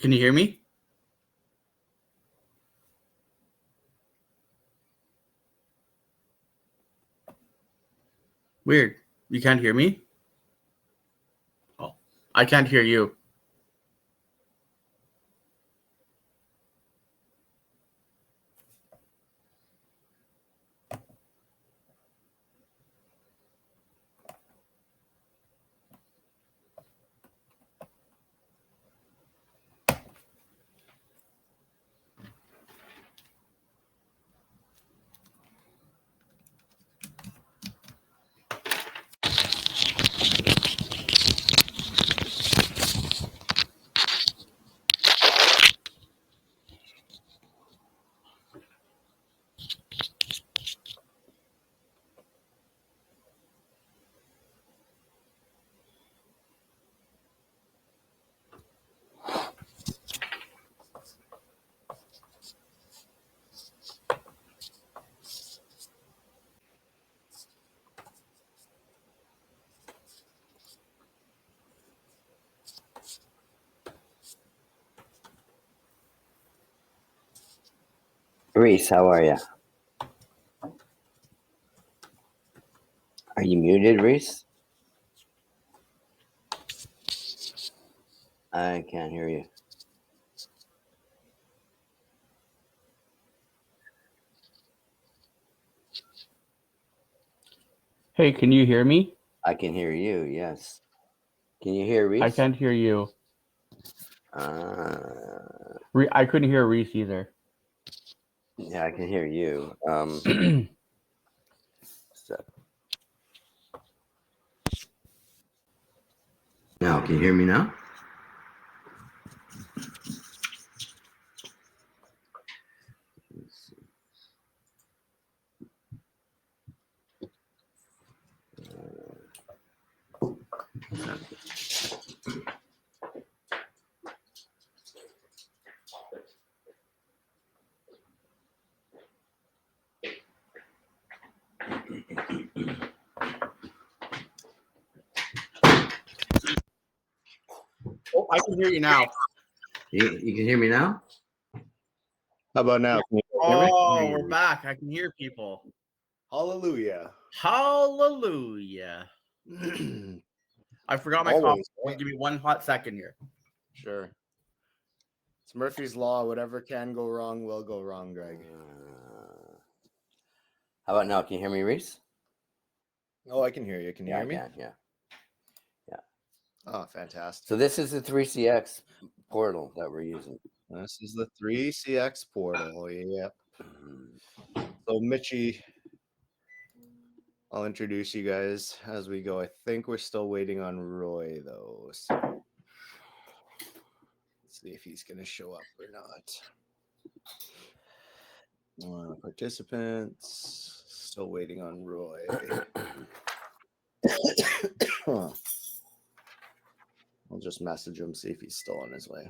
Can you hear me? Weird. You can't hear me? Oh, I can't hear you. Reese, how are you? Are you muted, Reese? I can't hear you. Hey, can you hear me? I can hear you, yes. Can you hear Reese? I can't hear you. I couldn't hear Reese either. Yeah, I can hear you. So. Now, can you hear me now? Let's see. Oh, I can hear you now. You can hear me now? How about now? Can you hear me? Oh, we're back. I can hear people. Hallelujah. Hallelujah. I forgot my coffee. Give me one hot second here. Sure. It's Murphy's Law. Whatever can go wrong will go wrong, Greg. How about now? Can you hear me, Reese? Oh, I can hear you. Can you hear me? Yeah. Oh, fantastic. So this is the 3CX portal that we're using. This is the 3CX portal. Yep. So, Mitchie, I'll introduce you guys as we go. I think we're still waiting on Roy, though. So let's see if he's going to show up or not. Participants, still waiting on Roy. I'll just message him, see if he's still on his way.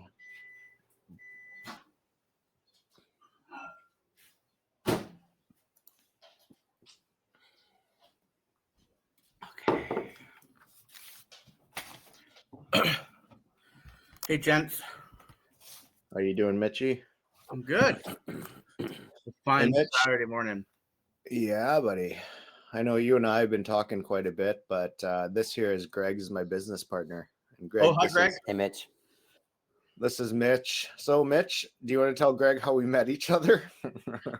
Hey, gents. How you doing, Mitchie? I'm good. Fine. Mitch? Saturday morning. Yeah, buddy. I know you and I have been talking quite a bit, but this here is Greg, is my business partner. And Greg, hi, Greg. Hey, Mitch. This is Mitch. So, Mitch, do you want to tell Greg how we met each other? It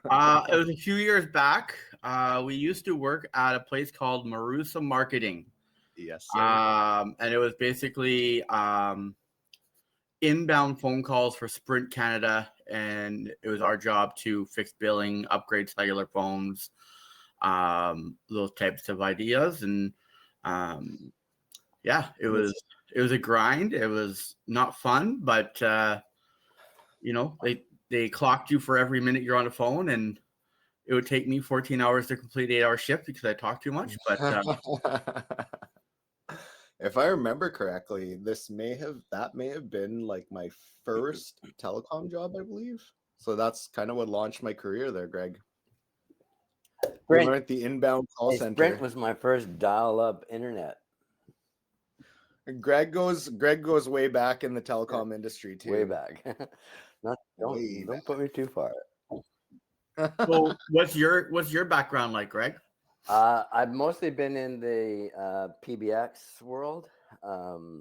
was a few years back. We used to work at a place called Marusa Marketing. Yes. And it was basically inbound phone calls for Sprint Canada, and it was our job to fix billing, upgrade cellular phones, those types of ideas. And yeah, it was a grind. It was not fun, but they clocked you for every minute you're on the phone, and it would take me 14 hours to complete 8-hour shift because I talk too much. But if I remember correctly, that may have been like my first telecom job, I believe. So that's kind of what launched my career there, Greg. We learned the inbound call center. Sprint was my first dial-up internet. Greg goes way back in the telecom industry too. Way back. Way Don't put me too far. So what's your background like, Greg? I've mostly been in the PBX world,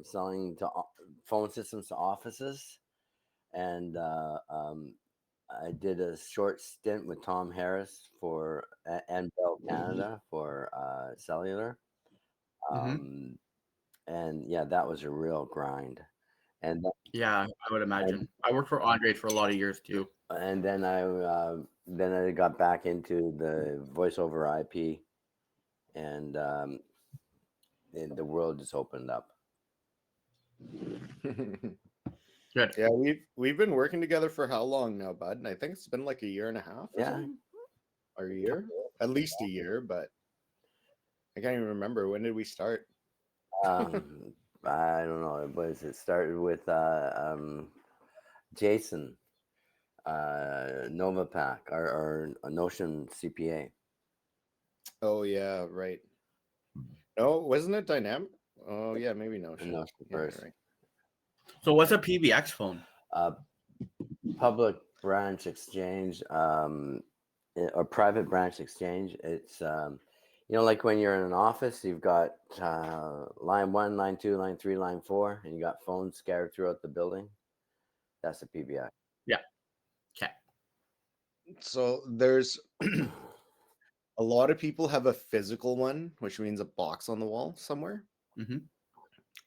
selling to phone systems to offices, and I did a short stint with Tom Harris for and Bell Canada for cellular, Mm-hmm. and yeah, that was a real grind. And Yeah, I would imagine. I worked for Andres for a lot of years too. and then I got back into the voice over IP, and the world just opened up. Good. Yeah, we've been working together for how long now, bud? And I think it's been like a year and a half or something. Or a year? At least a year, but I can't even remember. When did we start? I don't know. It started with Jason, Novapac, or Notion CPA. Oh yeah, right. No, wasn't it Dynamic? Oh yeah, maybe Notion. Notion Yeah, first. right. So what's a PBX phone? Public branch exchange, or private branch exchange. It's like when you're in an office, you've got line 1, line 2, line 3, line 4, and you got phones scattered throughout the building. That's a PBX. Yeah. Okay. So there's a lot of people have a physical one, which means a box on the wall somewhere. Mm-hmm.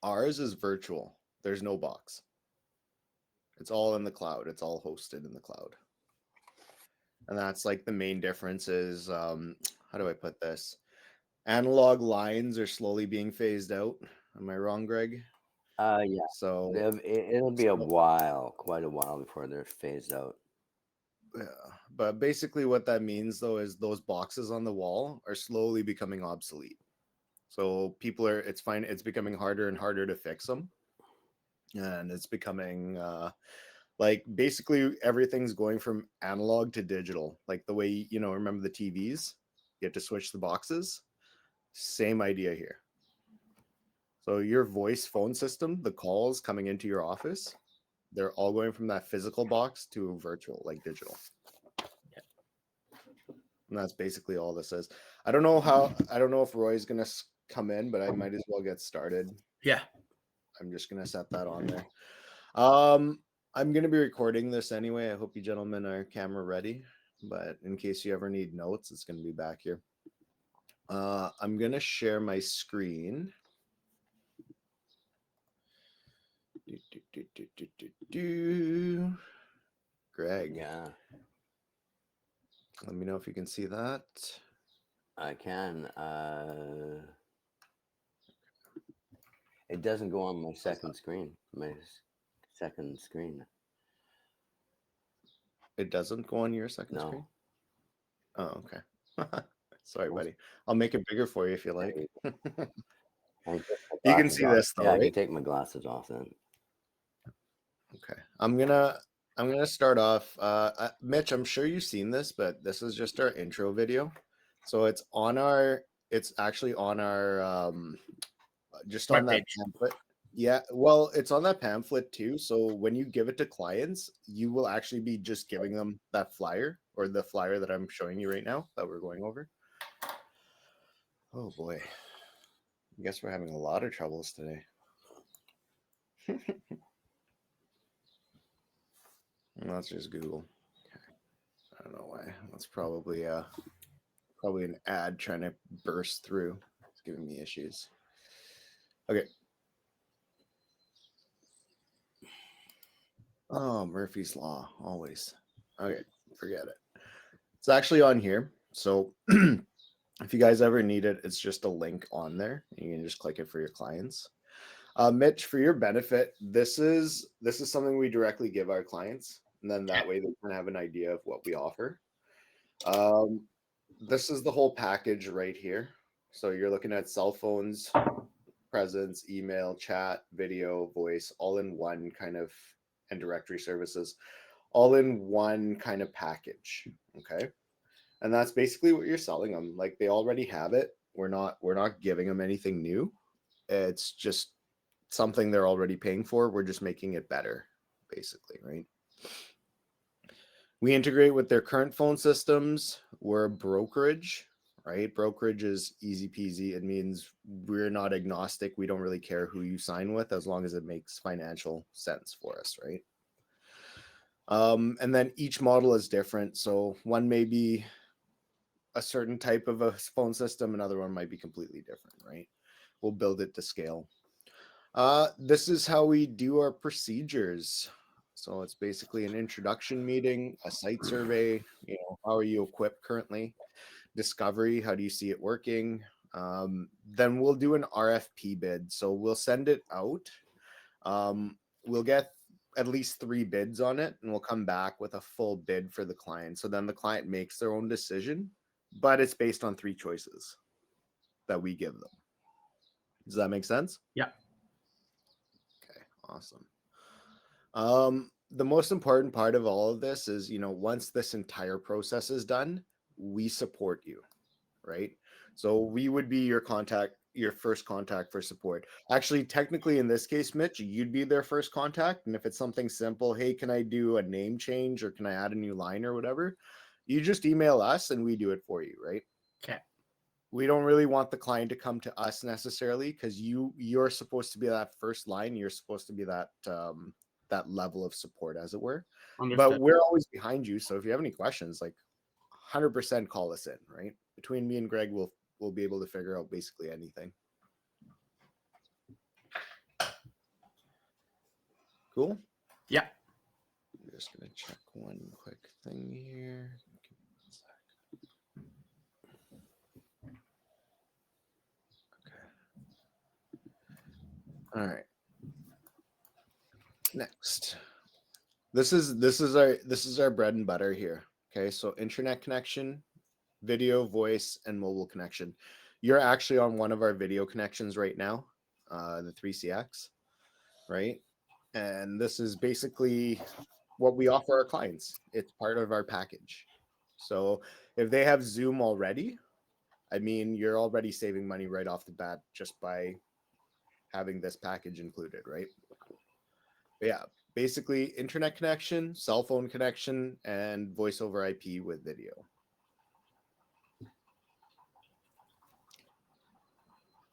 Ours is virtual. There's no box. It's all in the cloud. It's all hosted in the cloud. And that's like the main difference is, how do I put this? Analog lines are slowly being phased out. Am I wrong, Greg? Yeah. So It'll be a while, quite a while before they're phased out. yeah, but basically what that means though is those boxes on the wall are slowly becoming obsolete. So it's becoming harder and harder to fix them. And it's becoming like basically everything's going from analog to digital. Like the way, remember the TVs? You have to switch the boxes. Same idea here. So your voice phone system, the calls coming into your office, they're all going from that physical box to virtual, like digital. And that's basically all this is. I don't know if Roy's going to come in, but I might as well get started. Yeah. I'm just going to set that on there. I'm going to be recording this anyway. I hope you gentlemen are camera ready, but in case you ever need notes, it's going to be back here. I'm going to share my screen. Greg. Yeah. Let me know if you can see that. I can. It doesn't go on my second screen. It doesn't go on your second No. screen? Oh, okay. Sorry, buddy. I'll make it bigger for you if you like. You can see this though, yeah, right? I can take my glasses off then. Okay. I'm gonna start off. Mitch, I'm sure you've seen this, but this is just our intro video. So it's actually on our just on that pamphlet. Yeah, well, it's on that pamphlet too. So when you give it to clients, you will actually be just giving them that flyer, or the flyer that I'm showing you right now that we're going over. Oh boy. I guess we're having a lot of troubles today. That's just Google. I don't know why. That's probably an ad trying to burst through. It's giving me issues. Okay. Oh, Murphy's Law, always. Okay, forget it. It's actually on here. So if you guys ever need it, it's just a link on there. You can just click it for your clients. Mitch, for your benefit, this is something we directly give our clients, and then that way they can have an idea of what we offer. This is the whole package right here. So you're looking at cell phones, presence, email, chat, video, voice, all in one kind of, and directory services, all in one kind of package. Okay. And that's basically what you're selling them. Like they already have it. We're not giving them anything new. It's just something they're already paying for. We're just making it better, basically, right? We integrate with their current phone systems. We're a brokerage, right? Brokerage is easy peasy. It means we're not agnostic. We don't really care who you sign with as long as it makes financial sense for us, right? And then each model is different. So one may be a certain type of a phone system, another one might be completely different, right? We'll build it to scale. This is how we do our procedures. So it's basically an introduction meeting, a site survey, how are you equipped currently? Discovery, how do you see it working? Then we'll do an RFP bid. So we'll send it out. We'll get at least 3 bids on it, and we'll come back with a full bid for the client. So then the client makes their own decision, but it's based on 3 choices that we give them. Does that make sense? Yeah. Okay, awesome. The most important part of all of this is, once this entire process is done, we support you, right? So we would be your first contact for support. Actually, technically in this case, Mitch, you'd be their first contact. And if it's something simple, hey, can I do a name change or can I add a new line or whatever? You just email us and we do it for you, right? Okay. We don't really want the client to come to us necessarily because you're supposed to be that first line. You're supposed to be that that level of support, as it were. Understood. But we're always behind you. So if you have any questions, like 100% call us in, right? Between me and Greg, we'll be able to figure out basically anything. Cool? Yeah. I'm just going to check one quick thing here. Okay. All right. Next. This is our bread and butter here. Okay, so internet connection, video, voice, and mobile connection. You're actually on one of our video connections right now, the 3CX, right? And this is basically what we offer our clients. It's part of our package. So if they have Zoom already, I mean, you're already saving money right off the bat just by having this package included, right? But yeah, basically internet connection, cell phone connection, and voice over IP with video.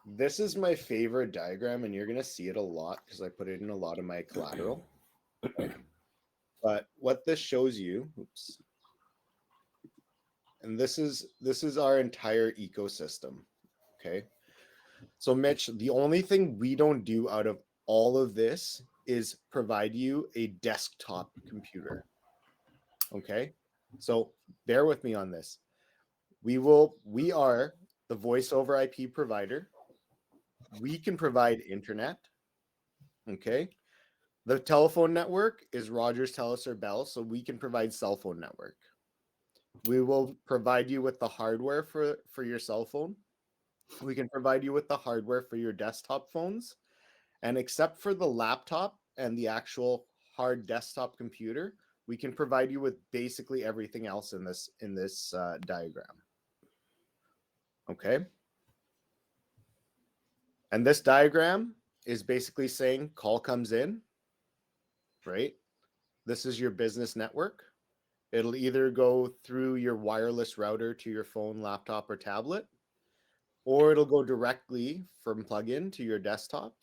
This is my favorite diagram, and you're going to see it a lot because I put it in a lot of my collateral. But what this shows you, oops, and this is our entire ecosystem, okay? So Mitch, the only thing we don't do out of all of this is provide you a desktop computer, okay? So bear with me on this. We are the voice over IP provider. We can provide internet, okay? The telephone network is Rogers, Telus, or Bell, so we can provide cell phone network. We will provide you with the hardware for your cell phone. We can provide you with the hardware for your desktop phones. And except for the laptop and the actual hard desktop computer, we can provide you with basically everything else in this diagram. Okay. And this diagram is basically saying call comes in, right? This is your business network. It'll either go through your wireless router to your phone, laptop, or tablet, or it'll go directly from plug-in to your desktop.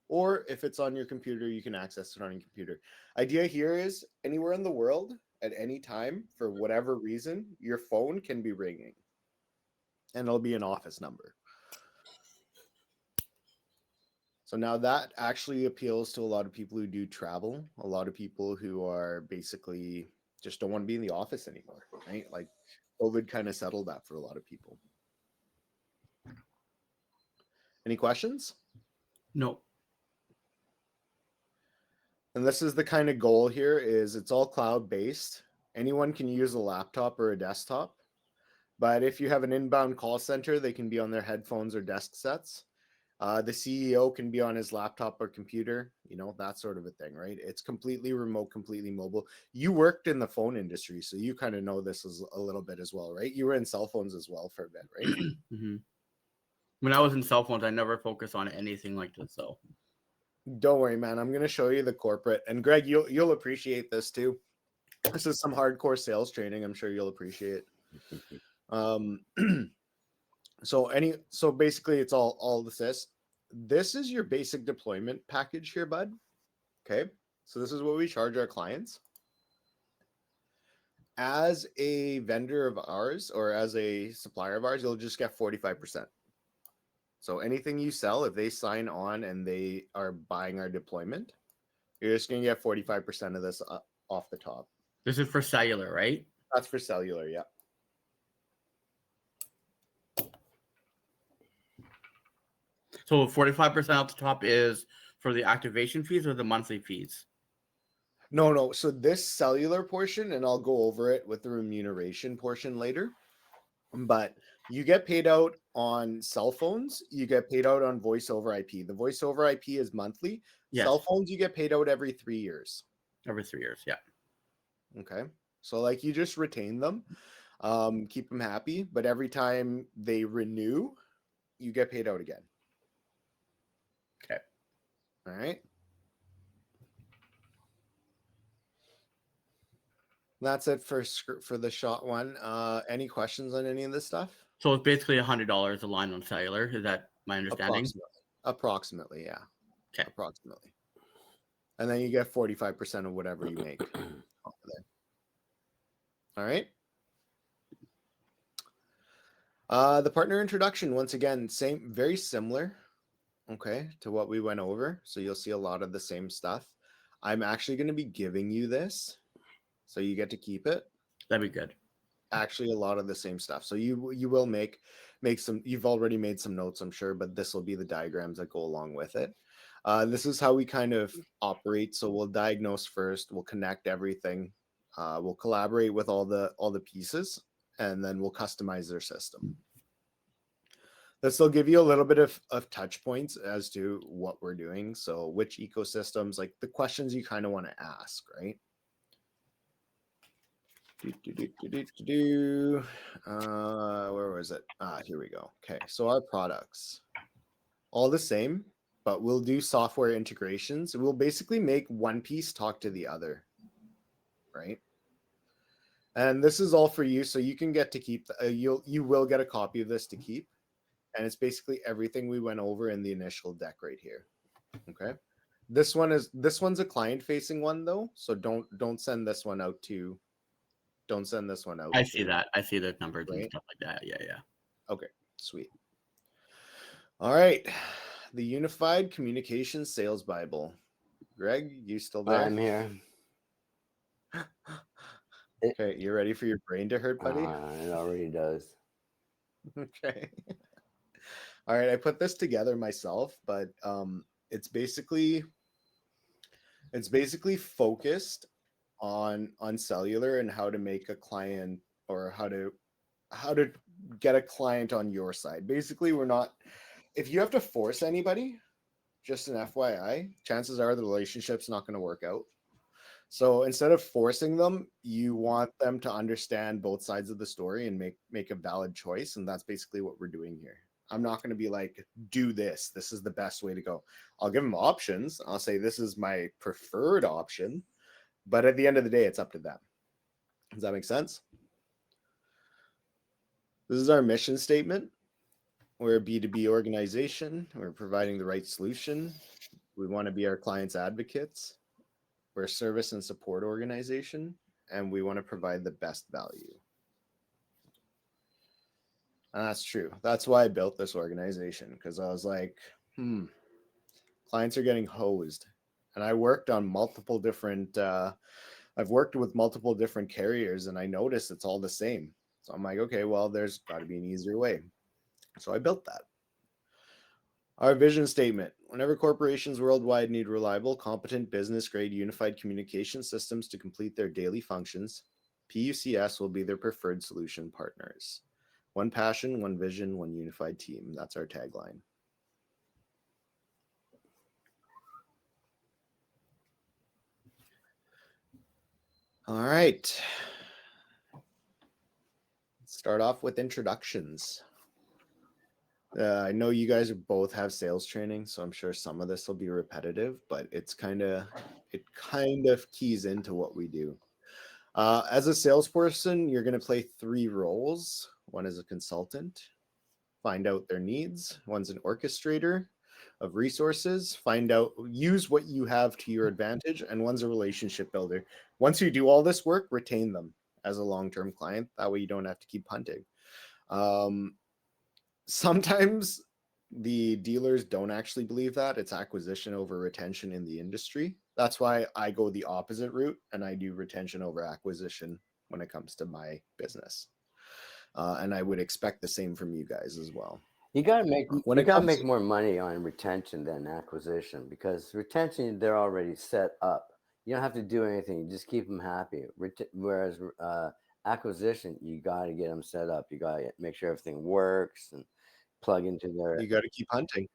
Or if it's on your computer, you can access it on your computer. Idea here is anywhere in the world at any time, for whatever reason, your phone can be ringing. And it'll be an office number. So now that actually appeals to a lot of people who do travel, a lot of people who are basically just don't want to be in the office anymore, right? Like COVID kind of settled that for a lot of people. Any questions? No. And this is the kind of goal here is it's all cloud-based. Anyone can use a laptop or a desktop. But if you have an inbound call center, they can be on their headphones or desk sets. The CEO can be on his laptop or computer, that sort of a thing, right? It's completely remote, completely mobile. You worked in the phone industry, so you kind of know this is a little bit as well, right? You were in cell phones as well for a bit, right? Mm-hmm. When I was in cell phones, I never focused on anything like this, though. Don't worry, man. I'm gonna show you the corporate, and Greg, you'll appreciate this too. This is some hardcore sales training. I'm sure you'll appreciate. Um, so basically, it's all this. This is your basic deployment package here, bud. Okay, so this is what we charge our clients. As a vendor of ours or as a supplier of ours, you'll just get 45%. So anything you sell, if they sign on and they are buying our deployment, you're just going to get 45% of this off the top. This is for cellular, right? That's for cellular, yeah. So 45% off the top is for the activation fees or the monthly fees? No. So this cellular portion, and I'll go over it with the remuneration portion later, but you get paid out on cell phones. You get paid out on voice over IP. The voice over IP is monthly. Yes. Cell phones, you get paid out every 3 years. Every 3 years, yeah. Okay. So like you just retain them, keep them happy, but every time they renew, you get paid out again. Okay. All right. That's it for the shot one. Any questions on any of this stuff? So it's basically $100 a line on cellular. Is that my understanding? Approximately, yeah. Okay. Approximately. And then you get 45% of whatever you make. All right. The partner introduction, once again, very similar, okay, to what we went over. So you'll see a lot of the same stuff. I'm actually going to be giving you this, so you get to keep it. That'd be good. Actually, a lot of the same stuff. So you will make some. You've already made some notes, I'm sure, but this will be the diagrams that go along with it. This is how we kind of operate. So we'll diagnose first. We'll connect everything. We'll collaborate with all the pieces, and then we'll customize their system. This will give you a little bit of touch points as to what we're doing. So which ecosystems, like the questions you kind of want to ask, right? Where was it? Here we go. Okay, so our products, all the same, but we'll do software integrations. We'll basically make one piece talk to the other, right? And this is all for you, so you can get to keep. You will get a copy of this to keep, and it's basically everything we went over in the initial deck right here. Okay, this one's a client-facing one though, so don't send this one out to. Don't send this one out. I see that. I see the numbers Right? and stuff like that. Yeah. Okay, sweet. All right, the Unified Communications Sales Bible. Greg, you still there? I'm here. Okay, you ready for your brain to hurt, buddy? It already does. Okay. All right, I put this together myself, but it's basically focused on cellular and how to make a client, or how to get a client on your side. Basically, we're not, if you have to force anybody, just an FYI, chances are the relationship's not going to work out. So instead of forcing them, you want them to understand both sides of the story and make a valid choice. And that's basically what we're doing here. I'm not going to be like, do this. This is the best way to go. I'll give them options. I'll say, this is my preferred option. But at the end of the day, it's up to them. Does that make sense? This is our mission statement. We're a B2B organization. We're providing the right solution. We want to be our clients' advocates. We're a service and support organization, and we want to provide the best value. And that's true. That's why I built this organization, because I was like, clients are getting hosed. And I worked on multiple different, I've worked with multiple different carriers, and I noticed it's all the same. So I'm like, okay, well, there's got to be an easier way. So I built that. Our vision statement: whenever corporations worldwide need reliable, competent, business-grade, unified communication systems to complete their daily functions, PUCS will be their preferred solution partners. One passion, one vision, one unified team. That's our tagline. All right. Let's start off with introductions. I know you guys both have sales training, so I'm sure some of this will be repetitive, but it kind of keys into what we do. As a salesperson, you're going to play 3 roles. One is a consultant, find out their needs. One's an orchestrator of resources, use what you have to your advantage. And one's a relationship builder. Once you do all this work, retain them as a long-term client. That way you don't have to keep hunting. Sometimes the dealers don't actually believe that it's acquisition over retention in the industry. That's why I go the opposite route and I do retention over acquisition when it comes to my business. And I would expect the same from you guys as well. You gotta make more money on retention than acquisition, because retention, they're already set up. You don't have to do anything. You just keep them happy. Whereas acquisition, you got to get them set up. You got to make sure everything works and plug into their. You got to keep hunting.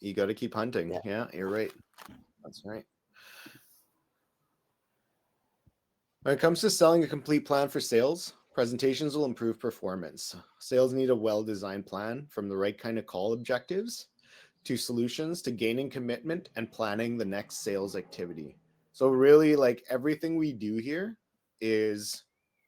Yeah, you're right. That's right. When it comes to selling a complete plan for sales, presentations will improve performance. Sales need a well-designed plan, from the right kind of call objectives to solutions to gaining commitment and planning the next sales activity. So really, like, everything we do here is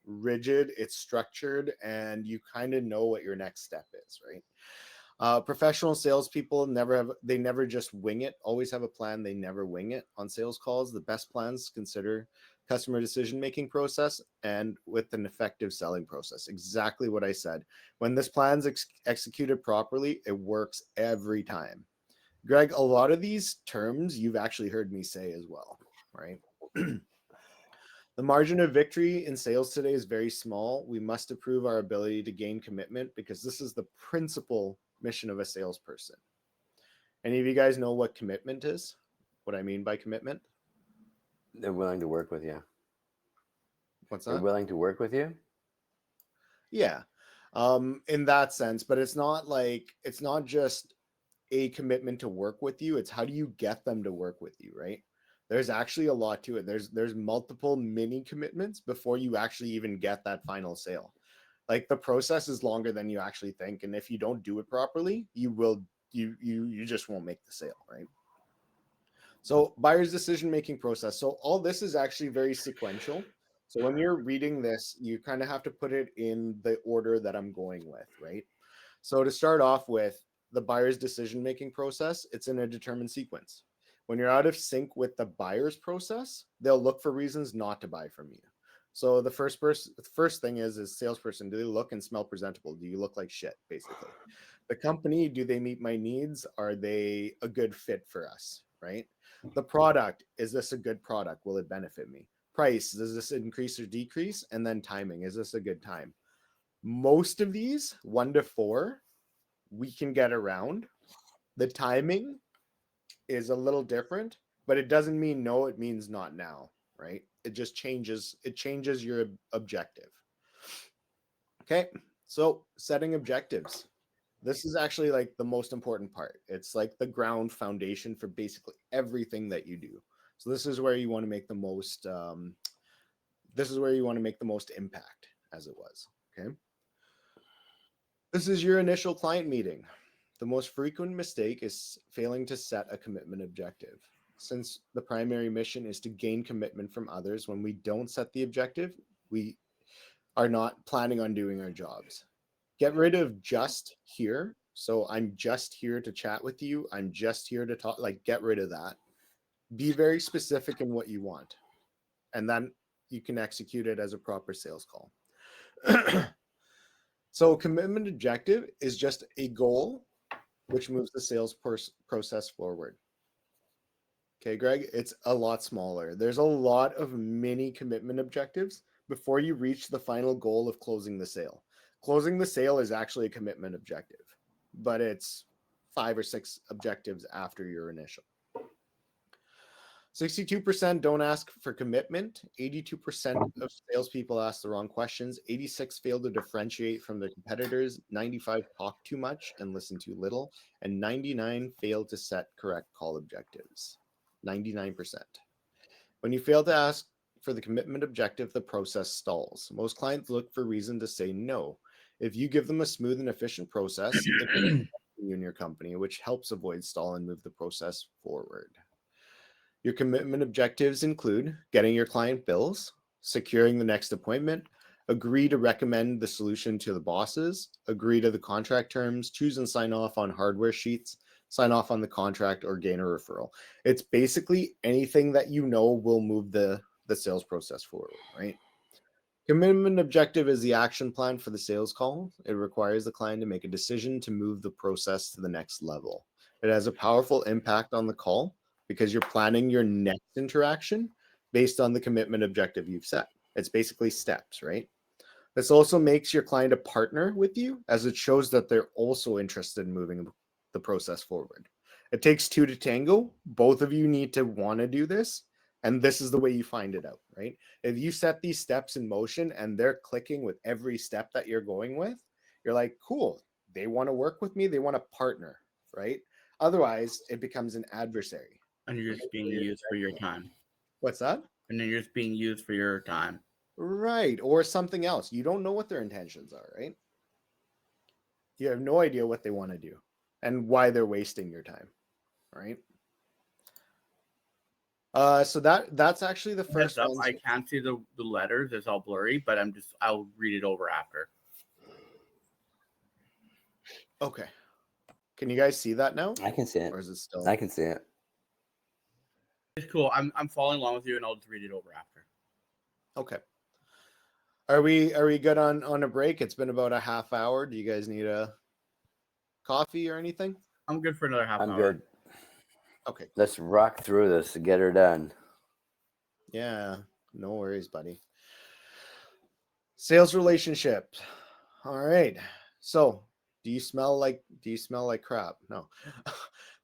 rigid, it's structured, and you kind of know what your next step is, right? Professional salespeople never just wing it, always have a plan. They never wing it on sales calls. The best plans consider customer decision-making process and with an effective selling process. Exactly what I said. When this plan's executed properly, it works every time. Greg, a lot of these terms you've actually heard me say as well, right? The margin of victory in sales today is very small. We must improve our ability to gain commitment, because this is the principal mission of a salesperson. Any of you guys know what commitment is? What I mean by commitment? They're willing to work with you. What's They're that? willing to work with you. Yeah, in that sense, but it's not just a commitment to work with you. It's how do you get them to work with you, right? There's actually a lot to it. There's multiple mini commitments before you actually even get that final sale. Like, the process is longer than you actually think, and if you don't do it properly, you just won't make the sale, right? So, buyer's decision-making process. So all this is actually very sequential. So when you're reading this, you kind of have to put it in the order that I'm going with, right? So to start off with the buyer's decision-making process, it's in a determined sequence. When you're out of sync with the buyer's process, they'll look for reasons not to buy from you. So the first thing is salesperson, do they look and smell presentable? Do you look like shit, basically? The company, do they meet my needs? Are they a good fit for us, right? The product, is this a good product? Will it benefit me? Price, does this increase or decrease? And then timing, is this a good time? Most of these, 1 to 4, we can get around. The timing is a little different, but it doesn't mean no, it means not now, right? It just changes your objective. Okay, so setting objectives. This is actually like the most important part. It's like the ground foundation for basically everything that you do. So this is where you want to make the most impact, as it was. Okay, this is your initial client meeting. The most frequent mistake is failing to set a commitment objective. Since the primary mission is to gain commitment from others, when we don't set the objective, we are not planning on doing our jobs. Get rid of just here. So I'm just here to chat with you. I'm just here to talk. Like, get rid of that. Be very specific in what you want. And then you can execute it as a proper sales call. So commitment objective is just a goal which moves the sales process forward. Okay, Greg, it's a lot smaller. There's a lot of mini commitment objectives before you reach the final goal of closing the sale. Closing the sale is actually a commitment objective, but it's 5 or 6 objectives after your initial. 62% don't ask for commitment. 82% of salespeople ask the wrong questions. 86 fail to differentiate from their competitors. 95 talk too much and listen too little. And 99 fail to set correct call objectives. 99%. When you fail to ask for the commitment objective, the process stalls. Most clients look for reason to say no. If you give them a smooth and efficient process, it you and your company, which helps avoid stall and move the process forward. Your commitment objectives include getting your client bills, securing the next appointment, agree to recommend the solution to the bosses, agree to the contract terms, choose and sign off on hardware sheets, sign off on the contract, or gain a referral. It's basically anything that you know will move the sales process forward, right? Commitment objective is the action plan for the sales call. It requires the client to make a decision to move the process to the next level. It has a powerful impact on the call because you're planning your next interaction based on the commitment objective you've set. It's basically steps, right? This also makes your client a partner with you, as it shows that they're also interested in moving the process forward. It takes two to tango. Both of you need to want to do this. And this is the way you find it out, right? If you set these steps in motion and they're clicking with every step that you're going with, you're like, cool, they want to work with me. They want to partner, right? Otherwise, it becomes an adversary. And you're just being used for your time. What's that? And then you're just being used for your time. Right. Or something else. You don't know what their intentions are, right? You have no idea what they want to do and why they're wasting your time, right? So that's actually the first Heads up, one. I can't see the letters. It's all blurry, but I'll read it over after. Okay. Can you guys see that now? I can see it. Or is it still? I can see it. It's cool. I'm following along with you, and I'll just read it over after. Okay. Are we good on a break? It's been about a half hour. Do you guys need a coffee or anything? I'm good for another half hour. I'm good. Okay. Let's rock through this to get her done. Yeah, no worries, buddy. Sales relationship. All right. So, do you smell like crap? No.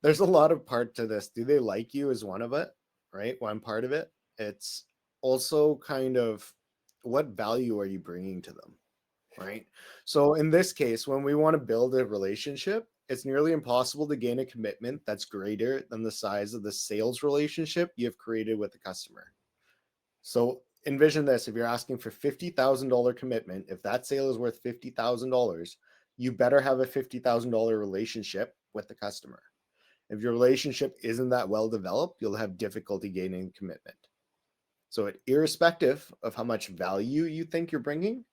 There's a lot of part to this. Do they like you is one of it, right? One part of it. It's also kind of what value are you bringing to them, right? So in this case, when we want to build a relationship, it's nearly impossible to gain a commitment that's greater than the size of the sales relationship you've created with the customer. So envision this: if you're asking for $50,000 commitment, if that sale is worth $50,000, you better have a $50,000 relationship with the customer. If your relationship isn't that well developed, you'll have difficulty gaining commitment. So irrespective of how much value you think you're bringing,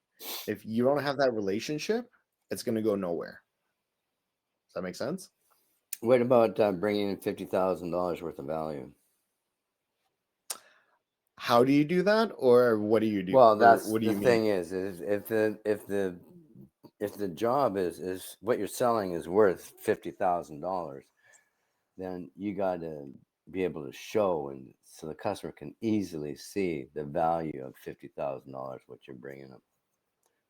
if you don't have that relationship, it's going to go nowhere. Does that make sense? What about bringing in $50,000 worth of value? How do you do that, or what do you do? Well, that's what do the you thing mean? is if the job is what you're selling is worth $50,000, then you got to be able to show, and so the customer can easily see the value of $50,000 what you're bringing them.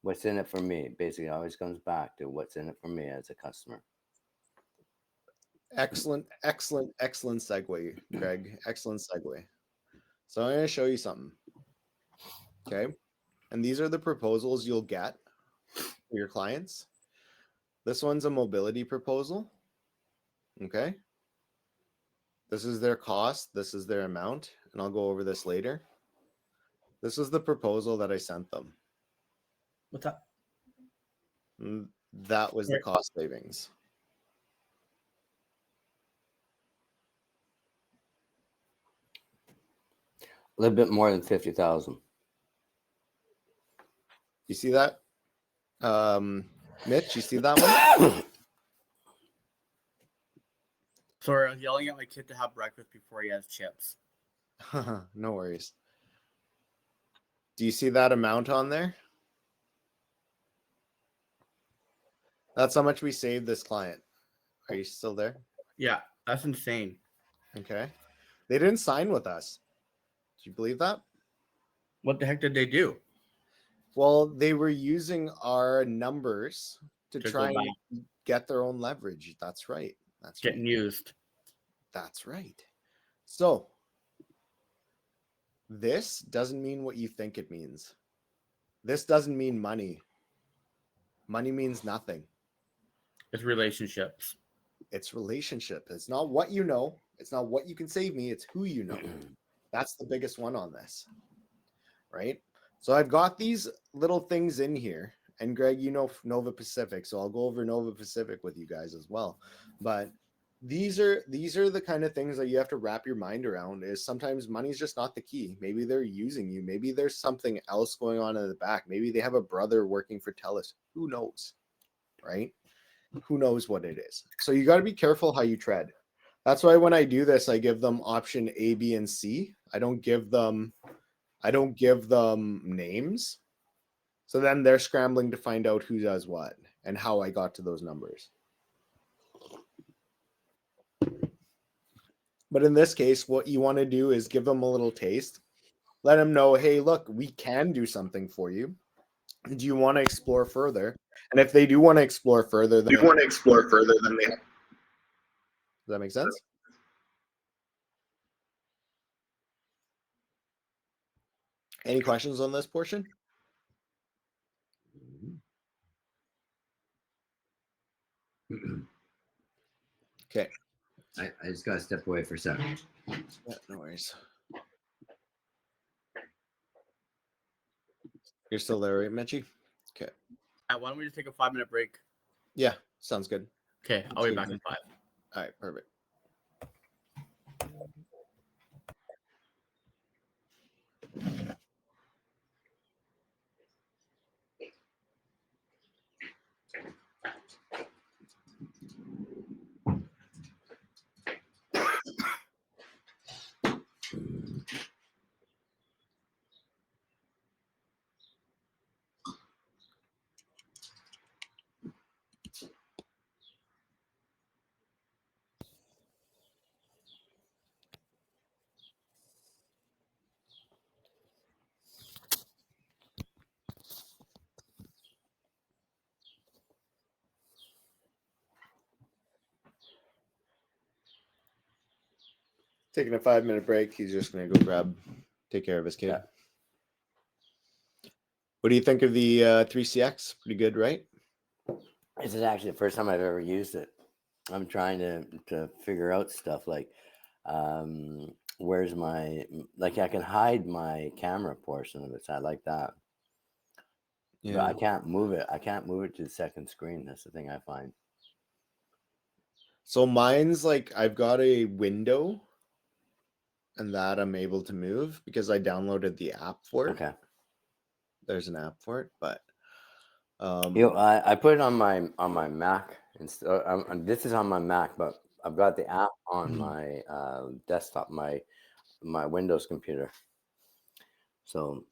What's in it for me? Basically, it always comes back to what's in it for me as a customer. Excellent segue, Craig. Excellent segue. So I'm going to show you something. Okay. And these are the proposals you'll get for your clients. This one's a mobility proposal. Okay. This is their cost. This is their amount. And I'll go over this later. This is the proposal that I sent them. What's up? And that was the cost savings. A little bit more than 50,000. You see that? Mitch, you see that one? Sorry, I was yelling at my kid to have breakfast before he has chips. No worries. Do you see that amount on there? That's how much we saved this client. Are you still there? Yeah, that's insane. Okay. They didn't sign with us. Do you believe that? What the heck did they do? Well, they were using our numbers to try go and get their own leverage. That's right. That's Getting right. used. That's right. So this doesn't mean what you think it means. This doesn't mean money. Money means nothing. It's relationships. It's relationship. It's not what you know. It's not what you can save me. It's who you know. That's the biggest one on this, right? So I've got these little things in here, and Greg, you know Nova Pacific, so I'll go over Nova Pacific with you guys as well. But these are the kind of things that you have to wrap your mind around. Is sometimes money's just not the key. Maybe they're using you. Maybe there's something else going on in the back. Maybe they have a brother working for TELUS. Who knows, right? Who knows what it is? So you got to be careful how you tread. That's why when I do this, I give them option A, B, and C. I don't give them names. So then they're scrambling to find out who does what and how I got to those numbers. But in this case, what you want to do is give them a little taste. Let them know, hey, look, we can do something for you. Do you want to explore further? And if they do want to explore further, then does that make sense? Any questions on this portion? Okay. I just got to step away for a second. Yeah, no worries. You're still there, right, Mitchie? Okay. Why don't we just take a 5-minute break? Yeah, sounds good. Okay, I'll be back in 5. All right, perfect. Taking a 5-minute break. He's just going to go take care of his kid. Yeah. What do you think of the 3CX? Pretty good, right? This is actually the first time I've ever used it. I'm trying to figure out stuff like, where's my, like I can hide my camera portion of it. So I like that. Yeah. But I can't move it. I can't move it to the second screen. That's the thing I find. So mine's like I've got a window and that I'm able to move because I downloaded the app for it. Okay. There's an app for it, but I put it on my Mac. And this is on my Mac, but I've got the app on my desktop, my Windows computer. So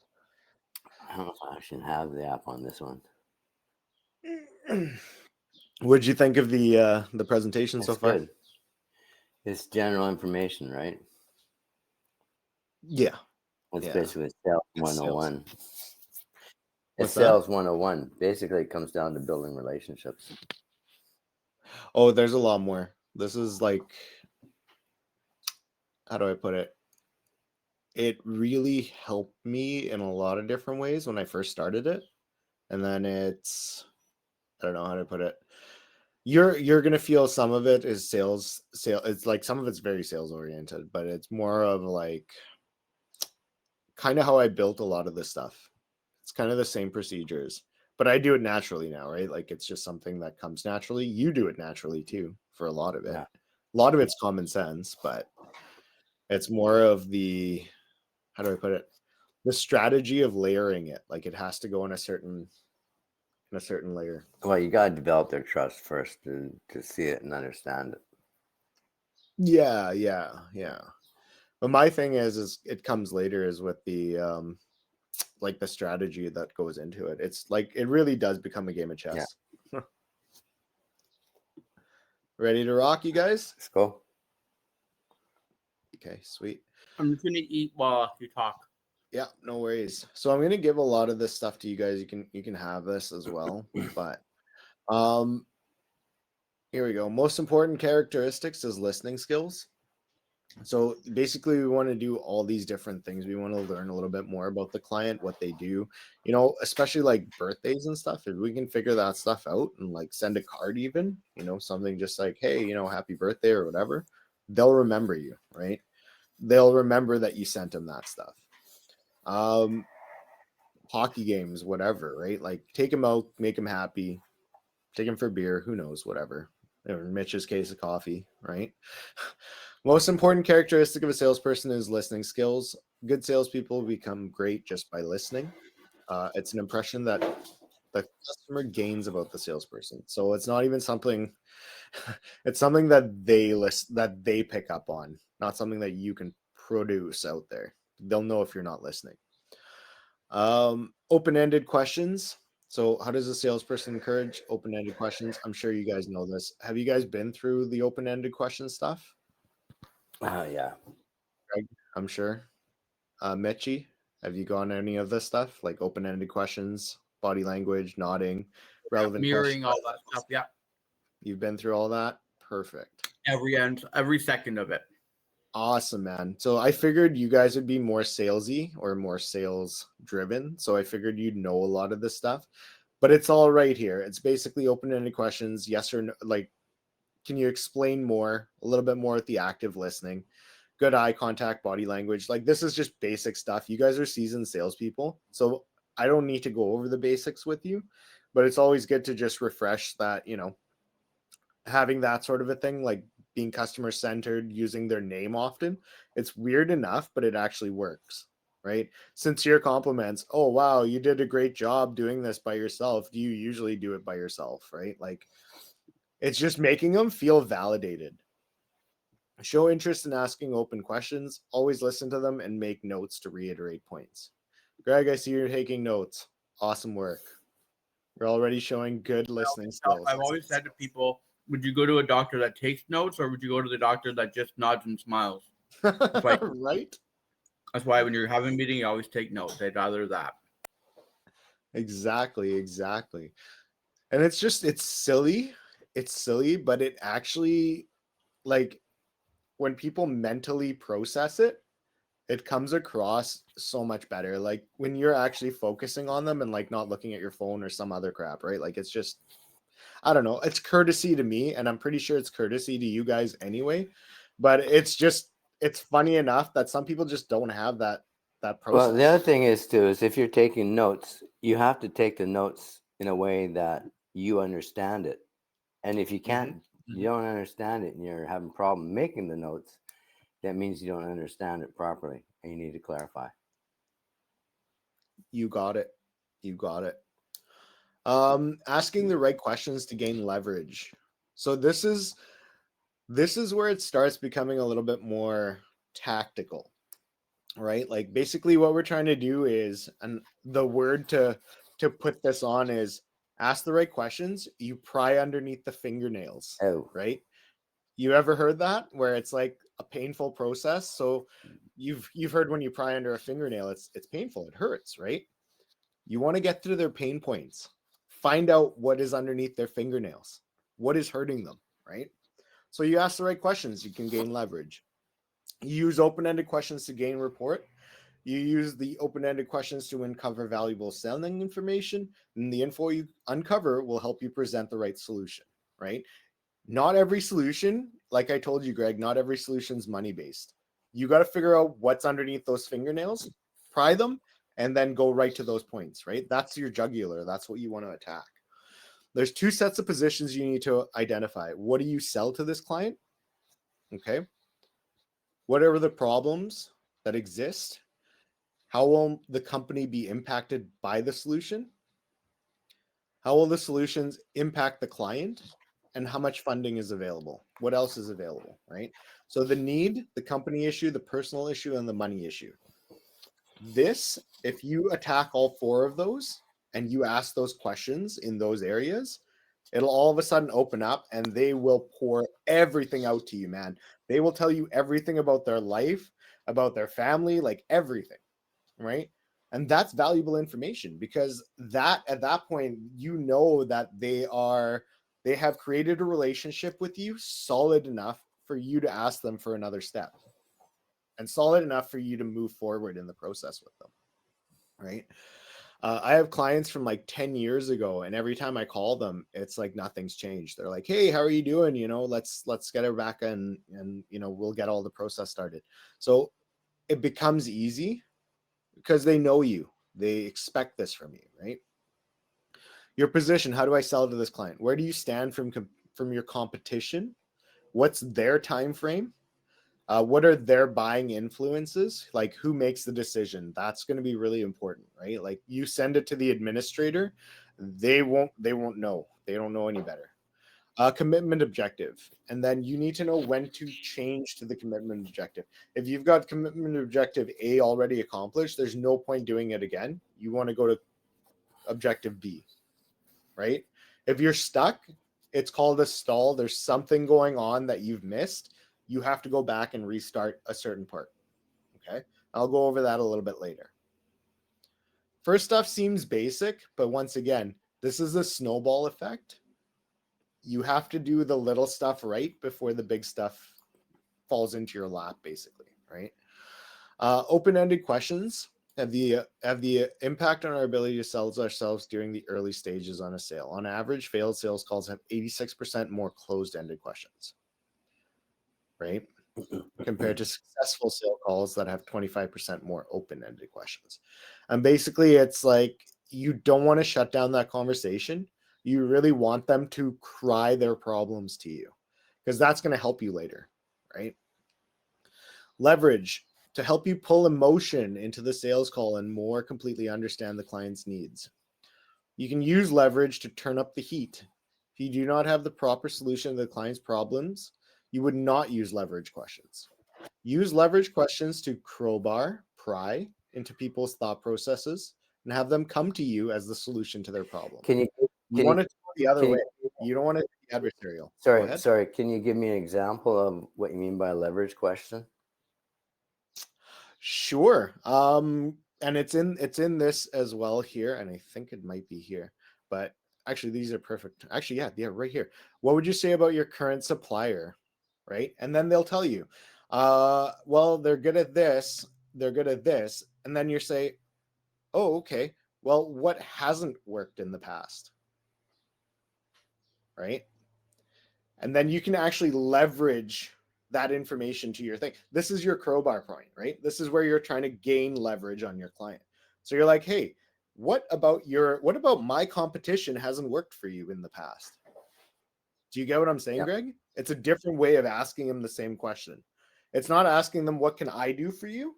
I don't know if I actually have the app on this one. What'd you think of the presentation so far? Good. It's general information, right? Yeah. It's basically Sales 101. It's What's Sales 101. Basically, it comes down to building relationships. Oh, there's a lot more. This is like, how do I put it? It really helped me in a lot of different ways when I first started it. And then it's, I don't know how to put it. You're gonna feel some of it is sales. It's like some of it's very sales oriented, but it's more of like kind of how I built a lot of this stuff. It's kind of the same procedures, but I do it naturally now, right? Like it's just something that comes naturally. You do it naturally too for a lot of it. Yeah. A lot of it's common sense, but it's more of the, how do I put it? The strategy of layering it. Like it has to go in a certain layer. Well, you got to develop their trust first to see it and understand it. Yeah. But my thing is it comes later is with the like the strategy that goes into it. It's like it really does become a game of chess. Yeah. Ready to rock, you guys? Let's go. Okay, sweet. I'm just gonna eat while you talk. Yeah, no worries. So I'm gonna give a lot of this stuff to you guys. You can have this as well. But here we go. Most important characteristics is listening skills. So basically we want to do all these different things. We want to learn a little bit more about the client, what they do, especially like birthdays and stuff. If we can figure that stuff out and like send a card even, something just like, hey, happy birthday or whatever, they'll remember you, right? They'll remember that you sent them that stuff. hockey games, whatever, right? Like take them out, make them happy, take them for beer, who knows, whatever. In Mitch's case, a coffee, right? Most important characteristic of a salesperson is listening skills. Good salespeople become great just by listening. It's an impression that the customer gains about the salesperson. So it's not even something, it's something that they pick up on, not something that you can produce out there. They'll know if you're not listening. Open-ended questions. So how does a salesperson encourage open-ended questions? I'm sure you guys know this. Have you guys been through the open-ended question stuff? Yeah. Greg, I'm sure. Mitchie, have you gone any of this stuff like open-ended questions, body language, nodding, relevant Mirroring, questions? all that stuff. Yeah. You've been through all that? Perfect. Every second of it. Awesome, man. So I figured you guys would be more salesy or more sales driven. So I figured you'd know a lot of this stuff, but it's all right here. It's basically open-ended questions. Yes or no. Like, can you explain more, a little bit more with the active listening, good eye contact, body language. Like this is just basic stuff. You guys are seasoned salespeople. So I don't need to go over the basics with you, but it's always good to just refresh that, having that sort of a thing, like being customer centered, using their name often. It's weird enough, but it actually works, right? Sincere compliments. Oh, wow, you did a great job doing this by yourself. Do you usually do it by yourself, right? Like it's just making them feel validated. Show interest in asking open questions. Always listen to them and make notes to reiterate points. Greg, I see you're taking notes. Awesome work. You're already showing good listening skills. I've always said to people, would you go to a doctor that takes notes or would you go to the doctor that just nods and smiles? Right? That's why when you're having a meeting, you always take notes. I'd rather that. Exactly. And it's silly. It's silly, but it actually, like, when people mentally process it, it comes across so much better. Like when you're actually focusing on them and like not looking at your phone or some other crap, right? Like it's just, I don't know. It's courtesy to me, and I'm pretty sure it's courtesy to you guys anyway. But it's funny enough that some people just don't have that process. Well, the other thing is too, is if you're taking notes, you have to take the notes in a way that you understand it. And if you can't, you don't understand it and you're having a problem making the notes, that means you don't understand it properly and you need to clarify. You got it. Asking the right questions to gain leverage. So this is where it starts becoming a little bit more tactical, right? Like basically what we're trying to do is, and the word to put this on is ask the right questions. You pry underneath the fingernails, right? You ever heard that where it's like a painful process? So you've heard when you pry under a fingernail, it's painful, it hurts, right? You want to get to their pain points. Find out what is underneath their fingernails. What is hurting them, right? So you ask the right questions, you can gain leverage. You use open-ended questions to gain rapport. You use the open-ended questions to uncover valuable selling information, and the info you uncover will help you present the right solution, right? Not every solution, like I told you, Greg, not every solution is money-based. You got to figure out what's underneath those fingernails, pry them, and then go right to those points, right? That's your jugular. That's what you want to attack. There's two sets of positions you need to identify. What do you sell to this client? Okay. What are the problems that exist? How will the company be impacted by the solution? How will the solutions impact the client? And how much funding is available? What else is available, right? So the need, the company issue, the personal issue, and the money issue. This, if you attack all four of those and you ask those questions in those areas, it'll all of a sudden open up and they will pour everything out to you, man. They will tell you everything about their life, about their family, like everything, right? And that's valuable information because that at that point, you know that they have created a relationship with you solid enough for you to ask them for another step and solid enough for you to move forward in the process with them, right? I have clients from like 10 years ago, and every time I call them, it's like nothing's changed. They're like, hey, how are you doing? Let's get her back and we'll get all the process started. So it becomes easy because they know you. They expect this from you, right? Your position, how do I sell to this client? Where do you stand from your competition? What's their time frame? What are their buying influences? Like, who makes the decision? That's going to be really important, right? Like, you send it to the administrator, they won't know. They don't know any better. Commitment objective. And then you need to know when to change to the commitment objective. If you've got commitment objective A already accomplished, there's no point doing it again. You want to go to objective B, right? If you're stuck, it's called a stall. There's something going on that you've missed. You have to go back and restart a certain part. Okay. I'll go over that a little bit later. First stuff seems basic, but once again, this is a snowball effect. You have to do the little stuff right before the big stuff falls into your lap, basically, right? Open-ended questions have the impact on our ability to sell ourselves during the early stages on a sale. On average, failed sales calls have 86% more closed-ended questions, right? Compared to successful sale calls that have 25% more open-ended questions. And basically, it's like you don't want to shut down that conversation. You really want them to cry their problems to you, because that's going to help you later, right? Leverage to help you pull emotion into the sales call and more completely understand the client's needs. You can use leverage to turn up the heat. If you do not have the proper solution to the client's problems, you would not use leverage questions. Use leverage questions to pry into people's thought processes and have them come to you as the solution to their problem. Can you want it to go the other can way. you- You don't want it to be adversarial. Go ahead. Sorry. Can you give me an example of what you mean by a leverage question? Sure. And it's in this as well here, and I think it might be here, but actually these are perfect. Actually, yeah, right here. What would you say about your current supplier, right? And then they'll tell you, well, they're good at this, and then you say, oh, okay. Well, what hasn't worked in the past, right? And then you can actually leverage that information to your thing. This is your crowbar point, right? This is where you're trying to gain leverage on your client. So you're like, hey, what about my competition hasn't worked for you in the past? Do you get what I'm saying, Yep. Greg? It's a different way of asking them the same question. It's not asking them, what can I do for you?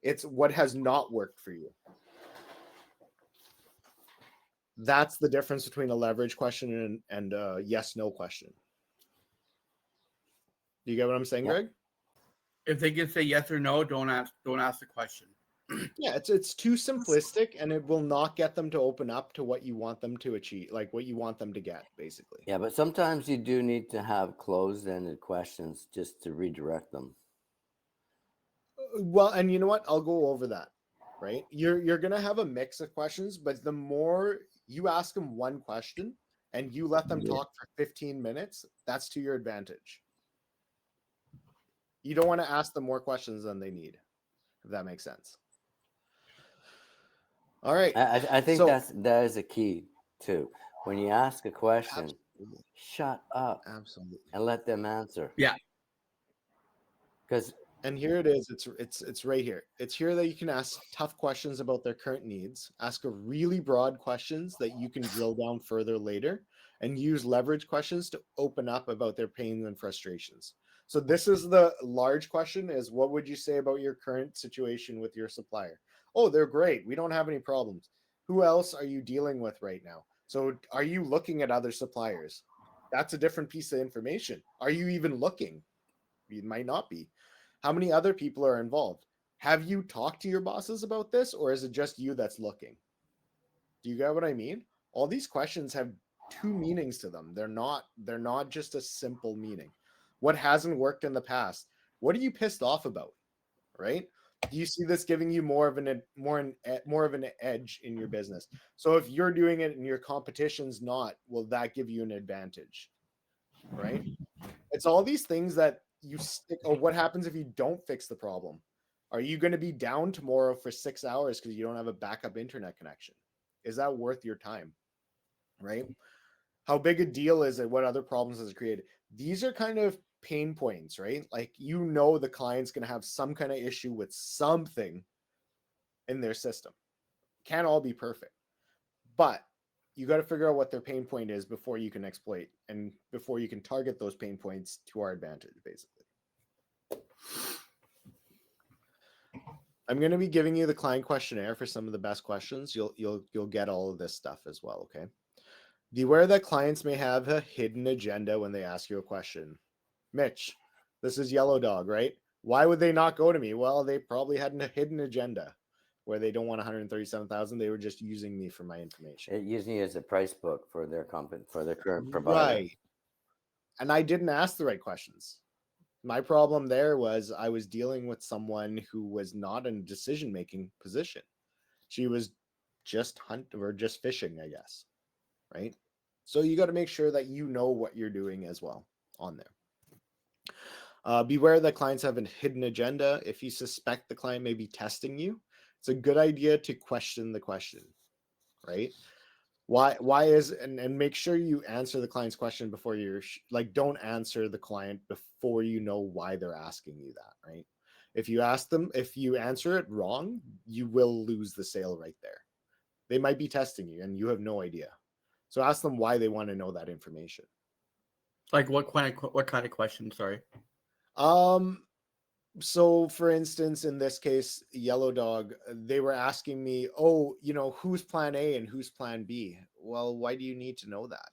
It's what has not worked for you. That's the difference between a leverage question and a yes/no question. Do you get what I'm saying, Yep. Greg? If they can say yes or no, don't ask the question. Yeah, it's too simplistic, and it will not get them to open up to what you want them to achieve, like what you want them to get, basically. Yeah, but sometimes you do need to have closed-ended questions just to redirect them. Well, and you know what? I'll go over that, right? You're going to have a mix of questions, but the more you ask them one question and you let them talk for 15 minutes, that's to your advantage. You don't want to ask them more questions than they need, if that makes sense. All right. I think that is a key too. When you ask a question, absolutely. Shut up. Absolutely. And let them answer. Yeah. Because and here it is. It's right here. It's here that you can ask tough questions about their current needs, ask a really broad questions that you can drill down further later, and use leverage questions to open up about their pains and frustrations. So this is the large question, is what would you say about your current situation with your supplier? Oh, they're great. We don't have any problems. Who else are you dealing with right now? So are you looking at other suppliers? That's a different piece of information. Are you even looking? You might not be. How many other people are involved? Have you talked to your bosses about this, or is it just you that's looking? Do you get what I mean? All these questions have two meanings to them. They're not just a simple meaning. What hasn't worked in the past? What are you pissed off about? Right? Do you see this giving you more of an edge in your business? So if you're doing it and your competition's not, will that give you an advantage? Right? It's all these things that you stick. Or what happens if you don't fix the problem? Are you going to be down tomorrow for 6 hours because you don't have a backup internet connection? Is that worth your time? Right? How big a deal is it? What other problems has it created? These are kind of pain points, right? Like, the client's going to have some kind of issue with something in their system. can't all be perfect, but you got to figure out what their pain point is before you can exploit and before you can target those pain points to our advantage, basically. I'm going to be giving you the client questionnaire for some of the best questions. You'll get all of this stuff as well, okay? Beware that clients may have a hidden agenda when they ask you a question. Mitch, this is Yellow Dog, right? Why would they not go to me? Well, they probably had a hidden agenda where they don't want 137,000. They were just using me for my information. Using you as a price book for their company, for their current provider. Right. And I didn't ask the right questions. My problem there was I was dealing with someone who was not in a decision-making position. She was just just fishing, I guess. Right? So you got to make sure that you know what you're doing as well on there. Beware that clients have a hidden agenda. If you suspect the client may be testing you, it's a good idea to question the question, right? Why is, and make sure you answer the client's question before you're like, don't answer the client before you know why they're asking you that, right? If you answer it wrong, you will lose the sale right there. They might be testing you and you have no idea. So ask them why they want to know that information. Like what kind of question? Sorry. So for instance, in this case, Yellow Dog, they were asking me, oh, who's plan A and who's plan B? Well, why do you need to know that?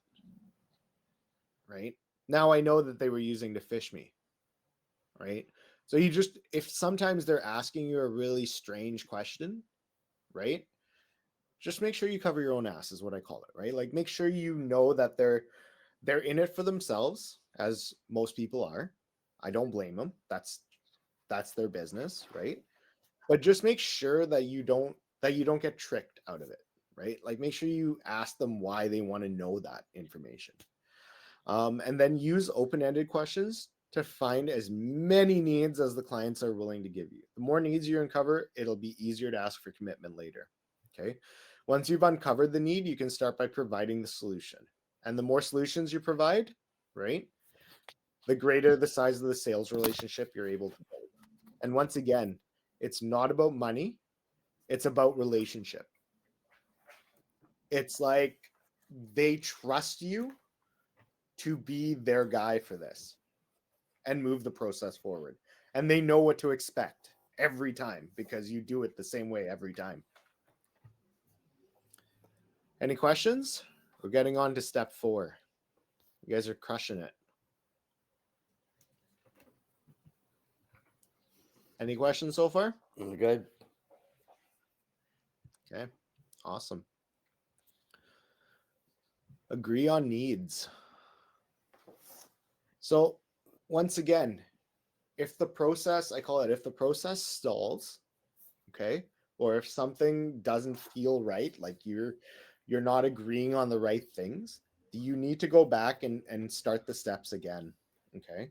Right? Now I know that they were using to fish me. Right? So if sometimes they're asking you a really strange question, right? Just make sure you cover your own ass is what I call it, right? Like make sure you know that they're in it for themselves, as most people are. I don't blame them. That's their business, right? But just make sure that you don't get tricked out of it, right? Like make sure you ask them why they want to know that information. And then use open-ended questions to find as many needs as the clients are willing to give you. The more needs you uncover, it'll be easier to ask for commitment later. Okay. Once you've uncovered the need, you can start by providing the solution. And the more solutions you provide, right, the greater the size of the sales relationship you're able to build. And once again, it's not about money. It's about relationship. It's like they trust you to be their guy for this and move the process forward. And they know what to expect every time because you do it the same way every time. Any questions? We're getting on to step 4. You guys are crushing it. Any questions so far? Good. Okay, awesome. Agree on needs. So once again, if the process stalls, okay, or if something doesn't feel right, like you're not agreeing on the right things, you need to go back and start the steps again, okay?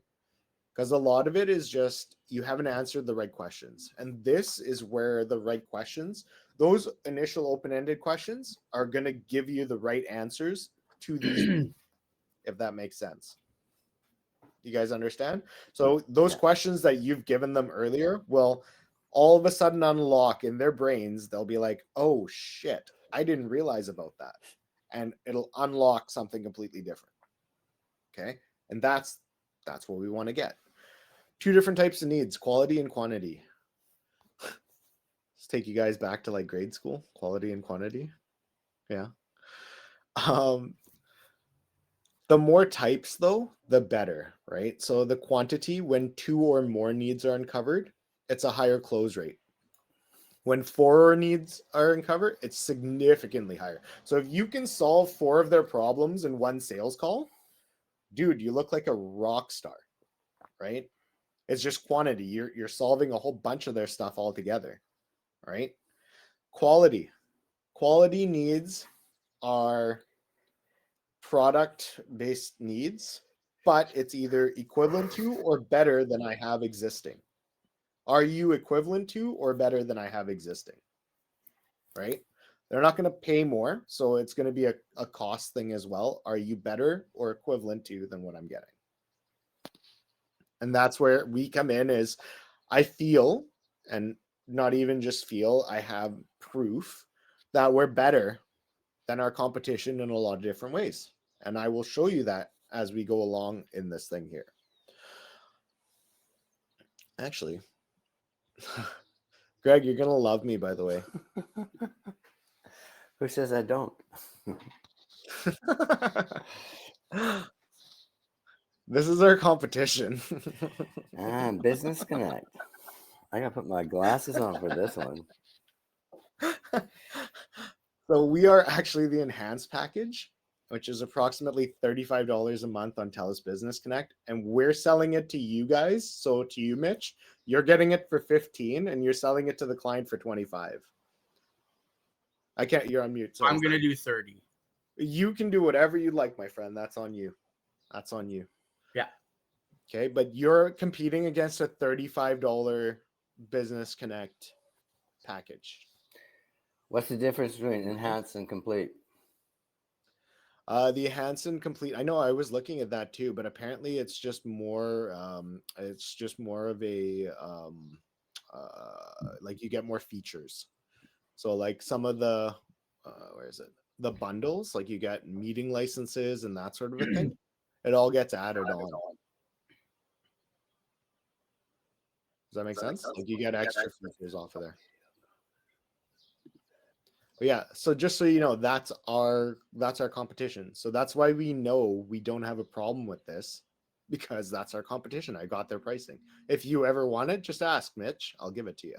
Because a lot of it is just you haven't answered the right questions. And this is where the right questions, those initial open-ended questions, are going to give you the right answers to these needs, if that makes sense. You guys understand? So those questions that you've given them earlier will all of a sudden unlock in their brains. They'll be like, oh shit, I didn't realize about that. And it'll unlock something completely different. Okay. And that's what we want to get. 2 different types of needs, quality and quantity. Let's take you guys back to like grade school, quality and quantity. Yeah. The more types though, the better, right? So the quantity, when 2 or more needs are uncovered, it's a higher close rate. When 4 needs are uncovered, it's significantly higher. So if you can solve 4 of their problems in one sales call, dude, you look like a rock star, right? It's just quantity. You're solving a whole bunch of their stuff all together, right? Quality needs are product-based needs, but it's either equivalent to or better than I have existing. Are you equivalent to or better than I have existing? Right? They're not going to pay more, so it's going to be a cost thing as well. Are you better or equivalent to than what I'm getting? And that's where we come in is I feel, and not even just feel, I have proof that we're better than our competition in a lot of different ways. And I will show you that as we go along in this thing here. Actually, Greg, you're going to love me, by the way. Who says I don't? This is our competition. Business Connect. I got to put my glasses on for this one. So we are actually the enhanced package, which is approximately $35 a month on TELUS Business Connect. And we're selling it to you guys. So to you, Mitch, you're getting it for 15 and you're selling it to the client for 25. I can't, you're on mute. Sorry. I'm going to do 30. You can do whatever you like, my friend. That's on you. That's on you. Yeah. Okay. But you're competing against a $35 Business Connect package. What's the difference between enhanced and complete? The enhanced and complete. I know I was looking at that too, but apparently it's just more. It's just more of a like you get more features. So like some of the where is it? The bundles, like you get meeting licenses and that sort of a thing. It all gets added on. Does that make sense? Like you get extra features off of there. But yeah, so just so you know, that's our competition. So that's why we know we don't have a problem with this, because that's our competition. I got their pricing. If you ever want it, just ask Mitch. I'll give it to you.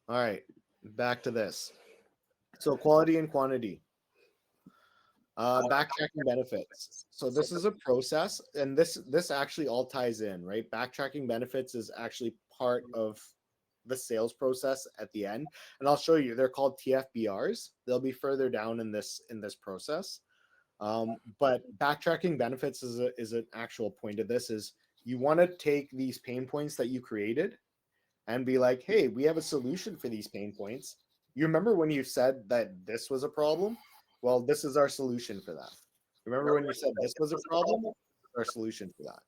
All right, back to this. So quality and quantity. Backtracking benefits. So this is a process, and this actually all ties in, right? Backtracking benefits is actually part of the sales process at the end, and I'll show you. They're called TFBRs. They'll be further down in this process. But backtracking benefits is an actual point of this. Is you want to take these pain points that you created and be like, hey, we have a solution for these pain points. You remember when you said that this was a problem? Well, this is our solution for that. Remember when you said this was a problem? This is our solution for that.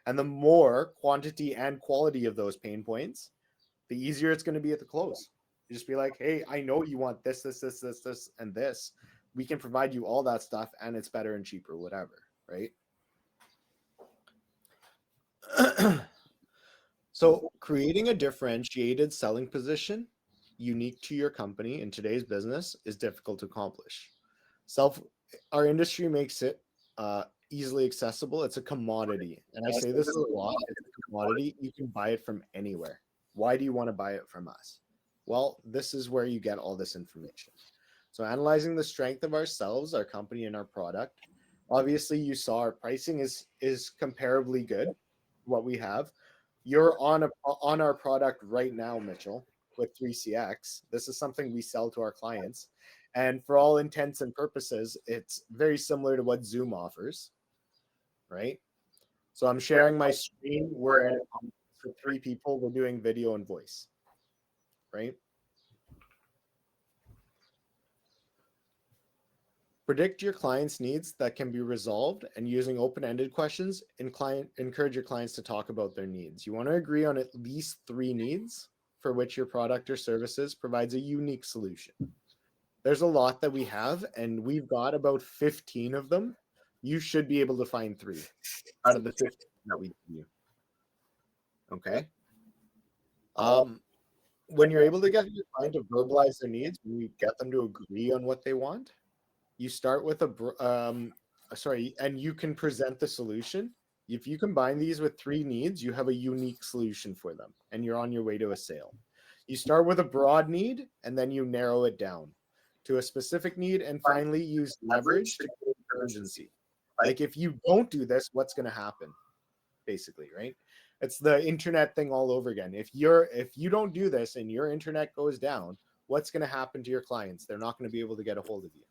And the more quantity and quality of those pain points, the easier it's going to be at the close. You just be like, hey, I know you want this, and this. We can provide you all that stuff, and it's better and cheaper, whatever, right? So creating a differentiated selling position unique to your company in today's business is difficult to accomplish. Our industry makes it easily accessible. It's a commodity. And I say this a lot. It's a commodity. You can buy it from anywhere. Why do you want to buy it from us? Well, this is where you get all this information. So analyzing the strength of ourselves, our company, and our product. Obviously, you saw our pricing is comparably good, what we have. You're on our product right now, Mitchell, with 3CX. This is something we sell to our clients. And for all intents and purposes, it's very similar to what Zoom offers, right? So I'm sharing my screen. We're for 3 people. We're doing video and voice, right? Predict your client's needs that can be resolved, and using open-ended questions, encourage your clients to talk about their needs. You want to agree on at least 3 needs for which your product or services provides a unique solution. There's a lot that we have, and we've got about 15 of them. You should be able to find 3 out of the 15 that we give you. Okay. When you're able to get your client to verbalize their needs, when you get them to agree on what they want, you start with and you can present the solution. If you combine these with 3 needs, you have a unique solution for them, and you're on your way to a sale. You start with a broad need, and then you narrow it down to a specific need, and finally use leverage to create urgency. Like if you don't do this, what's going to happen? Basically, right? It's the internet thing all over again. If you don't do this and your internet goes down, what's going to happen to your clients? They're not going to be able to get a hold of you.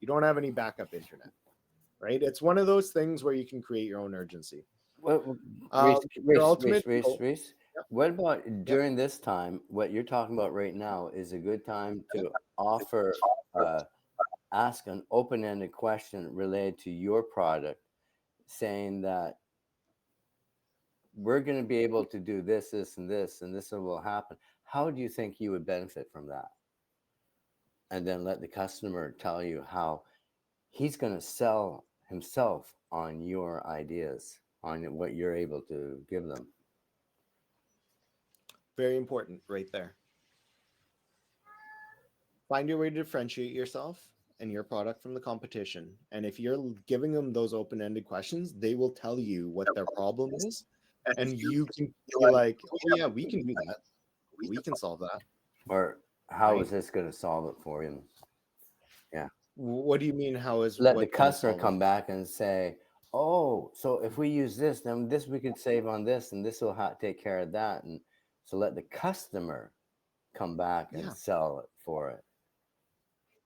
You don't have any backup internet, right? It's one of those things where you can create your own urgency. Well, Reese, what about during this time? What you're talking about right now is a good time to offer, ask an open-ended question related to your product, saying that we're going to be able to do this, and this will happen. how do you think you would benefit from that? And then let the customer tell you how he's going to sell himself on your ideas, on what you're able to give them. Very important right there. Find your way to differentiate yourself and your product from the competition. And if you're giving them those open-ended questions, they will tell you what their problem is. And you can be like, oh yeah, we can do that. We can solve that. Or how Right. is this going to solve it for you? Yeah. What do you mean? How is Let what the gonna customer solve it? come back and say, oh, so if we use this, then this we could save on this, and this will take care of that. And so let the customer come back and Yeah. sell it for it.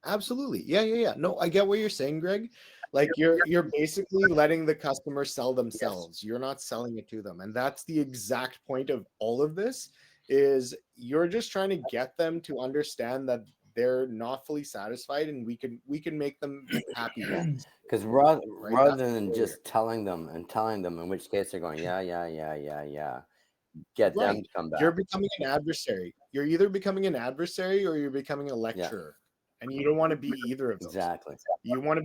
Absolutely. Yeah. No, I get what you're saying, Greg. Like you're basically letting the customer sell themselves. You're not selling it to them. And that's the exact point of all of this is you're just trying to get them to understand that they're not fully satisfied and we can make them happy with Yeah. this, Because right? rather That's than the just telling them, in which case they're going, yeah, get them right. to come You're back. becoming an adversary. You're either becoming an adversary or you're becoming a lecturer. And you don't want to be either of those. Exactly. You want to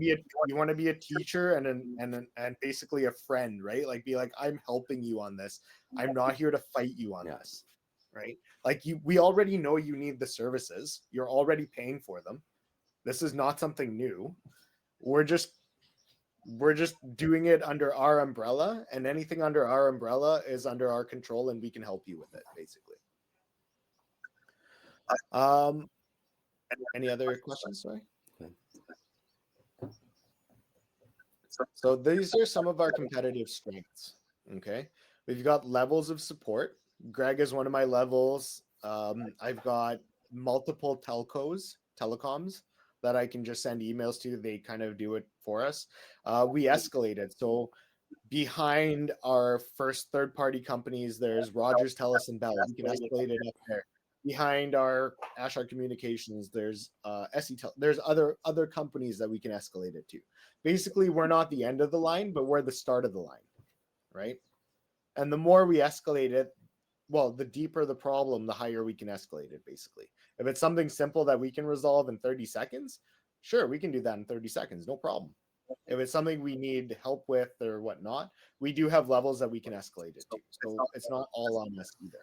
be a teacher and basically a friend, right? Like be like, I'm helping you on this. I'm not here to fight you on this, right? Like we already know you need the services. You're already paying for them. This is not something new. We're just doing it under our umbrella, and anything under our umbrella is under our control, and we can help you with it, basically. Any other questions? Sorry. Okay. So these are some of our competitive strengths. Okay. We've got levels of support. Greg is one of my levels. I've got multiple telecoms that I can just send emails to. They kind of do it for us. We escalated. So behind our first third-party companies, there's Rogers, Telus, and Bell. We can escalate it up there. Behind our Ashar Communications, there's there's other companies that we can escalate it to. Basically, we're not the end of the line, but we're the start of the line, right? And the more we escalate it, well, the deeper the problem, the higher we can escalate it, basically. If it's something simple that we can resolve in 30 seconds, sure, we can do that in 30 seconds, no problem. If it's something we need help with or whatnot, we do have levels that we can escalate it to. So it's not all on us either.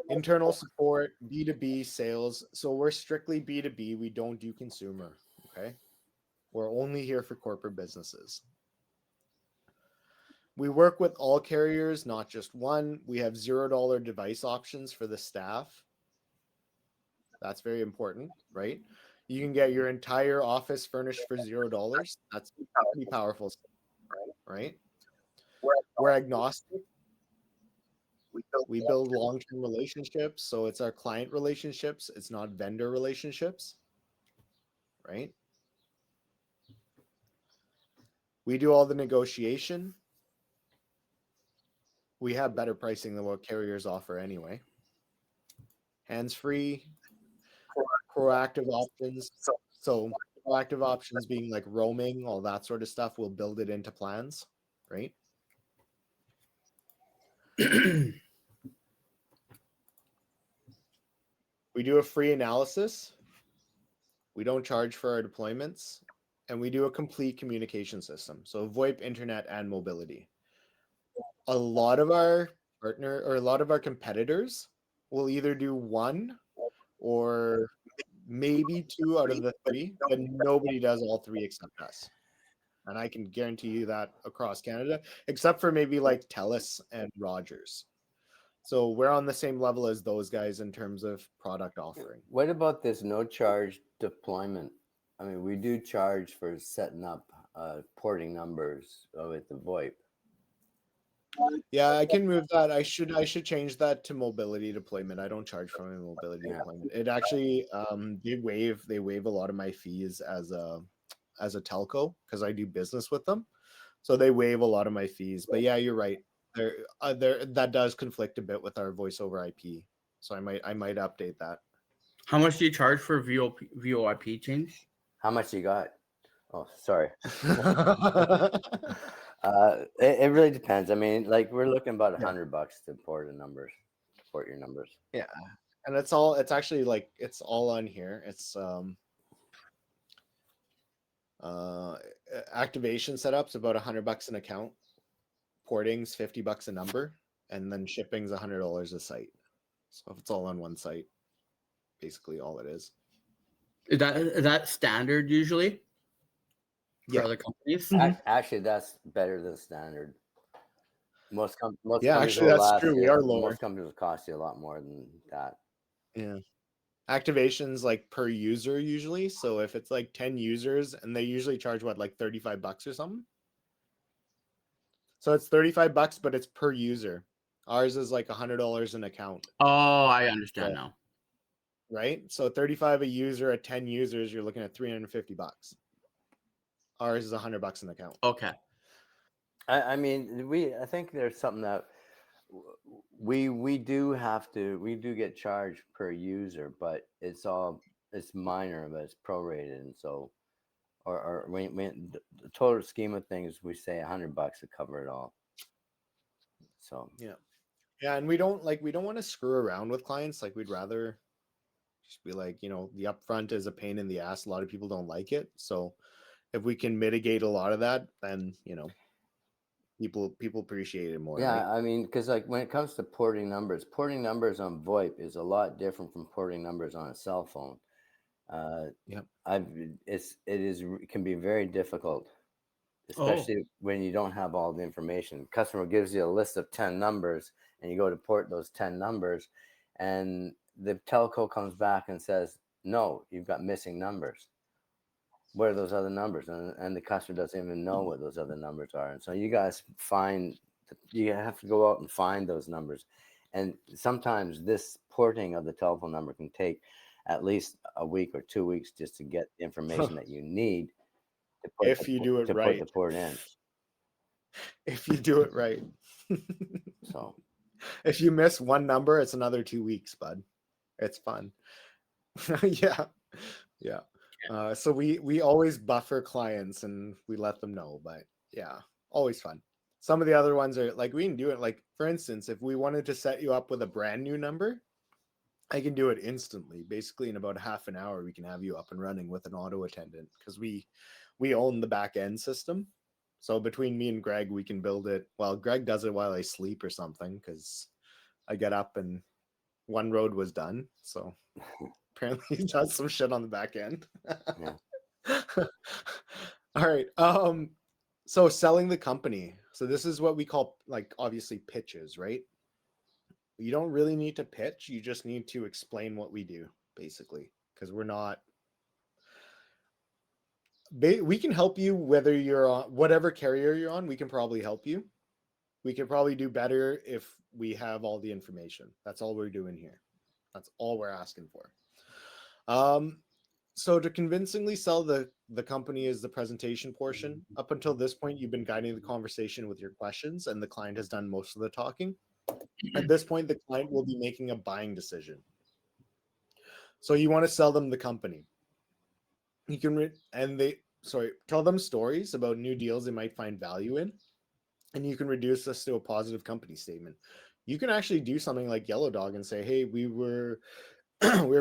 Internal support, B2B sales. So we're strictly B2B. We don't do consumer. Okay. We're only here for corporate businesses. We work with all carriers, not just one. We have $0 device options for the staff. That's very important, right? You can get your entire office furnished for $0. That's pretty powerful, right? We're agnostic. We build long-term relationships, so it's our client relationships. It's not vendor relationships, right? We do all the negotiation. We have better pricing than what carriers offer anyway. Hands-free, proactive options. So proactive options being like roaming, all that sort of stuff. We'll build it into plans, right? We do a free analysis. We don't charge for our deployments. And we do a complete communication system. So VoIP, internet, and mobility. A lot of our competitors will either do one or maybe two out of the three, but nobody does all three except us. And I can guarantee you that across Canada, except for maybe like Telus and Rogers. So we're on the same level as those guys in terms of product offering. What about this no charge deployment? I mean, we do charge for setting up porting numbers with the VoIP. Yeah, I can move that. I should change that to mobility deployment. I don't charge for my mobility deployment. It actually they waive a lot of my fees as a telco because I do business with them. So they waive a lot of my fees. But yeah, you're right. There that does conflict a bit with our voice over IP. So I might update that. How much do you charge for VoIP change? How much you got? Oh, sorry. It really really depends. I mean, like we're looking about Yeah. $100 to port your numbers. Yeah, and it's actually like it's all on here. It's activation setups about $100 an account, porting's $50 a number, and then shipping's $100 a site. So if it's all on one site, basically all it is. Is that standard usually for Yeah. other companies? Actually, that's better than standard. Most companies Actually, will that's last true. We you. are lower. Most companies will cost you a lot more than that. Yeah. Activations like per user usually. So if it's like 10 users, and they usually charge what, like $35 or something. So it's $35, but it's per user. Ours is like $100 an account. Oh, I understand now. Right? So 35 a user at 10 users, you're looking at $350. Ours is $100 an account. Okay. I mean, I think there's something that we do get charged per user, but it's minor, but it's prorated, and so or when the total scheme of things, we say $100 to cover it all. So yeah, and we don't want to screw around with clients. Like, we'd rather just be like, the upfront is a pain in the ass. A lot of people don't like it. So if we can mitigate a lot of that, then people appreciate it more. Yeah, right? I mean, because like when it comes to porting numbers on VoIP is a lot different from porting numbers on a cell phone. Yep. It can be very difficult, especially when you don't have all the information. Customer gives you a list of 10 numbers, and you go to port those 10 numbers, and the telco comes back and says, "No, you've got missing numbers. What are those other numbers?" And the customer doesn't even know what those other numbers are. And so you guys you have to go out and find those numbers. And sometimes this porting of the telephone number can take at least a week or 2 weeks just to get the information that you need to put If you do it right. put the port in. If you do it right. So if you miss one number, it's another 2 weeks, bud. It's fun. Yeah. So we always buffer clients and we let them know, but yeah, always fun. Some of the other ones are like, we can do it. Like, for instance, if we wanted to set you up with a brand new number, I can do it instantly. Basically, in about half an hour, we can have you up and running with an auto attendant, because we own the back end system. So between me and Greg, we can build it. Well, Greg does it while I sleep or something, because I get up and one road was done. So apparently he does some shit on the back end. yeah. All right. So selling the company. So this is what we call, like, obviously pitches, right? You don't really need to pitch. You just need to explain what we do, basically, because we can help you whether you're on whatever carrier you're on. We can probably help you. We could probably do better if we have all the information. That's all we're doing here. That's all we're asking for. So to convincingly sell the company is the presentation portion. Up until this point, you've been guiding the conversation with your questions, and the client has done most of the talking. At this point, the client will be making a buying decision. So you want to sell them the company. You can tell them stories about new deals they might find value in, and you can reduce this to a positive company statement. You can actually do something like Yellow Dog and say, "Hey, we were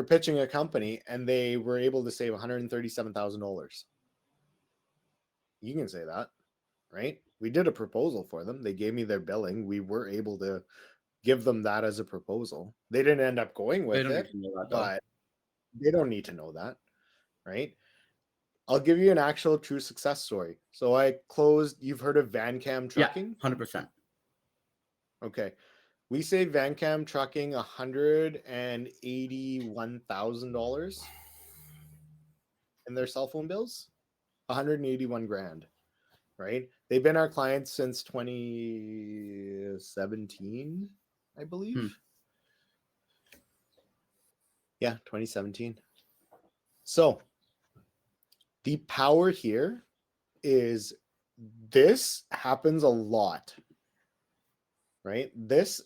pitching a company and they were able to save $137,000. You can say that, right? We did a proposal for them. They gave me their billing. We were able to give them that as a proposal. They didn't end up going with it, but they don't need to know that, right? I'll give you an actual true success story. So I closed, you've heard of VanCam Trucking? Yeah, 100%. Okay. We saved VanCam Trucking $181,000 in their cell phone bills. 181 grand, right? They've been our clients since 2017, I believe. Yeah, 2017. So the power here is this happens a lot, right? This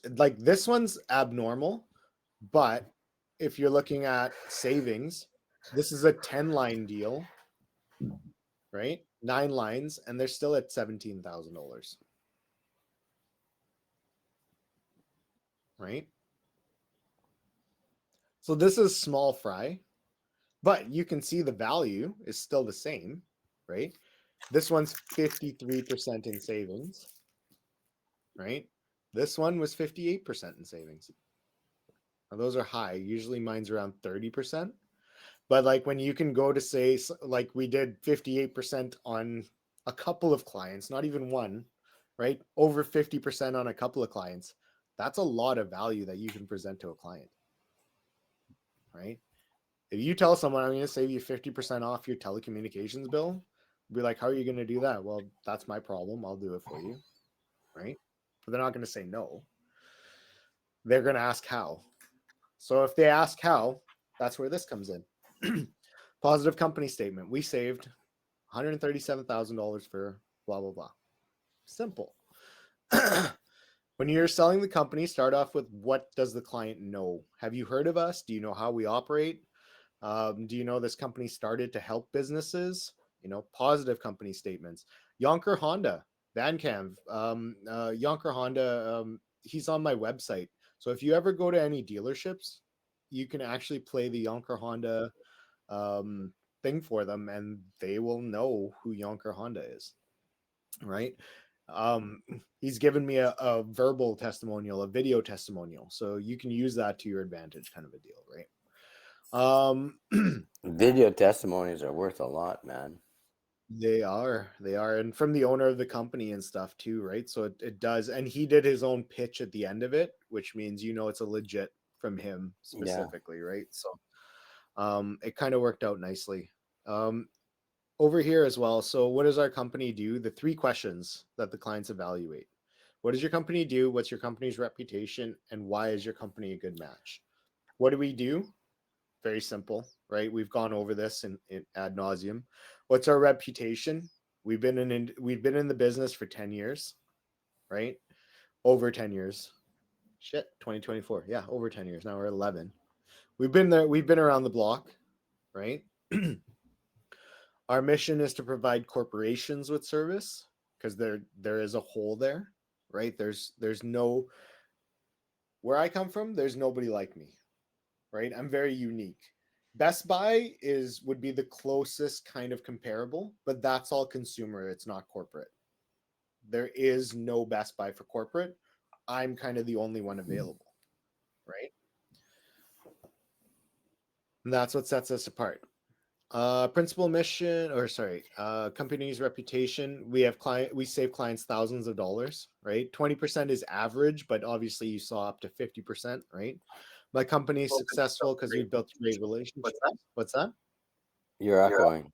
one's abnormal, but if you're looking at savings, this is a 10-line deal, right? 9 lines, and they're still at $17,000. right? So this is small fry, but you can see the value is still the same, right? This one's 53% in savings, right? This one was 58% in savings. Now those are high. Usually mine's around 30%. But like when you can go to say, like we did 58% on a couple of clients, not even one, right? Over 50% on a couple of clients. That's a lot of value that you can present to a client, right? If you tell someone I'm going to save you 50% off your telecommunications bill, be like, how are you going to do that? Well, that's my problem. I'll do it for you, right? But they're not going to say no. They're going to ask how. So if they ask how, that's where this comes in. Positive company statement. We saved $137,000 for blah, blah, blah. Simple. When you're selling the company, start off with what does the client know? Have you heard of us? Do you know how we operate? Do you know this company started to help businesses? You know, positive company statements. Yonker Honda, Vancam, Yonker Honda, he's on my website. So if you ever go to any dealerships, you can actually play the Yonker Honda thing for them and they will know who Yonker Honda is, right? He's given me a verbal testimonial, a video testimonial, so you can use that to your advantage, kind of a deal, right? Video testimonies are worth a lot, man. They are, and from the owner of the company and stuff too, right? So it does, and he did his own pitch at the end of it, which means it's a legit from him specifically, right? So it kind of worked out nicely. Over here as well. So what does our company do? The 3 questions that the clients evaluate. What does your company do? What's your company's reputation? And why is your company a good match? What do we do? Very simple, right? We've gone over this in ad nauseum. What's our reputation? We've been in the business for 10 years, right? Over 10 years. Shit, 2024. Yeah, over 10 years. Now we're 11. We've been there. We've been around the block, right? Our mission is to provide corporations with service because there is a hole there, right? There's no, where I come from, there's nobody like me, right? I'm very unique. Best Buy would be the closest kind of comparable, but that's all consumer. It's not corporate. There is no Best Buy for corporate. I'm kind of the only one available, right? And that's what sets us apart. Principal mission, or sorry, company's reputation. We save clients thousands of dollars, right? 20% is average, but obviously you saw up to 50%, right? My company is successful because we built great relationships. What's that? You're echoing.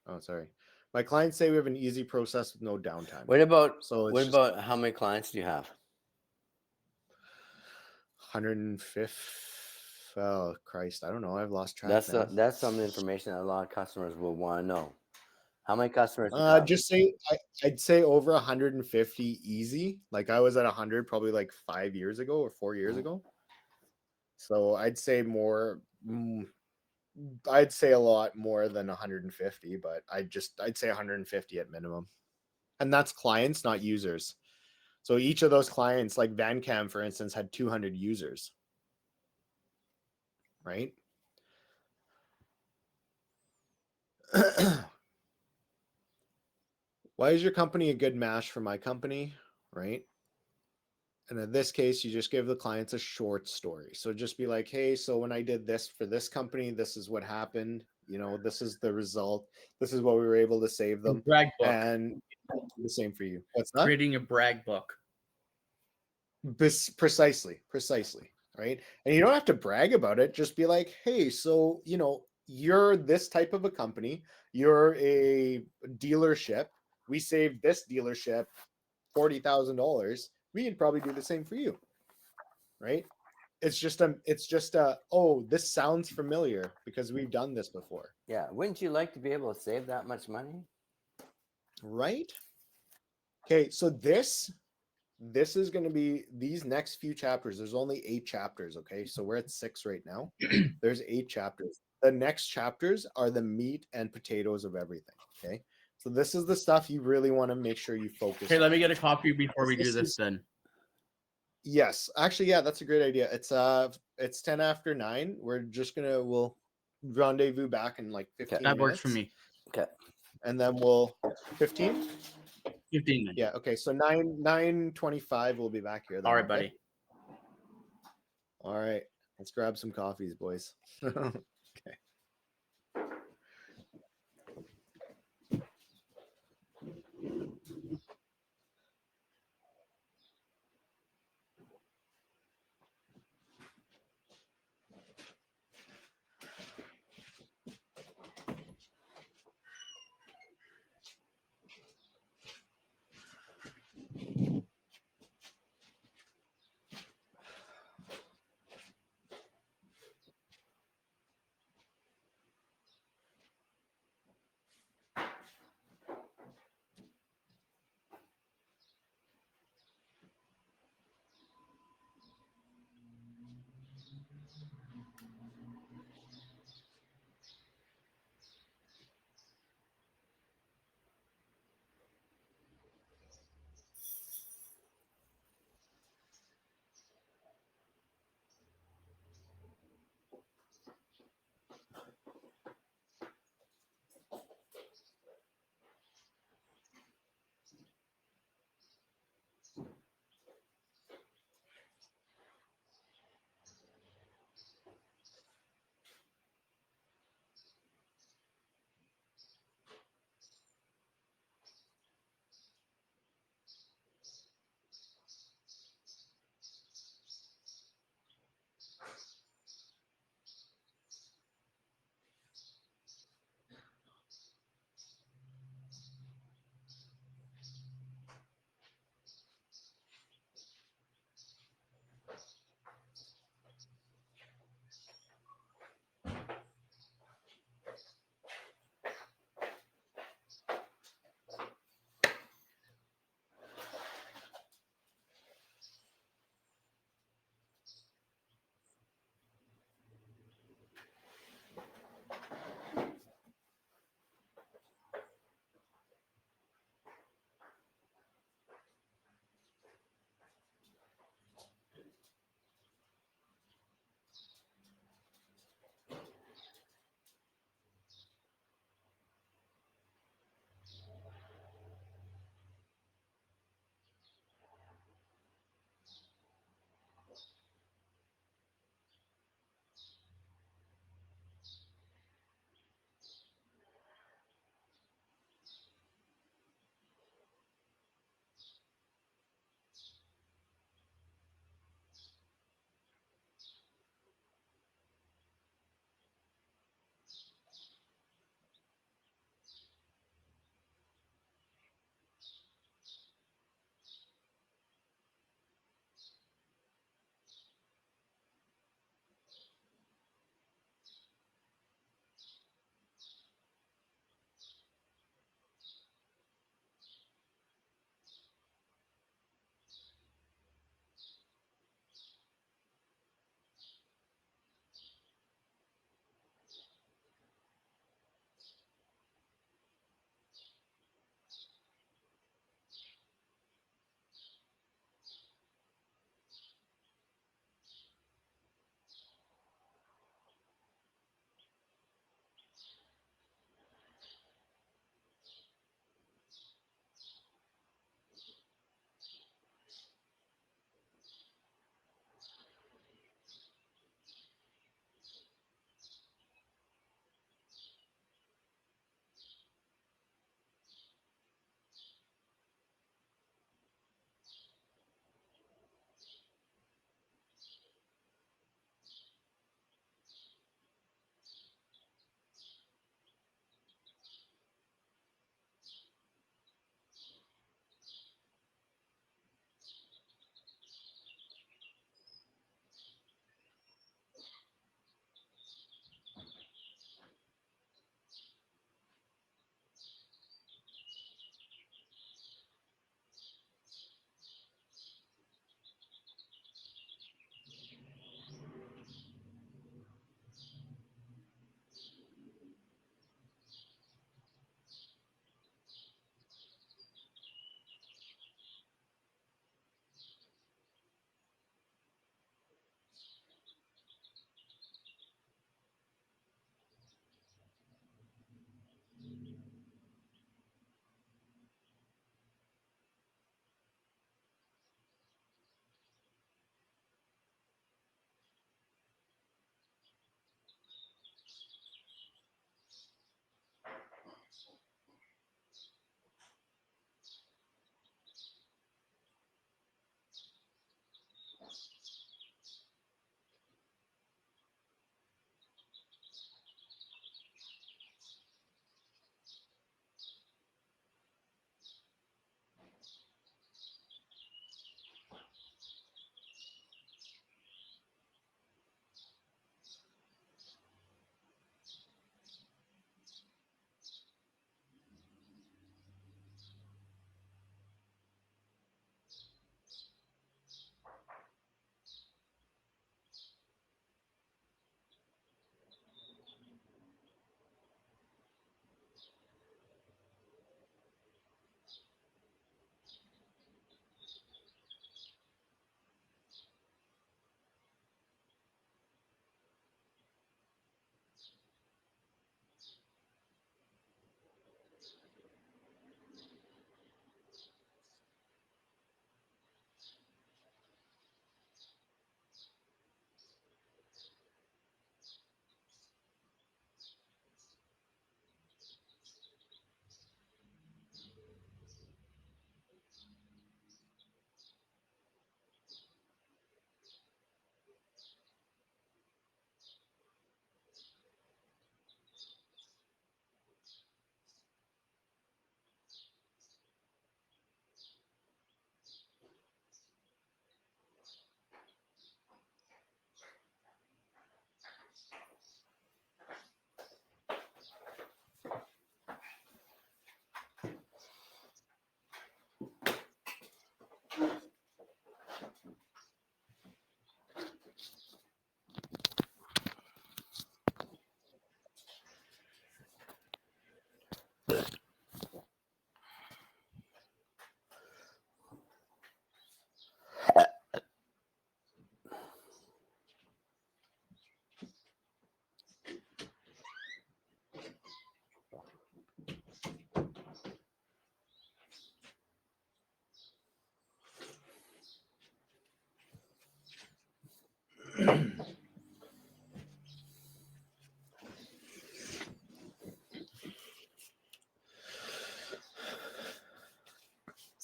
Oh, sorry. My clients say we have an easy process with no downtime. What about So how many clients do you have? 105. Oh Christ, I don't know. I've lost track. That's some information that a lot of customers will want to know. How many customers do you have? Just say I'd say over 150 easy. Like I was at 100 probably like 5 years ago or 4 years ago. So I'd say more. I'd say a lot more than 150, but I'd say 150 at minimum. And that's clients, not users. So each of those clients, like Vancam, for instance, had 200 users. Right? Why is your company a good match for my company? Right? And in this case, you just give the clients a short story. So just be like, hey, so when I did this for this company, this is what happened. This is the result. This is what we were able to save them. Brag book. And the same for you. What's that? Creating a brag book. Precisely. Right. And you don't have to brag about it. Just be like, hey, so, you're this type of a company. You're a dealership. We saved this dealership $40,000. We can probably do the same for you. Right. It's just oh, this sounds familiar because we've done this before. Yeah. Wouldn't you like to be able to save that much money? Right. Okay. So this is going to be these next few chapters. There's only 8 chapters. Okay. So we're at 6 right now. There's 8 chapters. The next chapters are the meat and potatoes of everything. Okay. So this is the stuff you really want to make sure you focus on. Let me get a copy before we do this then. Yes, actually, yeah, that's a great idea. It's 10 after 9. We'll rendezvous back in like 15 That works for minutes. me. Okay. And then we'll 15. 15 minutes. Yeah. Okay. So 9:25. We'll be back here. Then, All right, okay? buddy. All right. Let's grab some coffees, boys. Okay.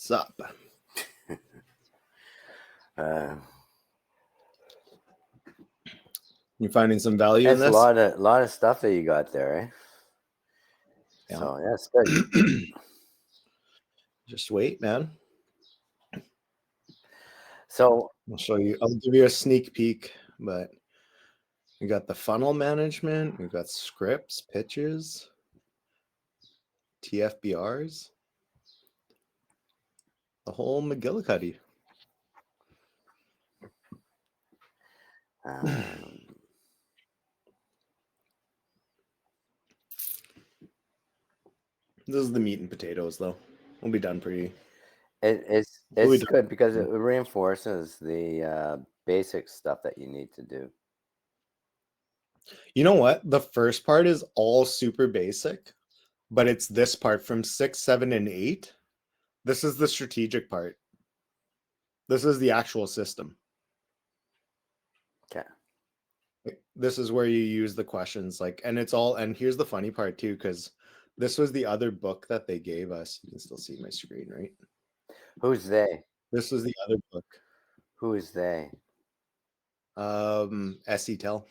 Sup? You finding some value in It's a this? lot of stuff that you got there, eh? Yeah. So yeah, it's good. Just wait, man. So I'll show you. I'll give you a sneak peek, but we got the funnel management. We've got scripts, pitches, TFBRs, the whole McGillicuddy. This is the meat and potatoes, though. We'll be done pretty. it's We'll be done. good because it reinforces the basic stuff that you need to do. You know what? The first part is all super basic, but it's this part from 6, 7, and 8. This is the strategic part. This is the actual system. Okay. This is where you use the questions, like, and it's all, and here's the funny part too, because this was the other book that they gave us. You can still see my screen, right? Who's they? This was the other book. Who is they? SETEL.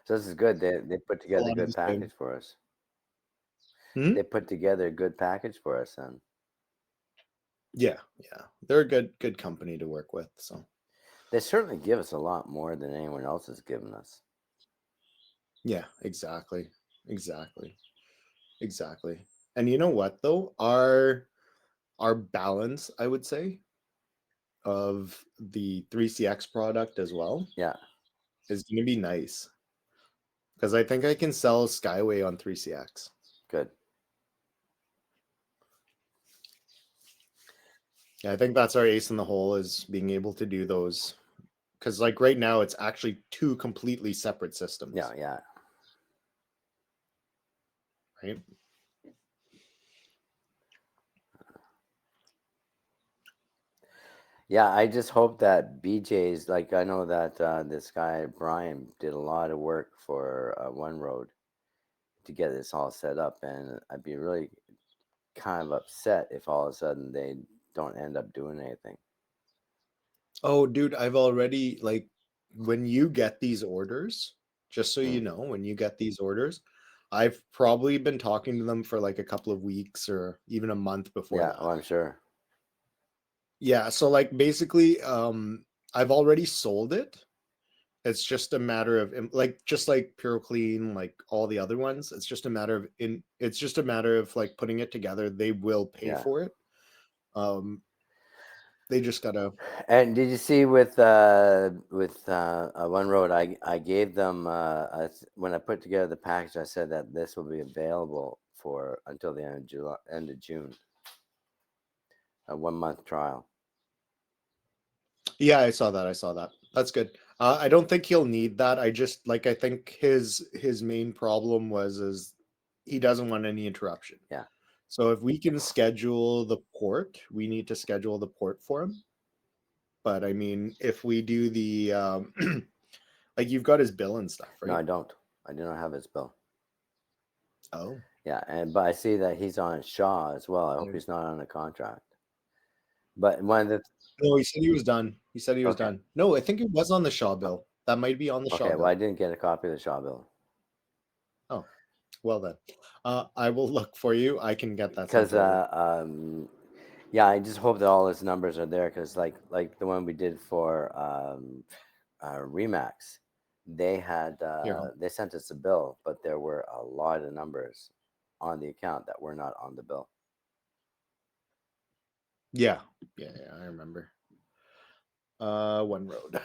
So this is good. They put together a lot of good the same. package for us. Hmm? They put together a good package for us, then. Yeah, they're a good company to work with. So They certainly give us a lot more than anyone else has given us. yeah, exactly. And you know what though? Our balance, I would say, of the 3CX product as well, Yeah, is going to be nice. Because I think I can sell Skyway on 3CX. good. Yeah, I think that's our ace in the hole, is being able to do those. Because like right now, it's actually 2 completely separate systems. Yeah. Right? Yeah, I just hope that BJ's, like, I know that this guy, Brian, did a lot of work for One Road to get this all set up. And I'd be really kind of upset if all of a sudden they don't end up doing anything. Oh, dude, I've already, like, when you get these orders, just so you know, when you get these orders, I've probably been talking to them for like a couple of weeks or even a month before Yeah, that. oh, I'm sure. Yeah, so like basically, I've already sold it. It's just a matter of like, just like Pure Clean, like all the other ones. It's just a matter of it's just a matter of like putting it together. They will pay for it. They just gotta. And did you see with One Road, I gave them when I put together the package, I said that this will be available for until the end of June. A 1-month trial. Yeah, I saw that. That's good. I don't think he'll need that. I just like, I think his main problem is he doesn't want any interruption. Yeah. So if we can schedule the port, we need to schedule the port for him. But I mean, if we do the like, you've got his bill and stuff, right? No, I don't. I do not have his bill. Oh. Yeah, but I see that he's on Shaw as well. I hope he's not on a contract. But one of the No, he said he was done. Done. No, I think it was on the Shaw bill. That might be on the Shaw bill. Well, I didn't get a copy of the Shaw bill. Oh, well then. I will look for you. I can get that. Because yeah, I just hope that all his numbers are there, because like the one we did for Remax, they had they sent us a bill, but there were a lot of numbers on the account that were not on the bill. Yeah, I remember. One Road.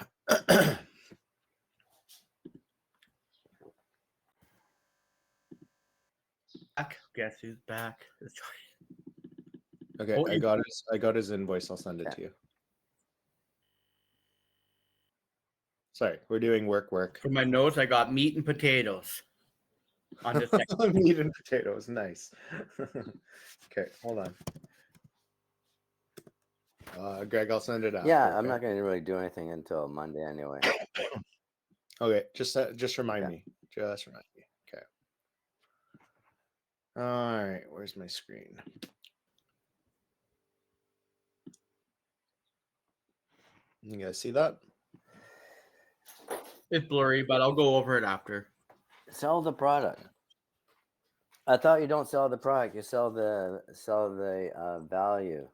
Back. Guess who's back? Okay, I got his invoice. I'll send it to you. Sorry, we're doing work. For my notes, I got meat and potatoes. On just meat and potatoes. Nice. Okay, hold on. Greg, I'll send it out. Yeah, I'm not going to really do anything until Monday anyway. Okay, just remind me. Just remind me. Okay. All right, where's my screen? You guys see that? It's blurry, but I'll go over it after. Sell the product. I thought you don't sell the product. You sell the value.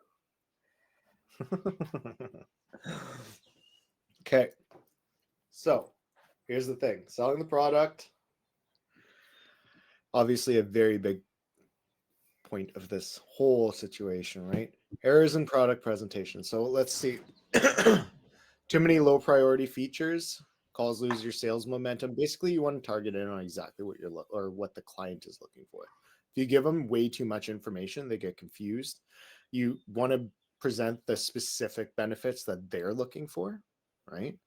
Okay. So here's the thing. Selling the product, obviously a very big point of this whole situation, right? Errors in product presentation. So let's see. Too many low priority features cause lose your sales momentum. Basically, you want to target in on exactly what or what the client is looking for. If you give them way too much information, they get confused. You want to present the specific benefits that they're looking for, right?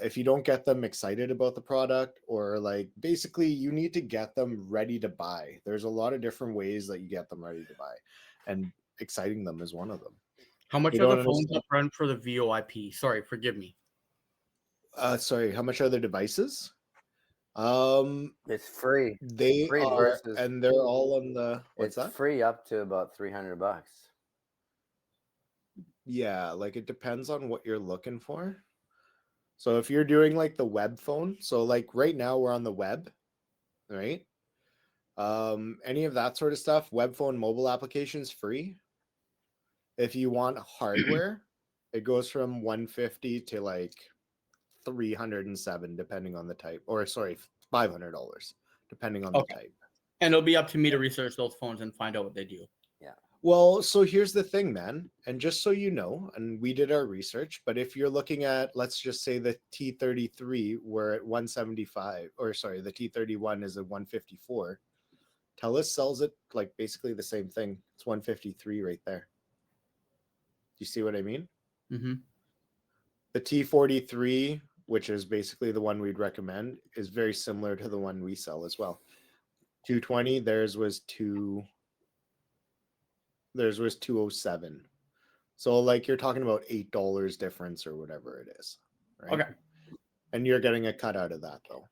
If you don't get them excited about the product, or like basically you need to get them ready to buy. There's a lot of different ways that you get them ready to buy, and exciting them is one of them. How much They are the don't phones understand. upfront for the VoIP? Sorry, forgive me. Sorry, how much are the devices? It's free. They Free are, versus and they're all on the, what's it's that? free up to about $300. Yeah, like it depends on what you're looking for. So if you're doing like the web phone, so like right now we're on the web, right? Any of that sort of stuff, web phone, mobile applications free. If you want hardware, it goes from 150 to like 307 depending on the type, or sorry, $500 depending on the Okay. type. And it'll be up to me to research those phones and find out what they do. Yeah. Well, so here's the thing, man. And just so you know, and we did our research, but if you're looking at, let's just say the T33, we're at 175, or sorry, the T31 is at 154. TELUS sells it like basically the same thing. It's 153 right there. Do you see what I mean? Mm-hmm. The T43, which is basically the one we'd recommend, is very similar to the one we sell as well. 220, theirs was 207. So like you're talking about $8 difference or whatever it is, right? Okay. And you're getting a cut out of that though.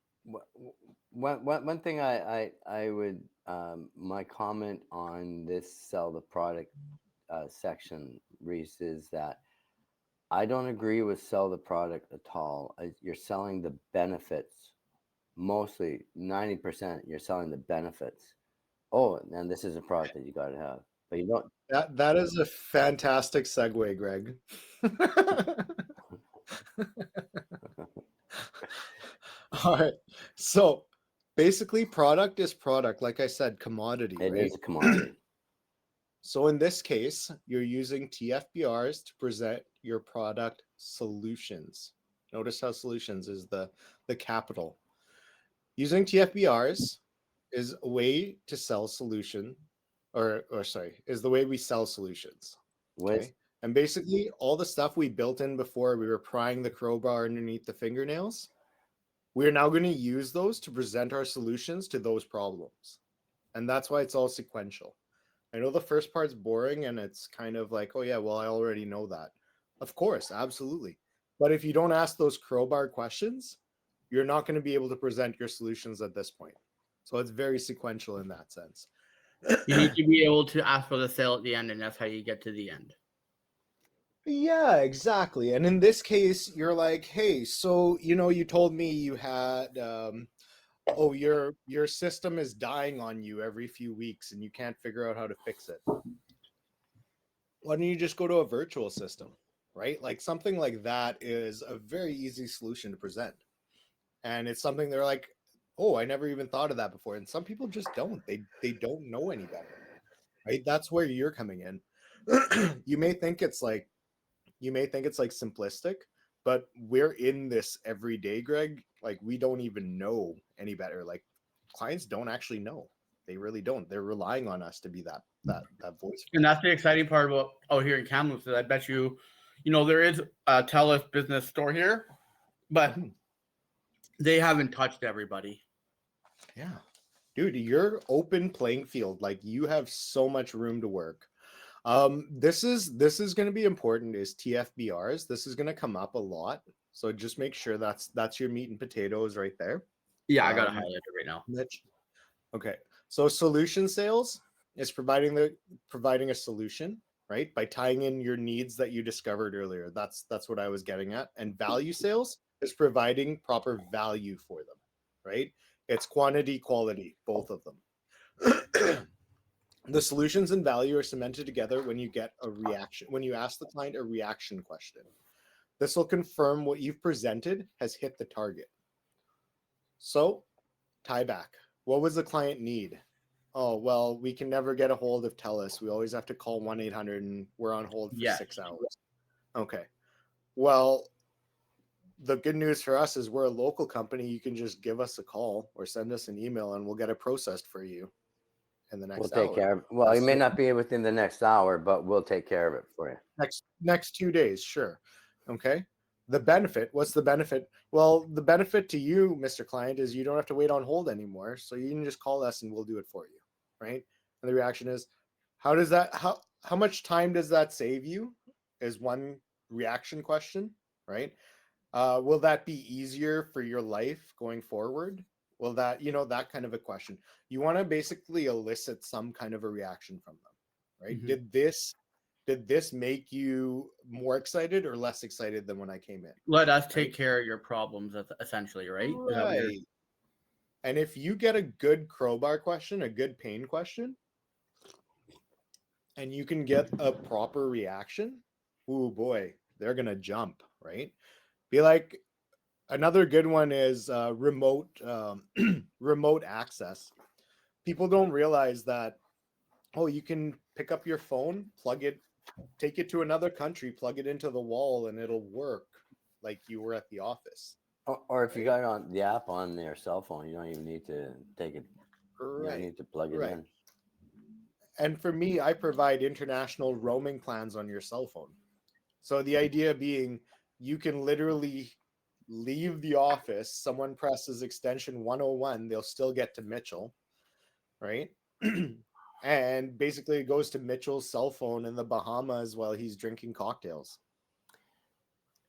One thing I would my comment on this sell the product section, Reese, is that I don't agree with sell the product at all. You're selling the benefits. Mostly 90% you're selling the benefits. Oh, and this is a product that you got to have, but you don't. That is a fantastic segue, Greg. All right. So basically product is product, like I said, commodity, It right? is a commodity. So in this case, you're using TFBRs to present your product solutions. Notice how solutions is the capital. Using TFBRs is a way to sell solution, or sorry, is the way we sell solutions. Okay. And basically all the stuff we built in before, we were prying the crowbar underneath the fingernails. We're now going to use those to present our solutions to those problems. And that's why it's all sequential. I know the first part's boring and it's kind of like, oh yeah, well, I already know that. Of course, absolutely. But if you don't ask those crowbar questions, you're not going to be able to present your solutions at this point. So it's very sequential in that sense. You need to be able to ask for the sale at the end, and that's how you get to the end. Yeah, exactly. And in this case, you're like, hey, so, you told me you had, oh, your system is dying on you every few weeks and you can't figure out how to fix it. Why don't you just go to a virtual system, right? Like something like that is a very easy solution to present. And it's something they're like, oh, I never even thought of that before. And some people just don't. They don't know any better, right? That's where you're coming in. You may think it's like simplistic, but we're in this every day, Greg. Like we don't even know any better. Like clients don't actually know. They really don't. They're relying on us to be that voice. And that's the exciting part about out here in Kamloops. I bet you, there is a TELUS business store here, but they haven't touched everybody. Yeah. Dude, you're open playing field. Like you have so much room to work. This is going to be important is TFBRs. This is going to come up a lot. So just make sure that's your meat and potatoes right there. Yeah, I got to highlight it right now. Mitch. Okay. So solution sales is providing a solution, right? By tying in your needs that you discovered earlier. That's what I was getting at. And value sales is providing proper value for them, right? It's quantity, quality, both of them. The solutions and value are cemented together when you get a reaction, when you ask the client a reaction question. This will confirm what you've presented has hit the target. So, tie back. What was the client need? Oh, well, we can never get a hold of TELUS. We always have to call 1-800 and we're on hold for 6 hours. Okay. Well, the good news for us is we're a local company. You can just give us a call or send us an email and we'll get it processed for you in the next We'll take care of it. Well, it may not be within the next hour, but we'll take care of it for you. Next 2 days, sure. Okay. The benefit, what's the benefit? Well, the benefit to you, Mr. Client, is you don't have to wait on hold anymore. So you can just call us and we'll do it for you. Right. And the reaction is, how much time does that save you? Is one reaction question, right? Will that be easier for your life going forward? Will that, that kind of a question. You want to basically elicit some kind of a reaction from them, right? Mm-hmm. Did this make you more excited or less excited than when I came in? Let us take care of your problems, essentially, right? Right. And if you get a good crowbar question, a good pain question, and you can get a proper reaction, oh boy, they're going to jump, right? Be like, another good one is remote remote access. People don't realize that, oh, you can pick up your phone, plug it, take it to another country, plug it into the wall, and it'll work like you were at the office. Or if you got on the app on your cell phone, you don't even need to take it. Right. You don't need to plug it in. And for me, I provide international roaming plans on your cell phone. So the idea being you can literally leave the office, someone presses extension 101, they'll still get to Mitchell, right? And basically it goes to Mitchell's cell phone in the Bahamas while he's drinking cocktails,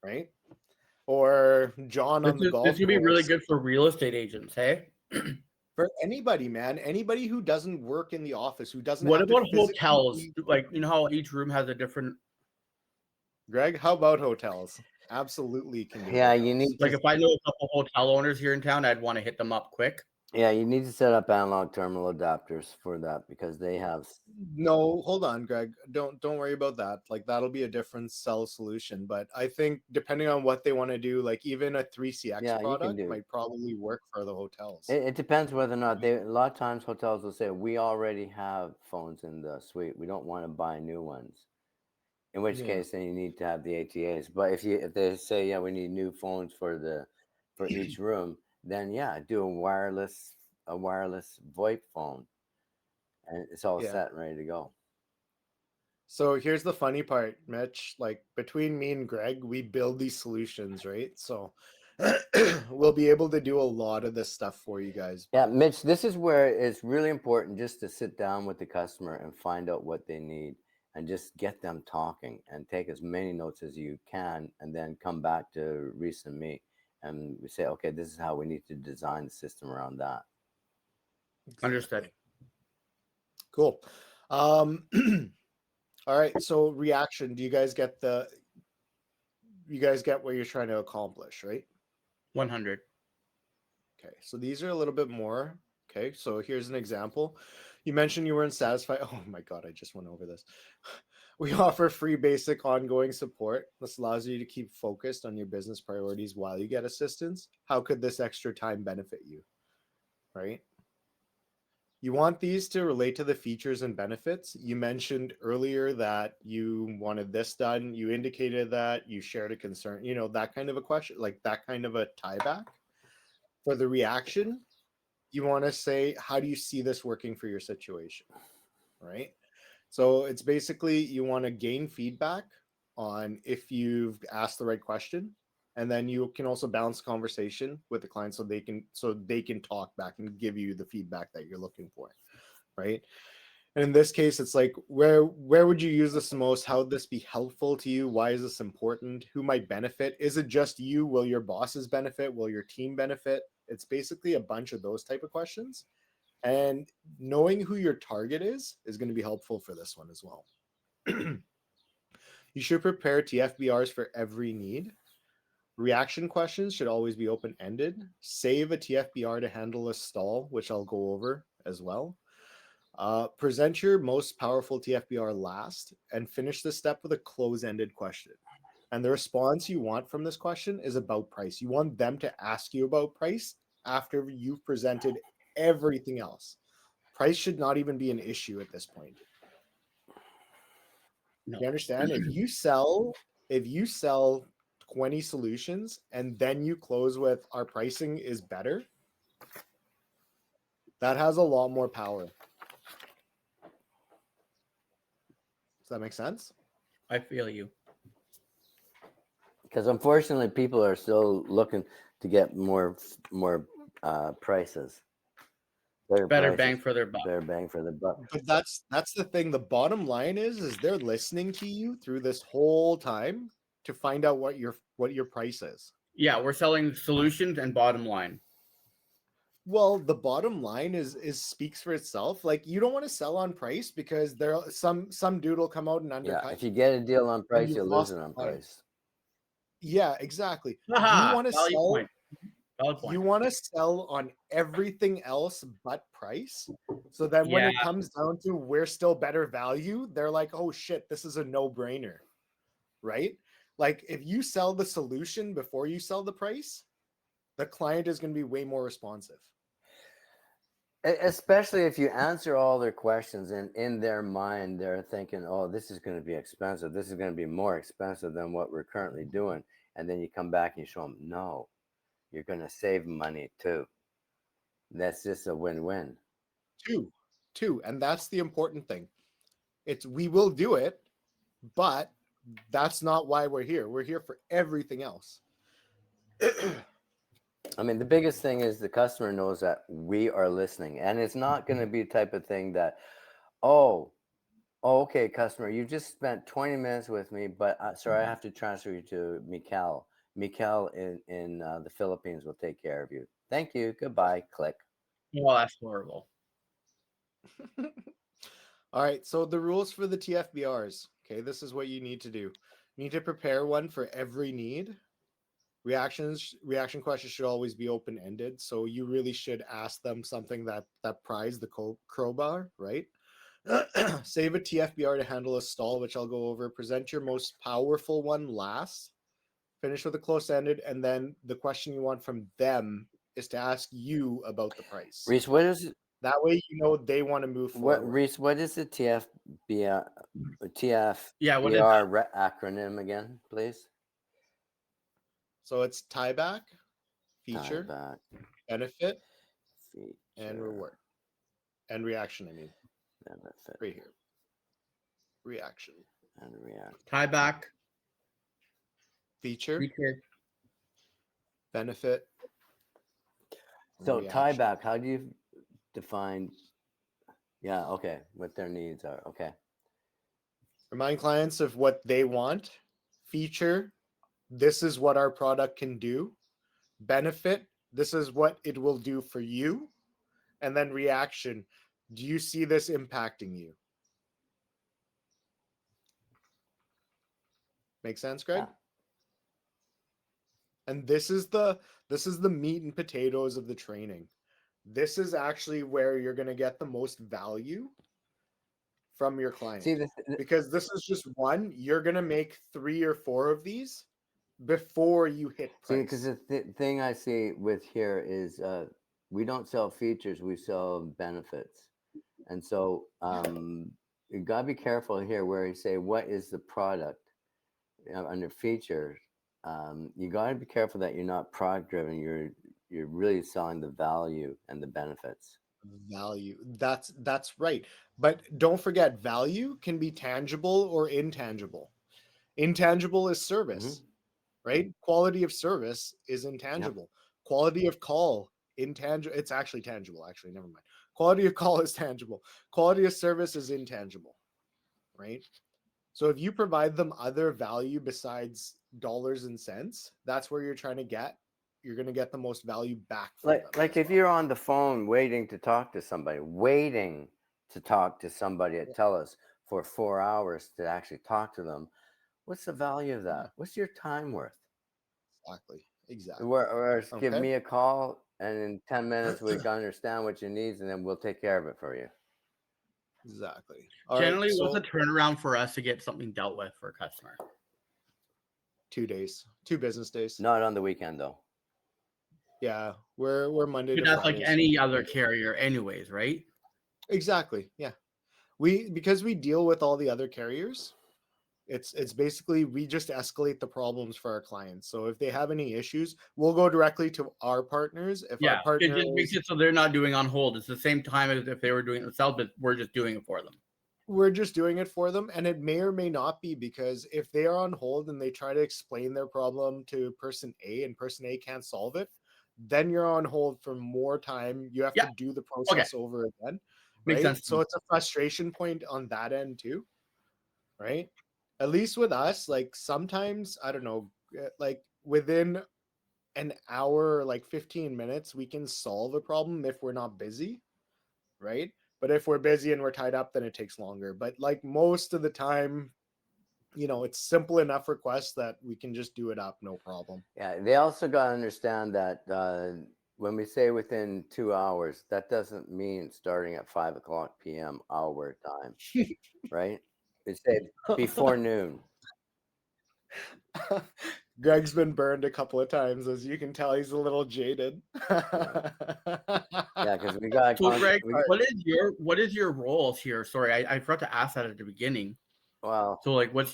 right? Or John on the golf course. This would be really good for real estate agents, hey? For anybody, man, anybody who doesn't work in the office, who doesn't What have about to hotels? Like, how each room has a different... Greg, how about hotels? Absolutely can do. Yeah, hotels. you need like if I know a couple hotel owners here in town, I'd want to hit them up quick. Yeah, you need to set up analog terminal adapters for that because they have. No, hold on, Greg. Don't worry about that. Like that'll be a different cell solution. But I think depending on what they want to do, like even a 3CX product might probably work for the hotels. It depends whether or not a lot of times hotels will say we already have phones in the suite. We don't want to buy new ones. In which case, then you need to have the ATAs. But if they say we need new phones for each room, then do a wireless VoIP phone, and it's all set and ready to go. So here's the funny part, Mitch. Like between me and Greg, we build these solutions, right? So we'll be able to do a lot of this stuff for you guys. Yeah, Mitch, this is where it's really important just to sit down with the customer and find out what they need and just get them talking and take as many notes as you can and then come back to Reese and me and we say, okay, this is how we need to design the system around that. Exactly. Understood. Cool. All right. So reaction, do you guys get what you're trying to accomplish, right? 100. Okay. So these are a little bit more. Okay. So here's an example. You mentioned you weren't satisfied. Oh my God, I just went over this. We offer free basic ongoing support. This allows you to keep focused on your business priorities while you get assistance. How could this extra time benefit you? Right? You want these to relate to the features and benefits. You mentioned earlier that you wanted this done. You indicated that you shared a concern, that kind of a question, like that kind of a tie back. For the reaction, you want to say, how do you see this working for your situation? Right? So it's basically you want to gain feedback on if you've asked the right question. And then you can also bounce conversation with the client so they can talk back and give you the feedback that you're looking for, right? And in this case, it's like, where would you use this the most? How would this be helpful to you? Why is this important? Who might benefit? Is it just you? Will your bosses benefit? Will your team benefit? It's basically a bunch of those type of questions. And knowing who your target is going to be helpful for this one as well. You should prepare TFBRs for every need. Reaction questions should always be open-ended. Save a TFBR to handle a stall, which I'll go over as well. Present your most powerful TFBR last, and finish the step with a close-ended question. And the response you want from this question is about price. You want them to ask you about price after you've presented everything else. Price should not even be an issue at this point. No. You understand? If you sell 20 solutions and then you close with our pricing is better, that has a lot more power. Does that make sense? I feel you. Because unfortunately, people are still looking to get more prices. Better bang for their buck. Better bang for the buck. But that's the thing. The bottom line is they're listening to you through this whole time to find out what your price is. Yeah, we're selling solutions and bottom line. Well, the bottom line is speaks for itself. Like, you don't want to sell on price because there some dude will come out and undercut. Yeah, if you get a deal on price, you've you'll lose lost it the on client. price. Yeah, exactly. Aha, You want to value sell. point. Valid point. You want to sell on everything else but price. So then when it Yeah. comes down to we're still better value, they're like, oh shit, this is a no-brainer. Right? Like, if you sell the solution before you sell the price, the client is going to be way more responsive. Especially if you answer all their questions and in their mind, they're thinking, oh, this is going to be expensive. This is going to be more expensive than what we're currently doing. And then you come back and you show them, no, you're going to save money too. That's just a win-win. Two. And that's the important thing. We will do it, but that's not why we're here. We're here for everything else. I mean, the biggest thing is the customer knows that we are listening, and it's not going to be the type of thing that, okay, customer, you just spent 20 minutes with me, but sorry, I have to transfer you to Mikal. Mikal in the Philippines will take care of you. Thank you. Goodbye. Click. Well, that's horrible. All right, so the rules for the TFBRs. Okay, this is what you need to do. You need to prepare one for every need. Reaction questions should always be open-ended, so you really should ask them something that pries the crowbar, right? Save a TFBR to handle a stall, which I'll go over. Present your most powerful one last. Finish with a close-ended, and then the question you want from them is to ask you about the price. Reese, what is it? That way you know they want to move forward. Reese, what is the TFBR acronym again, please? So it's tieback, feature, Tieback, benefit, feature, and reward. And reaction, I mean. Benefit. Right here. Reaction. And react. Tieback. Feature. Feature. Benefit. So reaction. tieback, how do you define? Yeah, okay, what their needs are. Okay. Remind clients of what they want. Feature, this is what our product can do. Benefit, this is what it will do for you. And then reaction, do you see this impacting you? Make sense, Greg? Yeah. And this is the meat and potatoes of the training. This is actually where you're going to get the most value from your client. See, because this is just one. You're going to make 3 or 4 of these before you hit price. See, because the thing I see with here is we don't sell features, we sell benefits. And so you got to be careful here where you say, what is the product under features? You got to be careful that you're not product driven. You're really selling the value and the benefits. Value. That's right. But don't forget, value can be tangible or intangible. Intangible is service, right? Quality of service is intangible. Yep. Quality of call, intangible. It's actually tangible. Actually, never mind. Quality of call is tangible. Quality of service is intangible, right? So if you provide them other value besides dollars and cents, that's where you're trying to get. you're going to get the most value back from Like them. like if you're on the phone waiting to talk to somebody at TELUS for 4 hours to actually talk to them, what's the value of that? What's your time worth? Exactly. Whereas give Okay. me a call, and in 10 minutes we can understand what you need, and then we'll take care of it for you. Exactly. Generally, so what's the turnaround for us to get something dealt with for a customer? 2 days, 2 business days. Not on the weekend though. Yeah, we're Monday to But that's Friday. like any other carrier, anyways, right? Exactly. Yeah. Because we deal with all the other carriers, it's basically we just escalate the problems for our clients. So if they have any issues, we'll go directly to our partners. If our It partner just makes it so they're not doing on hold. It's the same time as if they were doing it themselves, but we're just doing it for them. we're just doing it for them, and it may or may not be, because if they are on hold and they try to explain their problem to person A and person A can't solve it, then you're on hold for more time. You have to do the process over again. Makes Right. sense. So it's a frustration point on that end too. Right. At least with us, like sometimes, I don't know, like within an hour, like 15 minutes, we can solve a problem if we're not busy. Right. But if we're busy and we're tied up, then it takes longer. But like most of the time, it's simple enough requests that we can just do it up, no problem. Yeah, they also got to understand that when we say within 2 hours, that doesn't mean starting at 5:00 p.m. our time, right? They say before noon. Greg's been burned a couple of times, as you can tell. He's a little jaded. Yeah, because we got. So, Greg, what is your roles here? Sorry, I forgot to ask that at the beginning. Well, so like, what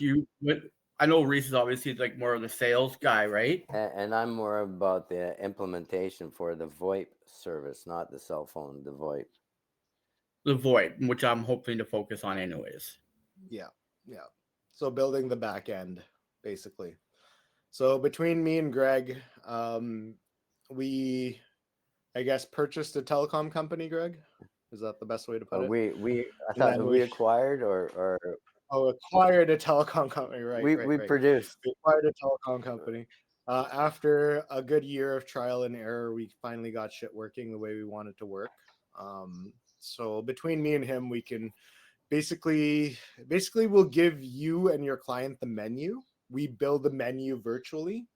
I know Reese is obviously like more of the sales guy, right? And I'm more about the implementation for the VoIP service, not the cell phone, the VoIP. The VoIP, which I'm hoping to focus on anyways. Yeah. So building the back end, basically. So between me and Greg, we, I guess, purchased a telecom company. Greg, is that the best way to put it? I thought we acquired or acquired a telecom company. Right. We produced. We acquired a telecom company. After a good year of trial and error, we finally got shit working the way we want it to work. So between me and him, we can basically we'll give you and your client the menu. We build the menu virtually,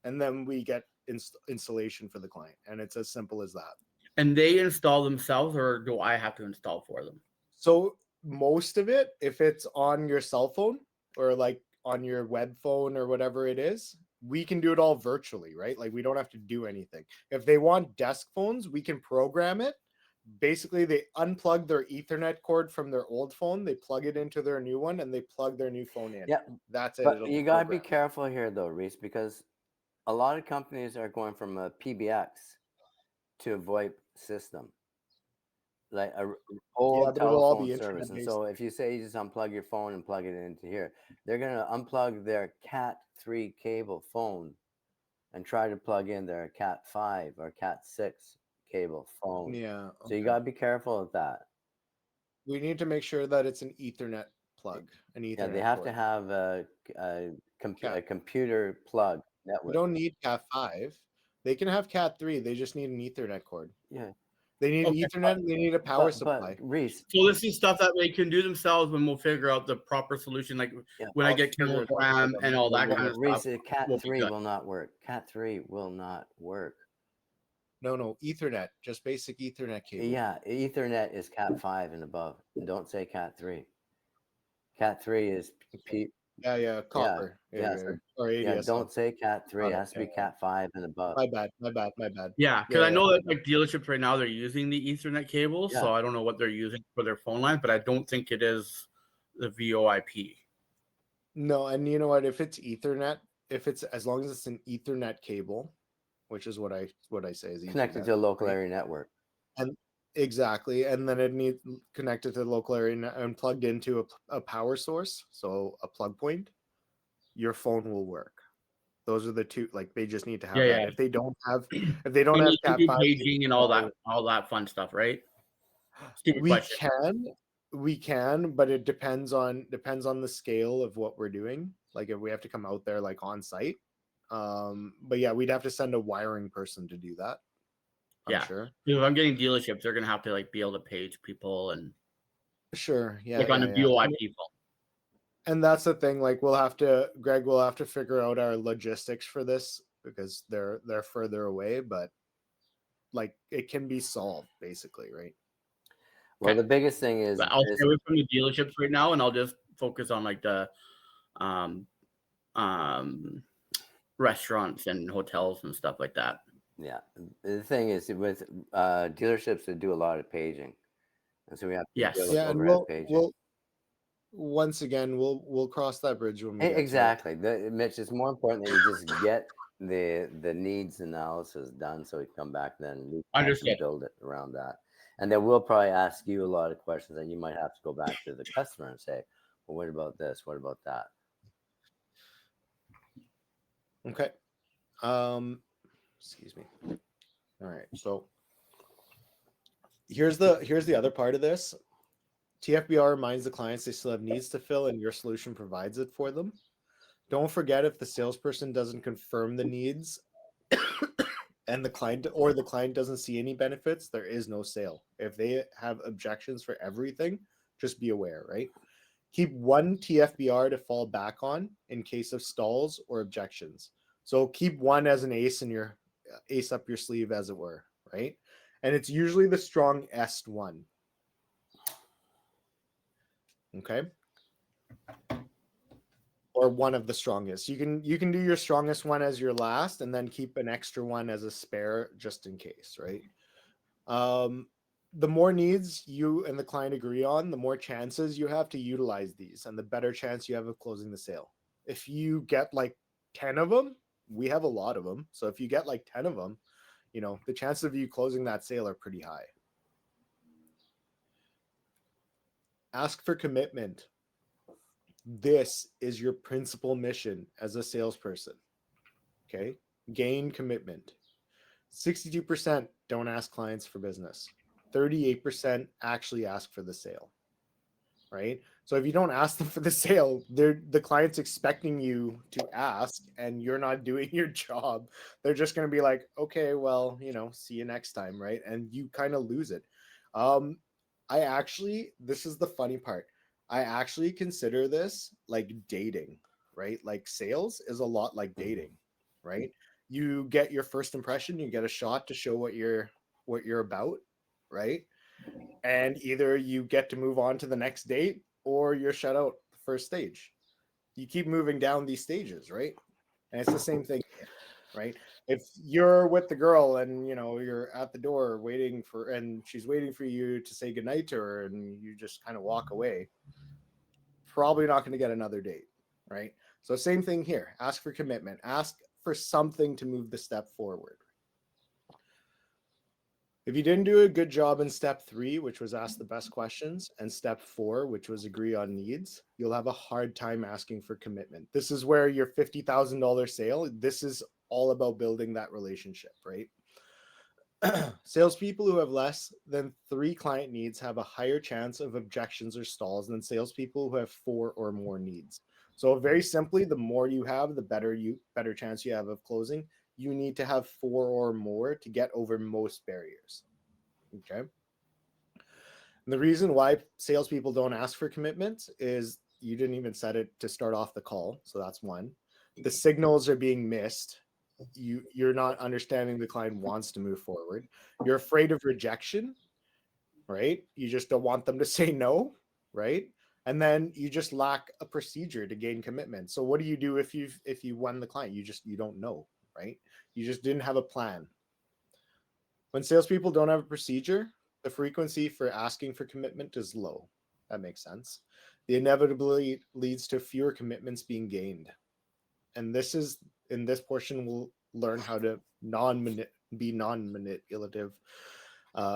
and then we get installation for the client, and it's as simple as that. And they install themselves, or do I have to install for them? So most of it, if it's on your cell phone or like on your web phone or whatever it is, we can do it all virtually, right? Like we don't have to do anything. If they want desk phones, we can program it. Basically, they unplug their Ethernet cord from their old phone, they plug it into their new one, and they plug their new phone in. Yeah, that's it. But you gotta be careful here, though, Reese, because a lot of companies are going from a PBX to a VoIP system, like a old telephone service. And so if you say you just unplug your phone and plug it into here, they're gonna unplug their Cat3 cable phone and try to plug in their Cat5 or Cat6 cable phone. Yeah. So you gotta be careful of that. We need to make sure that it's an Ethernet plug, an Ethernet. Yeah, they have to have a computer plug network. We don't need Cat5. They can have Cat3. They just need an Ethernet cord. Yeah. They need Ethernet. They need a power supply. Reese, so this is stuff that they can do themselves when we'll figure out the proper solution. Like when I get kilogram and all that kind of Reese, stuff. Cat3 will not work. Cat3 will not work. No, Ethernet, just basic Ethernet cable. Yeah, Ethernet is Cat5 and above. Don't say Cat3. Cat3 is copper. Or ADSL. Don't say Cat3. It has to be Cat5 and above. My bad. Yeah, because I know that like dealerships right now, they're using the Ethernet cable, Yeah. so I don't know what they're using for their phone line, but I don't think it is the VoIP. No, and you know what? If it's Ethernet, as long as it's an Ethernet cable, which is what I say is Ethernet, connected to a local area network. And exactly, and then it needs connected to the local area and plugged into a power source, so a plug point. Your phone will work. Those are the two. Like they just need to have that. Yeah. If they don't have Cat5 paging and all that fun stuff, right? Stupid question. We can, but it depends on the scale of what we're doing. Like if we have to come out there like on site, But yeah, we'd have to send a wiring person to do that. I'm sure. If I'm getting dealerships, they're gonna have to like be able to page people and Sure. Yeah. like on the BOI people. And that's the thing. Like Greg will have to figure out our logistics for this because they're further away, but like it can be solved basically, right? Well, the biggest thing is I'll stay away from the dealerships right now, and I'll just focus on like the restaurants and hotels and stuff like that. Yeah, the thing is with dealerships that do a lot of paging, and so we have to deal with overhead paging. Once again, we'll cross that bridge when we get exactly. Mitch, it's more important that you just get the needs analysis done, so we come back then and we can build it around that. And then we'll probably ask you a lot of questions that you might have to go back to the customer and say, well, what about this? What about that? Okay. Excuse me. All right. So here's the other part of this. TFBR reminds the clients they still have needs to fill and your solution provides it for them. Don't forget, if the salesperson doesn't confirm the needs and the client doesn't see any benefits, there is no sale. If they have objections for everything, just be aware, right? Keep one TFBR to fall back on in case of stalls or objections. So keep one as an ace up your sleeve, as it were, right? And it's usually the strong est one. Okay. Or one of the strongest. You can do your strongest one as your last and then keep an extra one as a spare just in case, right? The more needs you and the client agree on, the more chances you have to utilize these and the better chance you have of closing the sale. If you get like 10 of them, we have a lot of them. So if you get like 10 of them, the chances of you closing that sale are pretty high. Ask for commitment. This is your principal mission as a salesperson. Okay. Gain commitment. 62% don't ask clients for business. 38% actually ask for the sale. Right. So if you don't ask them for the sale, the client's expecting you to ask and you're not doing your job. They're just going to be like, okay, well, see you next time. Right. And you kind of lose it. This is the funny part. I actually consider this like dating, right? Like sales is a lot like dating, right? You get your first impression, you get a shot to show what you're about, right? And either you get to move on to the next date or you're shut out the first stage. You keep moving down these stages, right? And it's the same thing, right? If you're with the girl and you're at the door and she's waiting for you to say goodnight to her and you just kind of walk away, probably not going to get another date, right? So same thing here. Ask for commitment. Ask for something to move the step forward. If you didn't do a good job in step 3, which was ask the best questions, and step 4, which was agree on needs, you'll have a hard time asking for commitment. This is where your $50,000 sale, this is all about building that relationship, right? Salespeople who have less than 3 client needs have a higher chance of objections or stalls than salespeople who have 4 or more needs. So very simply, the more you have, the better chance you have of closing. You need to have 4 or more to get over most barriers. Okay. And the reason why salespeople don't ask for commitments is you didn't even set it to start off the call. So that's one. The signals are being missed. You're not understanding the client wants to move forward. You're afraid of rejection, right? You just don't want them to say no, right? And then you just lack a procedure to gain commitment. So what do you do if you won the client? You don't know, right? You just didn't have a plan. When salespeople don't have a procedure, the frequency for asking for commitment is low. That makes sense. The inevitably leads to fewer commitments being gained. And in this portion, we'll learn how to be non-manipulative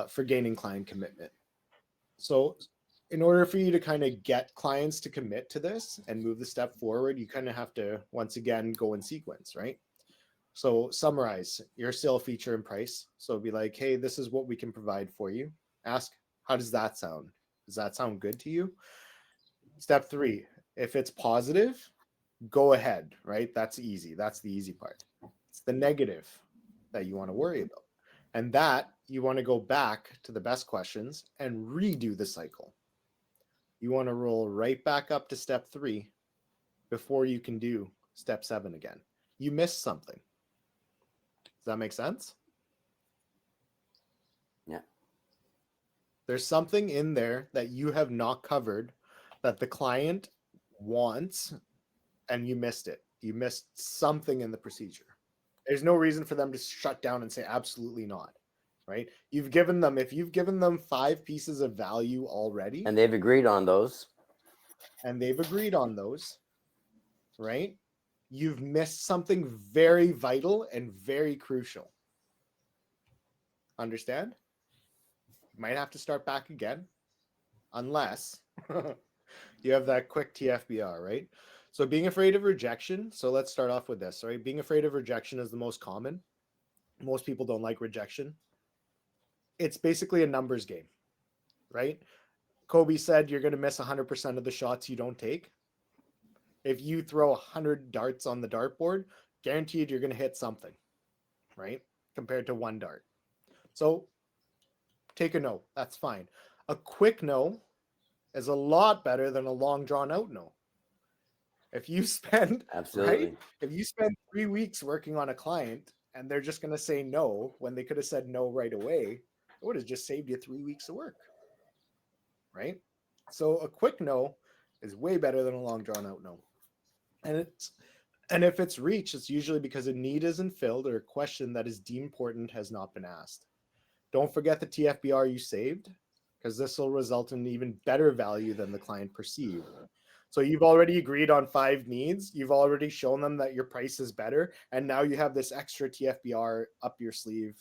for gaining client commitment. So in order for you to kind of get clients to commit to this and move the step forward, you kind of have to, once again, go in sequence, right? So summarize your sale feature and price. So be like, hey, this is what we can provide for you. Ask, how does that sound? Does that sound good to you? Step 3, if it's positive, go ahead, right? That's easy. That's the easy part. It's the negative that you want to worry about. And that you want to go back to the best questions and redo the cycle. You want to roll right back up to step 3 before you can do step 7 again. You missed something. Does that make sense? Yeah. There's something in there that you have not covered that the client wants, and you missed it. You missed something in the procedure. There's no reason for them to shut down and say absolutely not, right? You've given them, if you've given them 5 pieces of value already, And they've agreed on those, right? You've missed something very vital and very crucial. Understand? You might have to start back again, unless you have that quick TFBR, right? So being afraid of rejection. So let's start off with this, right? Being afraid of rejection is the most common. Most people don't like rejection. It's basically a numbers game, right? Kobe said you're going to miss 100% of the shots you don't take. If you throw 100 darts on the dartboard, guaranteed you're going to hit something, right? Compared to 1 dart. So take a no. That's fine. A quick no is a lot better than a long drawn out no. If you spend, absolutely. right? If you spend 3 weeks working on a client and they're just going to say no when they could have said no right away, it would have just saved you 3 weeks of work, right? So a quick no is way better than a long drawn out no. And if it's reached, it's usually because a need isn't filled or a question that is deemed important has not been asked. Don't forget the TFBR you saved, because this will result in even better value than the client perceived. So you've already agreed on 5 needs. You've already shown them that your price is better. And now you have this extra TFBR up your sleeve,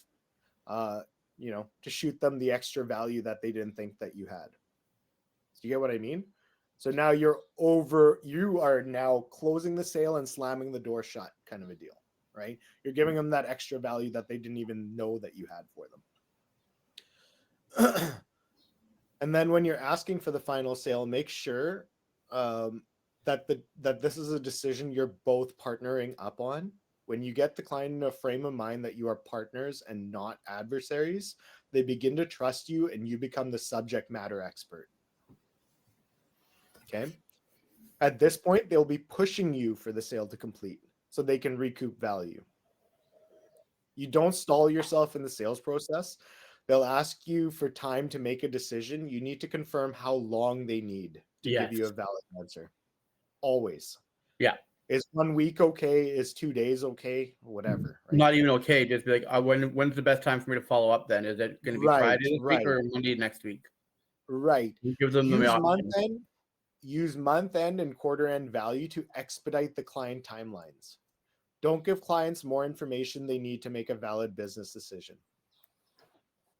to shoot them the extra value that they didn't think that you had. Do you get what I mean? So now you are now closing the sale and slamming the door shut, kind of a deal, right? You're giving them that extra value that they didn't even know that you had for them. And then when you're asking for the final sale, make sure that this is a decision you're both partnering up on. When you get the client in a frame of mind that you are partners and not adversaries, they begin to trust you and you become the subject matter expert. Okay. At this point, they'll be pushing you for the sale to complete so they can recoup value. You don't stall yourself in the sales process. They'll ask you for time to make a decision. You need to confirm how long they need to give you a valid answer. Always. Yeah. Is 1 week okay? Is 2 days okay? Whatever. Right? Not even okay. Just be like, when's the best time for me to follow up then? Is it going to be Friday this week or Monday next week? Right. You give them the option. Use month end and quarter end value to expedite the client timelines. Don't give clients more information they need to make a valid business decision.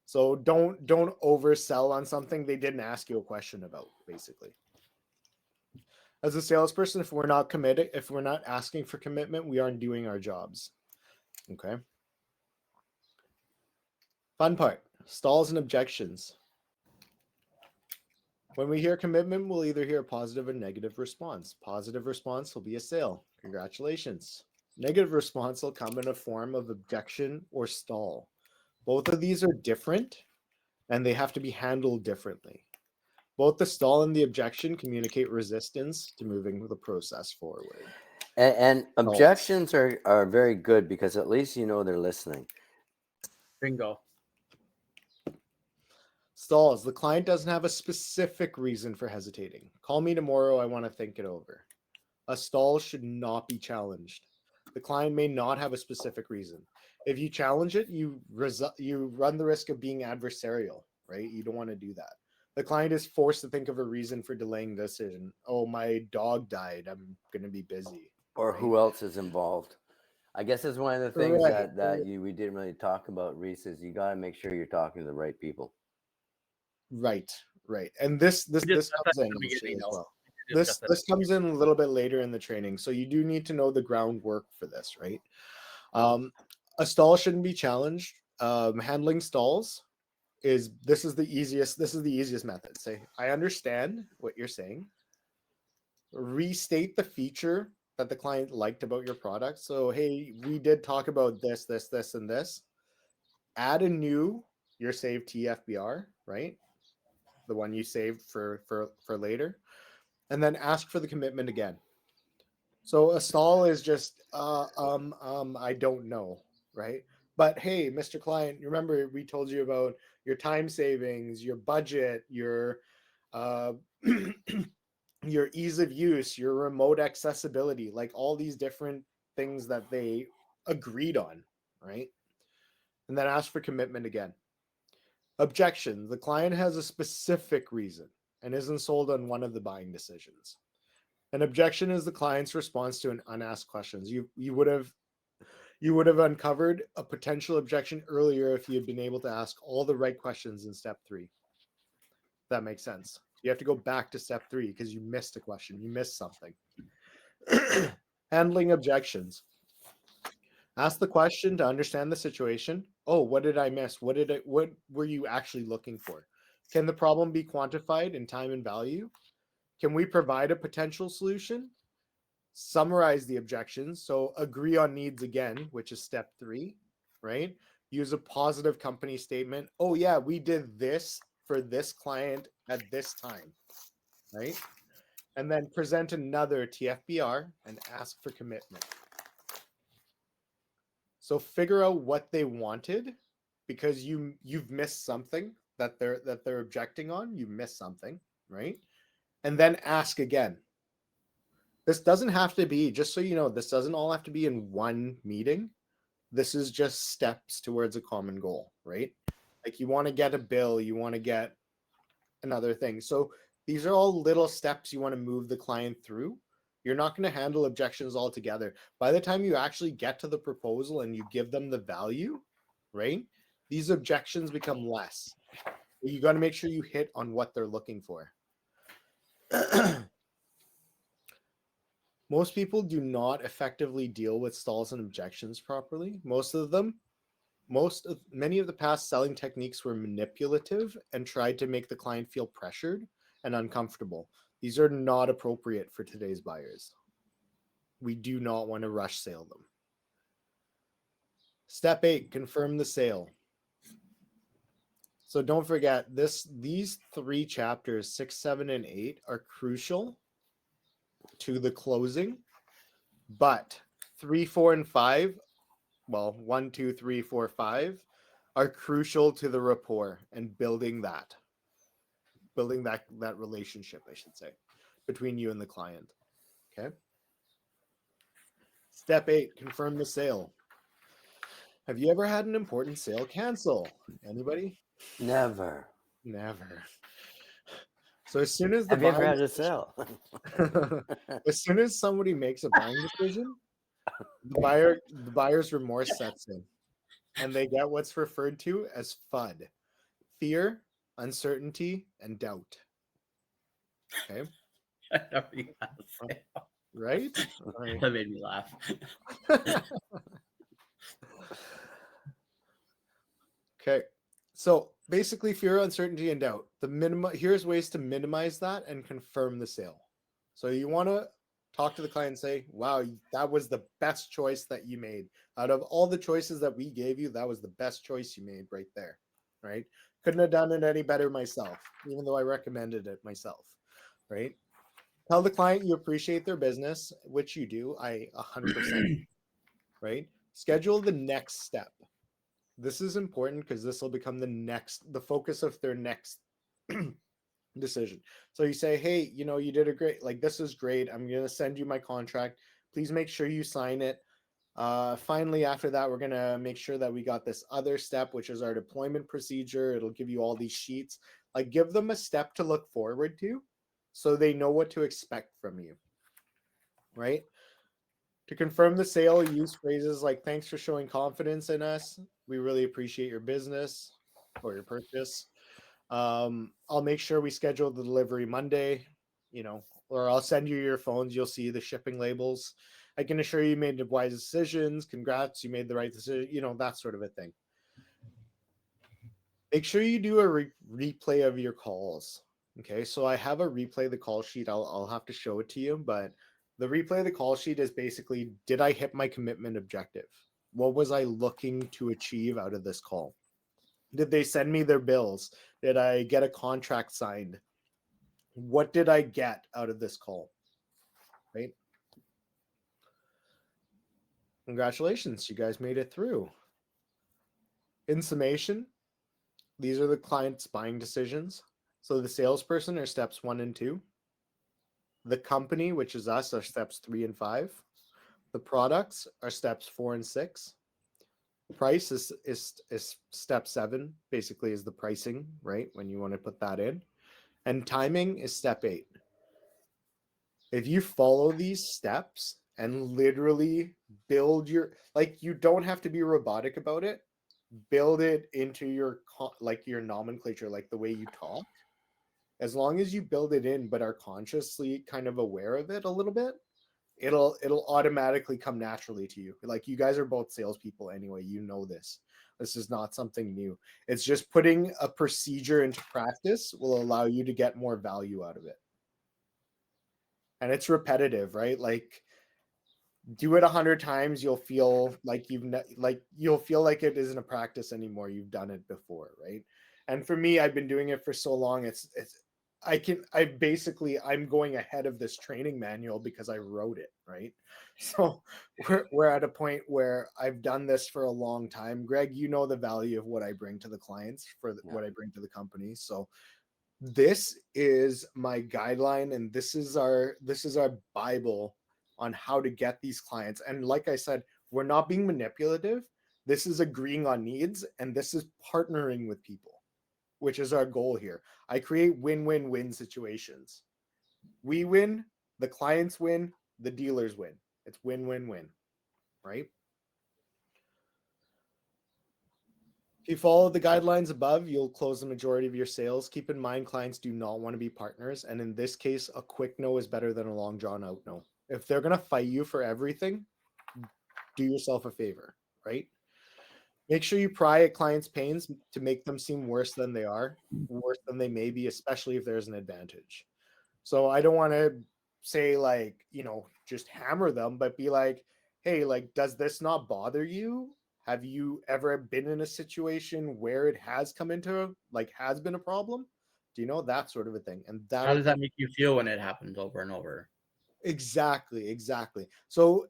So don't oversell on something they didn't ask you a question about, basically. As a salesperson, if we're not committed, if we're not asking for commitment, we aren't doing our jobs. Okay. Fun part, stalls and objections. When we hear commitment, we'll either hear a positive or negative response. Positive response will be a sale. Congratulations. Negative response will come in a form of objection or stall. Both of these are different and they have to be handled differently. Both the stall and the objection communicate resistance to moving the process forward. And objections are very good because at least you know they're listening. Bingo. Stalls. The client doesn't have a specific reason for hesitating. Call me tomorrow. I want to think it over. A stall should not be challenged. The client may not have a specific reason. If you challenge it, you run the risk of being adversarial, right? You don't want to do that. The client is forced to think of a reason for delaying the decision. Oh, my dog died. I'm going to be busy. Or right? Who else is involved? I guess it's one of the things we didn't really talk about, Reese, is you got to make sure you're talking to the right people. Right. And this comes in as well. This comes in a little bit later in the training. So you do need to know the groundwork for this, right? A stall shouldn't be challenged. Handling stalls is the easiest method. Say, I understand what you're saying. Restate the feature that the client liked about your product. So, hey, we did talk about this, this, this, and this. Add a new your saved TFBR, right? The one you saved for later, and then ask for the commitment again. So a stall is just I don't know, right? But hey, Mr. Client, remember we told you about your time savings, your budget, your uh your ease of use, your remote accessibility, like all these different things that they agreed on, right? And then ask for commitment again. Objection: the client has a specific reason and isn't sold on one of the buying decisions. An objection is the client's response to an unasked questions. You would have uncovered a potential objection earlier if you had been able to ask all the right questions in step 3. That makes sense. You have to go back to step 3 because you missed a question. You missed something. Handling objections. Ask the question to understand the situation. Oh, what did I miss? What were you actually looking for? Can the problem be quantified in time and value? Can we provide a potential solution? Summarize the objections. So agree on needs again, which is step 3, right? Use a positive company statement. Oh yeah, we did this for this client at this time, right? And then present another TFBR and ask for commitment. So figure out what they wanted, because you've missed something that they're objecting on. You missed something, right? And then ask again. This doesn't have to be, just so you know, this doesn't all have to be in one meeting. This is just steps towards a common goal, right? Like you want to get a bill, you want to get another thing. So these are all little steps you want to move the client through. You're not going to handle objections altogether. By the time you actually get to the proposal and you give them the value, right? These objections become less. You got to make sure you hit on what they're looking for. Most people do not effectively deal with stalls and objections properly. Many of the past selling techniques were manipulative and tried to make the client feel pressured and uncomfortable. These are not appropriate for today's buyers. We do not want to rush sale them. Step 8, confirm the sale. So don't forget these 3 chapters, 6, 7, and 8 are crucial to the closing, but 3, 4, and 5, well, 1, 2, 3, 4, 5 are crucial to the rapport and building that relationship, I should say, between you and the client. Okay. Step 8, confirm the sale. Have you ever had an important sale cancel? Anybody? Never. Never. So as soon as the Have you ever buying had a sale? as soon as somebody makes a buying decision, the buyer's remorse sets in, and they get what's referred to as FUD: fear, uncertainty, and doubt. Okay. Right? Right. That made me laugh. Okay. So basically fear, uncertainty, and doubt. Here's ways to minimize that and confirm the sale. So you want to talk to the client and say, wow, that was the best choice that you made. Out of all the choices that we gave you, that was the best choice you made right there. Right? Couldn't have done it any better myself, even though I recommended it myself. Right? Tell the client you appreciate their business, which you do. I 100%. Right? Schedule the next step. This is important because this will become the focus of their next decision. So you say, hey, you did a great, like, this is great. I'm going to send you my contract. Please make sure you sign it. Finally, after that, we're going to make sure that we got this other step, which is our deployment procedure. It'll give you all these sheets. Like, give them a step to look forward to so they know what to expect from you, right? To confirm the sale, use phrases like, thanks for showing confidence in us. We really appreciate your business or your purchase. I'll make sure we schedule the delivery Monday, or I'll send you your phones. You'll see the shipping labels. I can assure you made the wise decisions. Congrats, you made the right decision, that sort of a thing. Make sure you do a replay of your calls. Okay, so I have a replay the call sheet. I'll have to show it to you, but The replay of the call sheet is basically, did I hit my commitment objective? What was I looking to achieve out of this call? Did they send me their bills? Did I get a contract signed? What did I get out of this call? Right? Congratulations, you guys made it through. In summation, these are the client's buying decisions. So the salesperson are steps 1 and 2. The company, which is us, are steps 3 and 5. The products are steps 4 and 6. Price is step 7, basically is the pricing, right? When you want to put that in. And timing is step 8. If you follow these steps and literally build your, like, you don't have to be robotic about it. Build it into your like your nomenclature, like the way you talk. As long as you build it in, but are consciously kind of aware of it a little bit, it'll automatically come naturally to you. Like, you guys are both salespeople anyway. You know this. This is not something new. It's just putting a procedure into practice will allow you to get more value out of it. And it's repetitive, right? Like, do it 100 times, you'll feel like you'll feel like it isn't a practice anymore. You've done it before, right? And for me, I've been doing it for so long. I'm going ahead of this training manual because I wrote it, right? So we're at a point where I've done this for a long time. Greg, you know the value of what I bring to the clients what I bring to the company. So this is my guideline, and this is our Bible on how to get these clients. And like I said, we're not being manipulative. This is agreeing on needs, and this is partnering with people, which is our goal here. I create win-win-win situations. We win, the clients win, the dealers win. It's win-win-win, right? If you follow the guidelines above, you'll close the majority of your sales. Keep in mind, clients do not want to be partners. And in this case, a quick no is better than a long drawn out no. If they're going to fight you for everything, do yourself a favor, right? Make sure you pry at clients' pains to make them seem worse than they are, worse than they may be, especially if there's an advantage. So I don't want to say, like, just hammer them, but be like, hey, like, does this not bother you? Have you ever been in a situation where it has come into, like, has been a problem? Do you know, that sort of a thing? And How does that make you feel when it happens over and over? Exactly. So,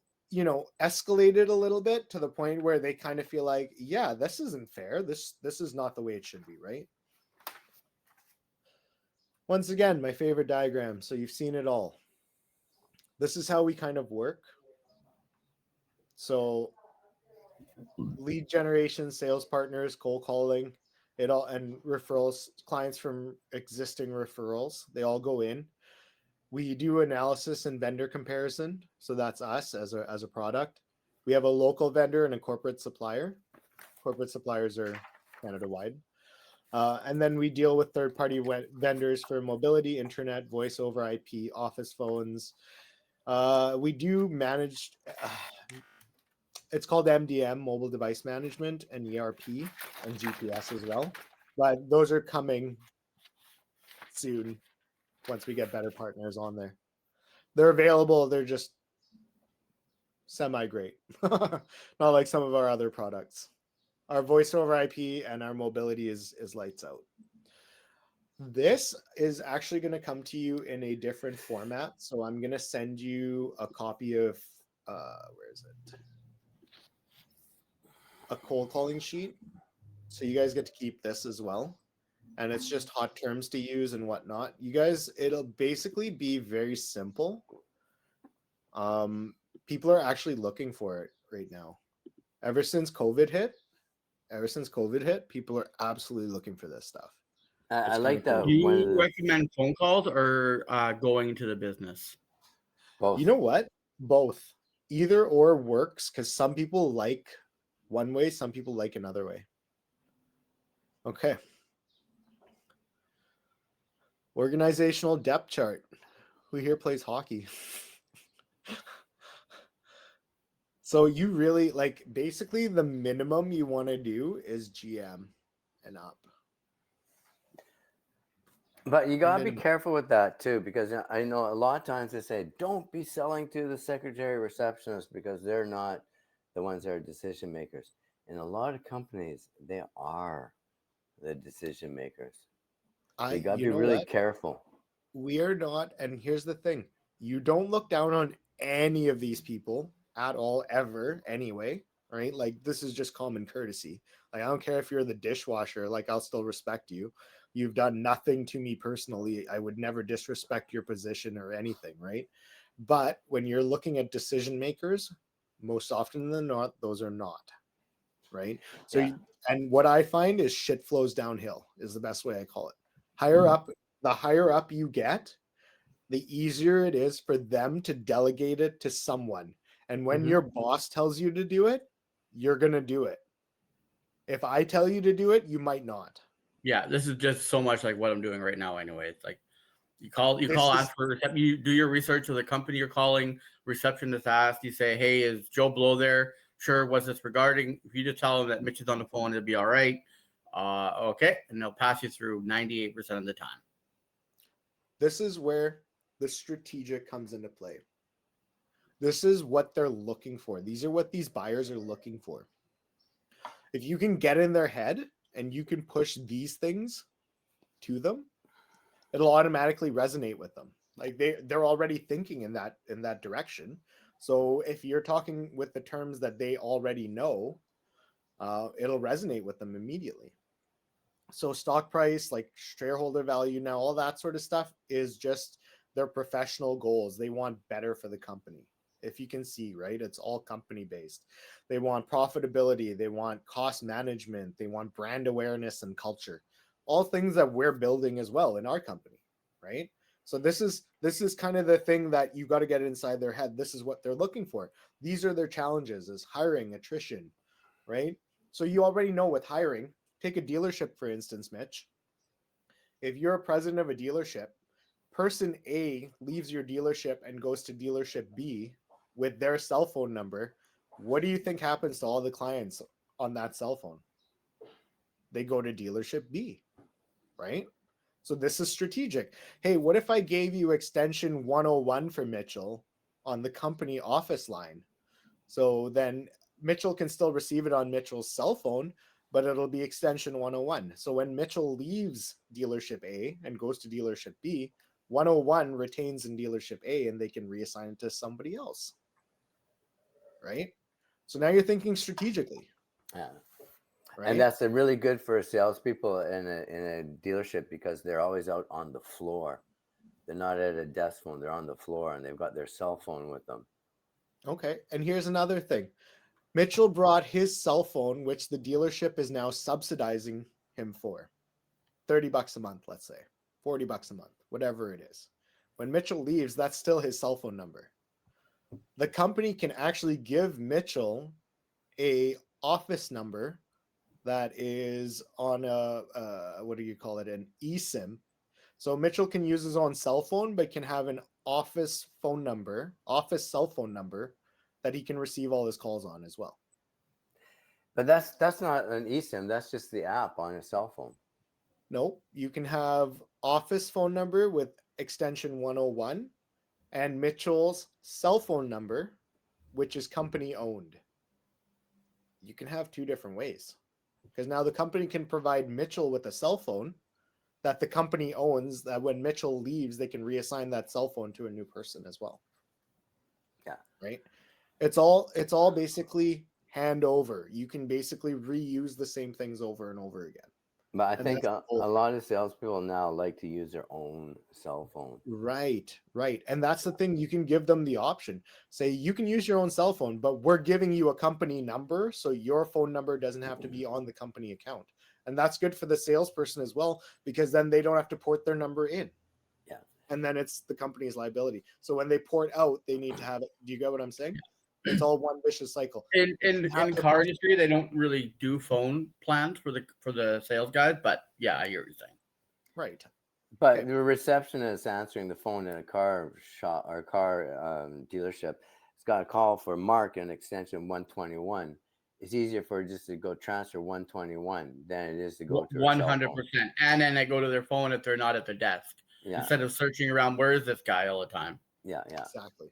escalate it a little bit to the point where they kind of feel like, yeah, this isn't fair. This is not the way it should be, right? Once again, my favorite diagram. So you've seen it all. This is how we kind of work. So lead generation, sales partners, cold calling, it all, and referrals, clients from existing referrals, they all go in. We do analysis and vendor comparison. So that's us as a product. We have a local vendor and a corporate supplier. Corporate suppliers are Canada-wide. And then we deal with third-party vendors for mobility, internet, voice over IP, office phones. We do manage, it's called MDM, mobile device management, and ERP and GPS as well. But those are coming soon once we get better partners on there. They're available. They're just semi-great. Not like some of our other products. Our voice over IP and our mobility is lights out. This is actually going to come to you in a different format. So I'm going to send you a copy of, where is it? A cold calling sheet. So you guys get to keep this as well. And it's just hot terms to use and whatnot. You guys, it'll basically be very simple. People are actually looking for it right now. Ever since COVID hit, people are absolutely looking for this stuff. I like that. Do you recommend phone calls or going into the business? Both. You know what? Both. Either or works, because some people like one way, some people like another way. Okay. Organizational depth chart. Who here plays hockey? So you really, like, basically the minimum you want to do is GM and up. But you gotta be then careful with that too, because I know a lot of times they say don't be selling to the secretary receptionist because they're not the ones that are decision makers. In a lot of companies, they are the decision makers. So you gotta you be know really what? careful. We are not, and here's the thing: you don't look down on any of these people at all, ever, anyway. Right? Like, this is just common courtesy. Like, I don't care if you're the dishwasher, like, I'll still respect you. You've done nothing to me personally. I would never disrespect your position or anything, right? But when you're looking at decision makers, most often than not, those are not, right? So Yeah. and what I find is shit flows downhill is the best way I call it. Higher up, the higher up you get, the easier it is for them to delegate it to someone. And when your boss tells you to do it, you're going to do it. If I tell you to do it, you might not. Yeah, this is just so much like what I'm doing right now. Anyway, it's like you This call, is ask for you do your research of the company you're calling. Receptionist asks, you say, "Hey, is Joe Blow there?" Sure. What's this regarding? If you just tell them that Mitch is on the phone, it'll be all right. Okay, and they'll pass you through 98% of the time. this is where the strategic comes into play. This is what they're looking for. These are what these buyers are looking for. If you can get in their head and you can push these things to them, it'll automatically resonate with them. Like, they're already thinking in that direction. So if you're talking with the terms that they already know, it'll resonate with them immediately. So stock price, like shareholder value, now all that sort of stuff is just their professional goals. They want better for the company. If you can see, right, it's all company based. They want profitability, they want cost management, they want brand awareness and culture, all things that we're building as well in our company, right? So this is kind of the thing that you got to get inside their head. This is what they're looking for. These are their challenges: is hiring, attrition, right? So you already know with hiring. Take a dealership, for instance, Mitch. If you're a president of a dealership, person A leaves your dealership and goes to dealership B with their cell phone number. What do you think happens to all the clients on that cell phone? They go to dealership B, right? So this is strategic. Hey, what if I gave you extension 101 for Mitchell on the company office line? So then Mitchell can still receive it on Mitchell's cell phone, but it'll be extension 101. So when Mitchell leaves dealership A and goes to dealership B, 101 retains in dealership A and they can reassign it to somebody else, right? So now you're thinking strategically, Yeah. And right? that's really good for salespeople in a dealership because they're always out on the floor. They're not at a desk phone. They're on the floor and they've got their cell phone with them. Okay. And here's another thing. Mitchell brought his cell phone, which the dealership is now subsidizing him for. $30 a month, let's say, $40 a month, whatever it is. When Mitchell leaves, that's still his cell phone number. The company can actually give Mitchell a office number that is on what do you call it, an eSIM. So Mitchell can use his own cell phone, but can have an office phone number, office cell phone number that he can receive all his calls on as well. But that's not an eSIM. That's just the app on your cell phone. No, you can have office phone number with extension 101 and Mitchell's cell phone number, which is company owned. You can have two different ways because now the company can provide Mitchell with a cell phone that the company owns, that when Mitchell leaves, they can reassign that cell phone to a new person as well. Yeah. Right. It's all basically hand over. You can basically reuse the same things over and over again. But I And think that's the whole a thing. lot of salespeople now like to use their own cell phone. Right, right. And that's the thing. You can give them the option. Say, you can use your own cell phone, but we're giving you a company number. So your phone number doesn't have to be on the company account. And that's good for the salesperson as well, because then they don't have to port their number in. Yeah. And then it's the company's liability. So when they port out, they need to have it. Do you get what I'm saying? It's all one vicious cycle. In car industry, they don't really do phone plans for the sales guys, but yeah, I hear what you're saying. Right. But Okay. the receptionist answering the phone in a car shop or car dealership has got a call for Mark in extension 121. it's easier for it just to go transfer 121 than it is to go to a One cell hundred phone. percent. And then they go to their phone if they're not at the desk Yeah, instead of searching around. Where is this guy all the time? yeah. Exactly.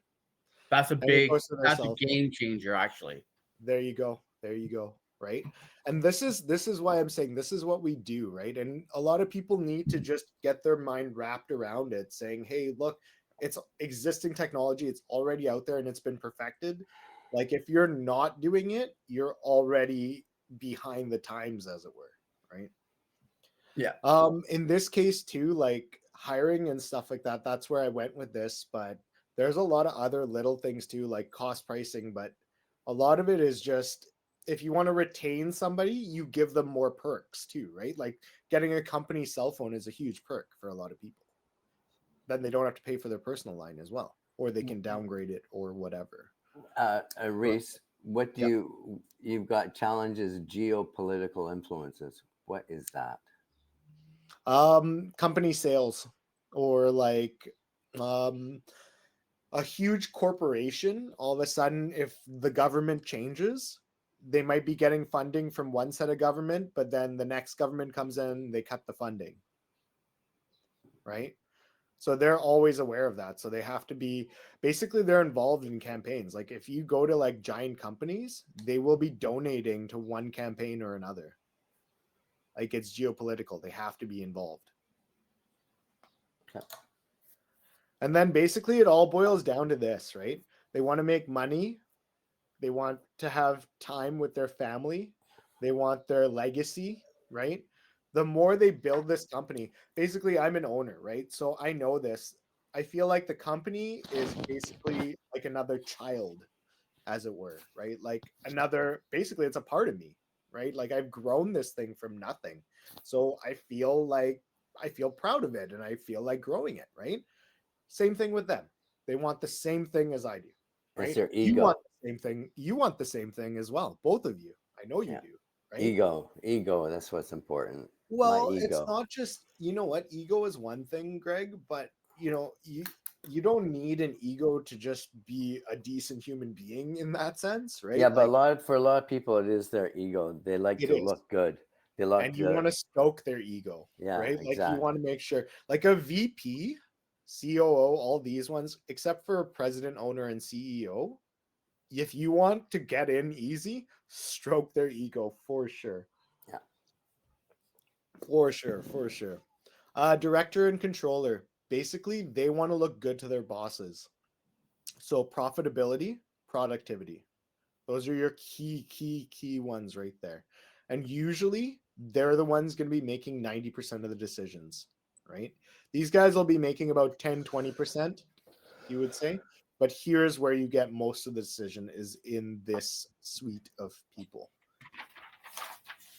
That's a And it big. goes to their That's a cell phone. game changer, actually. There you go. There you go. Right. And this is why I'm saying this is what we do, right? And a lot of people need to just get their mind wrapped around it, saying, hey, look, it's existing technology, it's already out there and it's been perfected. Like if you're not doing it, you're already behind the times, as it were, right? Yeah. In this case too, like hiring and stuff like that, that's where I went with this, but there's a lot of other little things too, like cost pricing, but a lot of it is just if you want to retain somebody, you give them more perks too, right? Like getting a company cell phone is a huge perk for a lot of people. Then they don't have to pay for their personal line as well, or they can downgrade it or whatever. Reese, what do Yep. you've got challenges, geopolitical influences. What is that? Company sales or like um a huge corporation, all of a sudden, if the government changes, they might be getting funding from one set of government, but then the next government comes in, they cut the funding, right? So they're always aware of that. So they have to be basically they're involved in campaigns. Like if you go to like giant companies, they will be donating to one campaign or another. Like it's geopolitical. They have to be involved. Okay. And then basically it all boils down to this, right? They want to make money. They want to have time with their family. They want their legacy, right? The more they build this company, basically, I'm an owner, right? So I know this. I feel like the company is basically like another child, as it were, right? Like another, basically, it's a part of me, right? Like I've grown this thing from nothing. So I feel proud of it and I feel like growing it, right? Same thing with them. They want the same thing as I do, It's right? their You ego. want the same thing. You want the same thing as well. Both of you. I know you Yeah. do, right? Ego. That's what's important. My Well, it's ego. not just, you know what, ego is one thing, Greg, but you don't need an ego to just be a decent human being in that sense, Yeah, right? but Like for a lot of people, it is their ego. They like it to is. look good. They like And you to. want to stoke their ego, Yeah, right? Like you want exactly. to make sure, like a VP, COO, all these ones, except for president, owner, and CEO, if you want to get in easy, stroke their ego for sure. Yeah. For sure, for sure. Director and controller, basically, they want to look good to their bosses. So profitability, productivity. Those are your key ones right there. And usually they're the ones going to be making 90% of the decisions, right? These guys will be making about 10-20%, you would say. But here's where you get most of the decision is in this suite of people.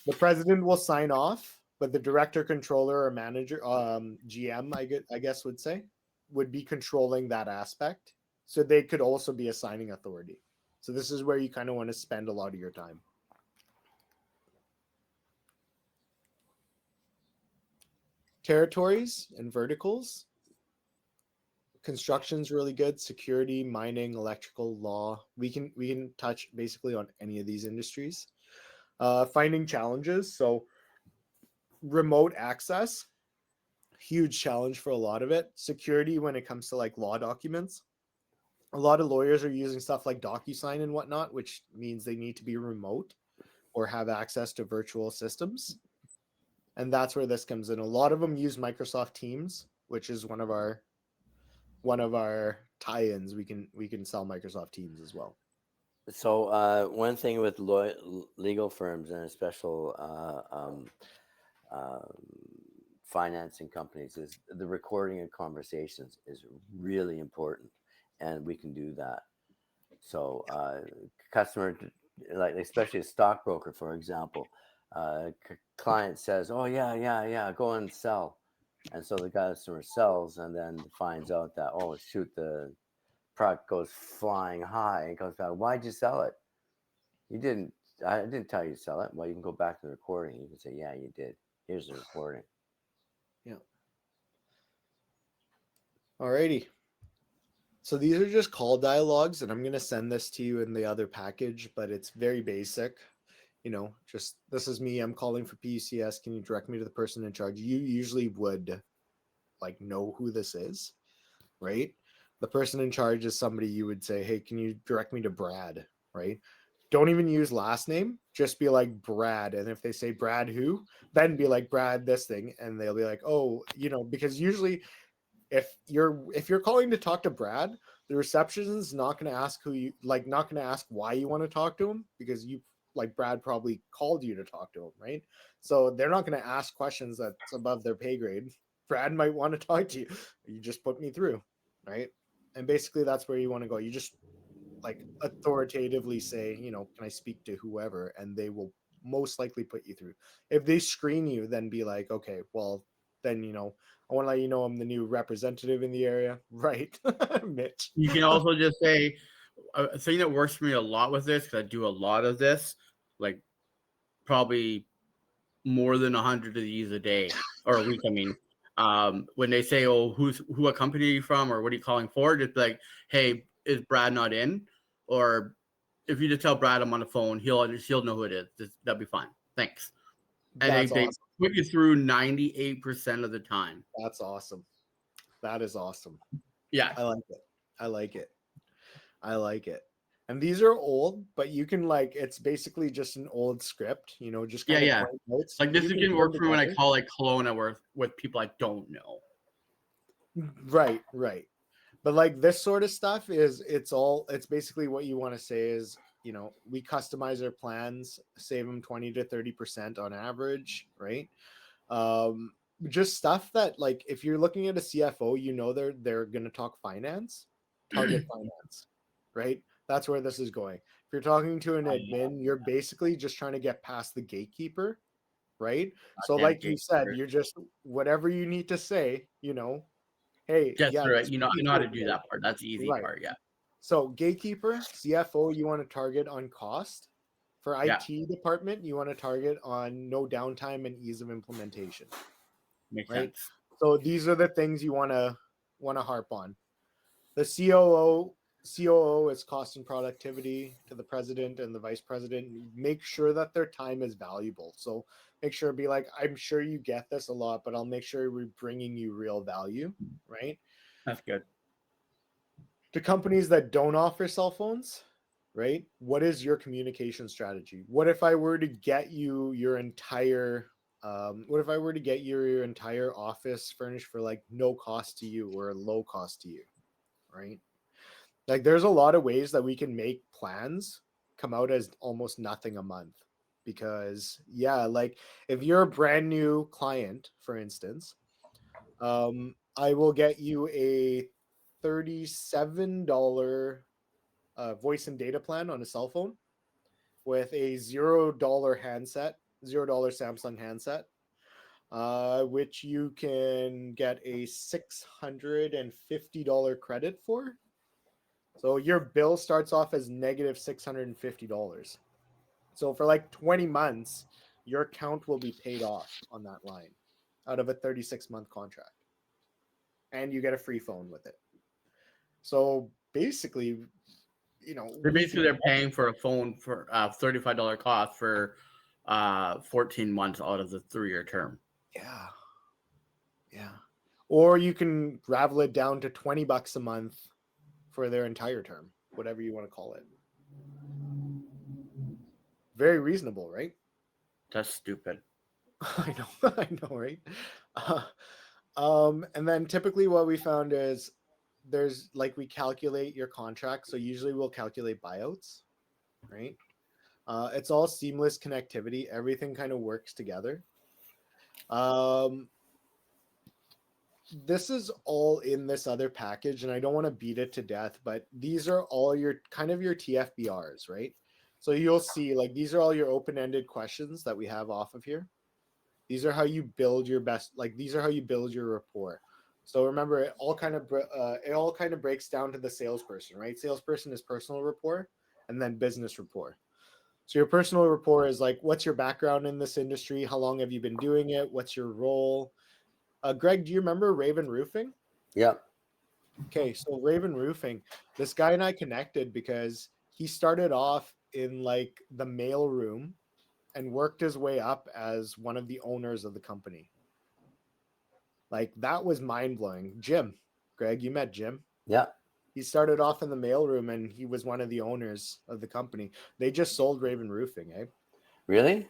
The president will sign off, but the director, controller, or manager, GM, I guess would be controlling that aspect. So they could also be a signing authority. So this is where you kind of want to spend a lot of your time. Territories and verticals. Construction's really good. Security, mining, electrical, law. We can touch basically on any of these industries. Finding challenges. So remote access, huge challenge for a lot of it. Security when it comes to like law documents. A lot of lawyers are using stuff like DocuSign and whatnot, which means they need to be remote or have access to virtual systems. And that's where this comes in. A lot of them use Microsoft Teams, which is one of our tie-ins. We can sell Microsoft Teams as well. So one thing with legal firms and special financing companies is the recording of conversations is really important, and we can do that. So customer, like especially a stockbroker, for example, client says, "Oh yeah, go and sell," and so the customer sells, and then finds out that, oh shoot, the product goes flying high and comes back. Why'd you sell it? You didn't. I didn't tell you to sell it. Well, you can go back to the recording. You can say, yeah, you did. Here's the recording. Yeah. Alrighty. So these are just call dialogues, and I'm going to send this to you in the other package, but it's very basic. just this is me. I'm calling for PUCS. Can you direct me to the person in charge? You usually would like know who this is, right? The person in charge is somebody you would say, hey, can you direct me to Brad, right? Don't even use last name. Just be like Brad. And if they say Brad who, then be like Brad this thing. And they'll be like, oh, because usually if you're calling to talk to Brad, the receptionist's not going to ask not going to ask why you want to talk to him, because Brad probably called you to talk to him, right? So they're not going to ask questions that's above their pay grade. Brad might want to talk to you. You just put me through, right? And basically that's where you want to go. You just authoritatively say, can I speak to whoever? And they will most likely put you through. If they screen you, then be like, okay, well, then, I want to let you know I'm the new representative in the area. Right. Mitch. You can also just say, a thing that works for me a lot with this, because I do a lot of this, like probably more than 100 of these a day or a week. I mean, when they say, "Oh, what company are you from?" or "What are you calling for?" just like, "Hey, is Brad not in?" Or if you just tell Brad I'm on the phone, he'll know who it is. That'll be fine. Thanks. And That's they awesome. put you through 98% of the time. That's awesome. That is awesome. Yeah. I like it. I like it. I like it. And these are old, but you can it's basically just an old script, just kind Yeah. of point notes. Like this You is can going to put work them for me when I together. call like Kelowna with people I don't know. Right. But this sort of stuff it's basically what you want to say is, we customize our plans, save them 20 to 30% on average, right? Just stuff that if you're looking at a CFO, they're going to talk finance, target finance, right? That's where this is going. If you're talking to an admin, you're basically just trying to get past the gatekeeper, right? So Goddamn like you said, gatekeeper. you're just whatever you need to say, hey, Get yeah, through it. just I put me know how through, to do right? that part. That's the easy Right. part. Yeah. So gatekeeper, CFO, you want to target on cost. For IT department, you want to target on no downtime and ease of implementation. Makes Right. sense. So these are the things you want to harp on. The COO is cost and productivity. To the president and the vice president, make sure that their time is valuable. So make sure be like, I'm sure you get this a lot, but I'll make sure we're bringing you real value, right? That's good. To companies that don't offer cell phones, right? What is your communication strategy? What if I were to get you your entire your entire office furnished for no cost to you or low cost to you, right? There's a lot of ways that we can make plans come out as almost nothing a month, because if you're a brand new client, for instance, I will get you a $37 voice and data plan on a cell phone with a $0 handset, $0 Samsung handset, which you can get a $650 credit for. So your bill starts off as negative $650. So for 20 months, your account will be paid off on that line out of a 36-month contract. And you get a free phone with it. So basically, They're paying for a phone for $35 cost for 14 months out of the 3-year term. Yeah. Or you can ravel it down to $20 a month for their entire term, whatever you want to call it. Very reasonable, right? That's stupid. I know, right? And then typically what we found is there's we calculate your contract. So usually we'll calculate buyouts, right? It's all seamless connectivity. Everything kind of works together. This is all in this other package, and I don't want to beat it to death, but these are all your your TFBRs, right? So you'll see these are all your open-ended questions that we have off of here. These are how you build your best, these are how you build your rapport. So remember, it all kind of breaks down to the salesperson, right? Salesperson is personal rapport and then business rapport. So your personal rapport is what's your background in this industry? How long have you been doing it? What's your role? Greg, do you remember Raven Roofing? Yep. Okay, so Raven Roofing, this guy and I connected because he started off in the mail room and worked his way up as one of the owners of the company. Like, that was mind blowing. Jim, Greg, you met Jim. Yeah. He started off in the mailroom and he was one of the owners of the company. They just sold Raven Roofing, eh? Really?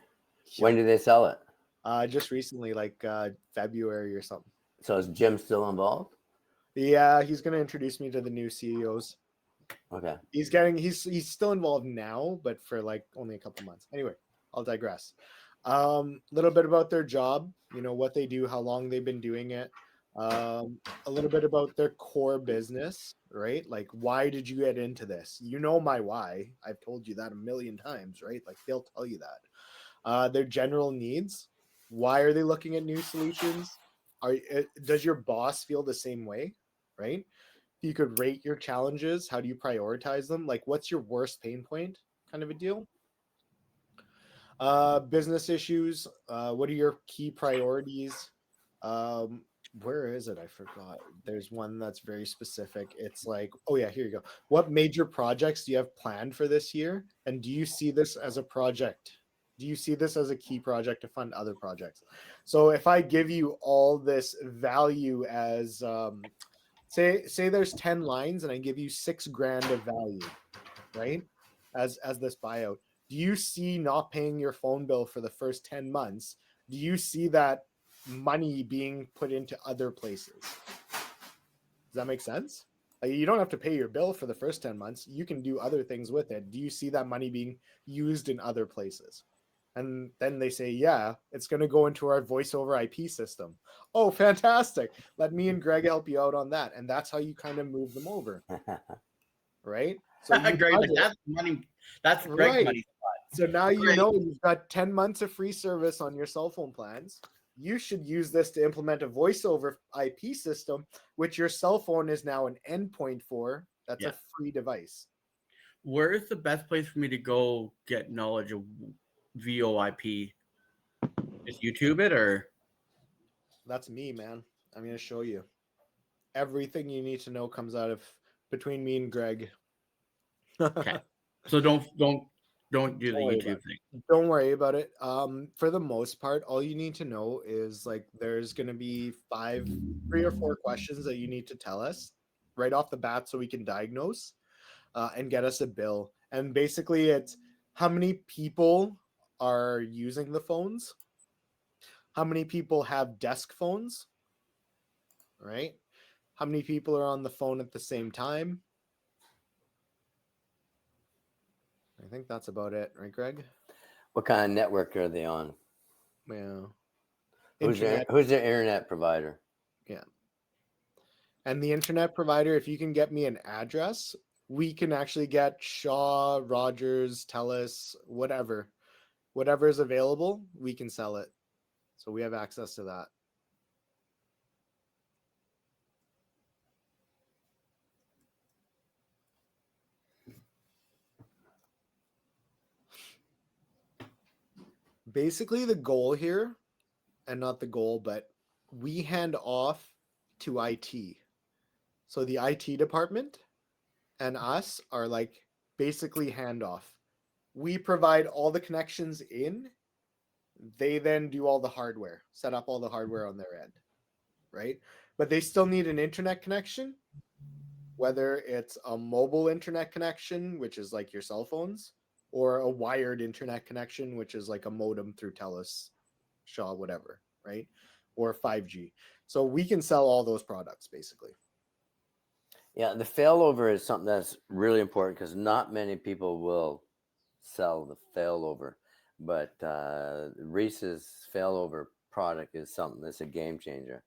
When did they sell it? Just recently, like February or something. So is Jim still involved? Yeah, he's gonna introduce me to the new CEOs. Okay. He's still involved now, but for like only a couple months. Anyway, I'll digress. Little bit about their job, what they do, how long they've been doing it. A little bit about their core business, right? Like, why did you get into this? You know my why. I've told you that a million times, right? Like, they'll tell you that. Their general needs. Why are they looking at new solutions? Does your boss feel the same way, right? If you could rate your challenges, how do you prioritize them? Like, what's your worst pain point, kind of a deal? Business issues. What are your key priorities? Where is it? I forgot. There's one that's very specific. It's like, oh yeah, here you go. What major projects do you have planned for this year? And do you see this as a project? Do you see this as a key project to fund other projects? So if I give you all this value as say there's 10 lines and I give you $6,000 of value, right? As this buyout. Do you see not paying your phone bill for the first 10 months? Do you see that money being put into other places? Does that make sense? Like, you don't have to pay your bill for the first 10 months. You can do other things with it. Do you see that money being used in other places? And then they say, yeah, it's going to go into our voice over IP system. Oh, fantastic. Let me and Greg help you out on that. And that's how you kind of move them over. Right? So Greg, like, that's money. That's Greg's right. money. So now you know you've got 10 months of free service on your cell phone plans. You should use this to implement a voice over IP system, which your cell phone is now an endpoint for. That's a free device. Where is the best place for me to go get knowledge of VoIP? Just YouTube it, or? That's me, man. I'm going to show you. Everything you need to know comes out of between me and Greg. Okay. So don't do the YouTube thing. Don't worry about it. For the most part, all you need to know is like there's gonna be 3 or 4 questions that you need to tell us right off the bat so we can diagnose and get us a bill. And basically it's how many people are using the phones, how many people have desk phones, right? How many people are on the phone at the same time? I think that's about it, right, Greg? What kind of network are they on? Yeah. Who's their internet provider? Yeah. And the internet provider, if you can get me an address, we can actually get Shaw, Rogers, TELUS, whatever is available, we can sell it. So we have access to that. Basically, the goal here, and not the goal, but we hand off to IT. So the IT department and us are like basically handoff. We provide all the connections in. They then do all the hardware, set up all the hardware on their end, right? But they still need an internet connection, whether it's a mobile internet connection, which is like your cell phones, or a wired internet connection, which is like a modem through TELUS, Shaw, whatever, right? Or 5G. So we can sell all those products basically. Yeah, the failover is something that's really important because not many people will sell the failover. But Reese's failover product is something that's a game changer.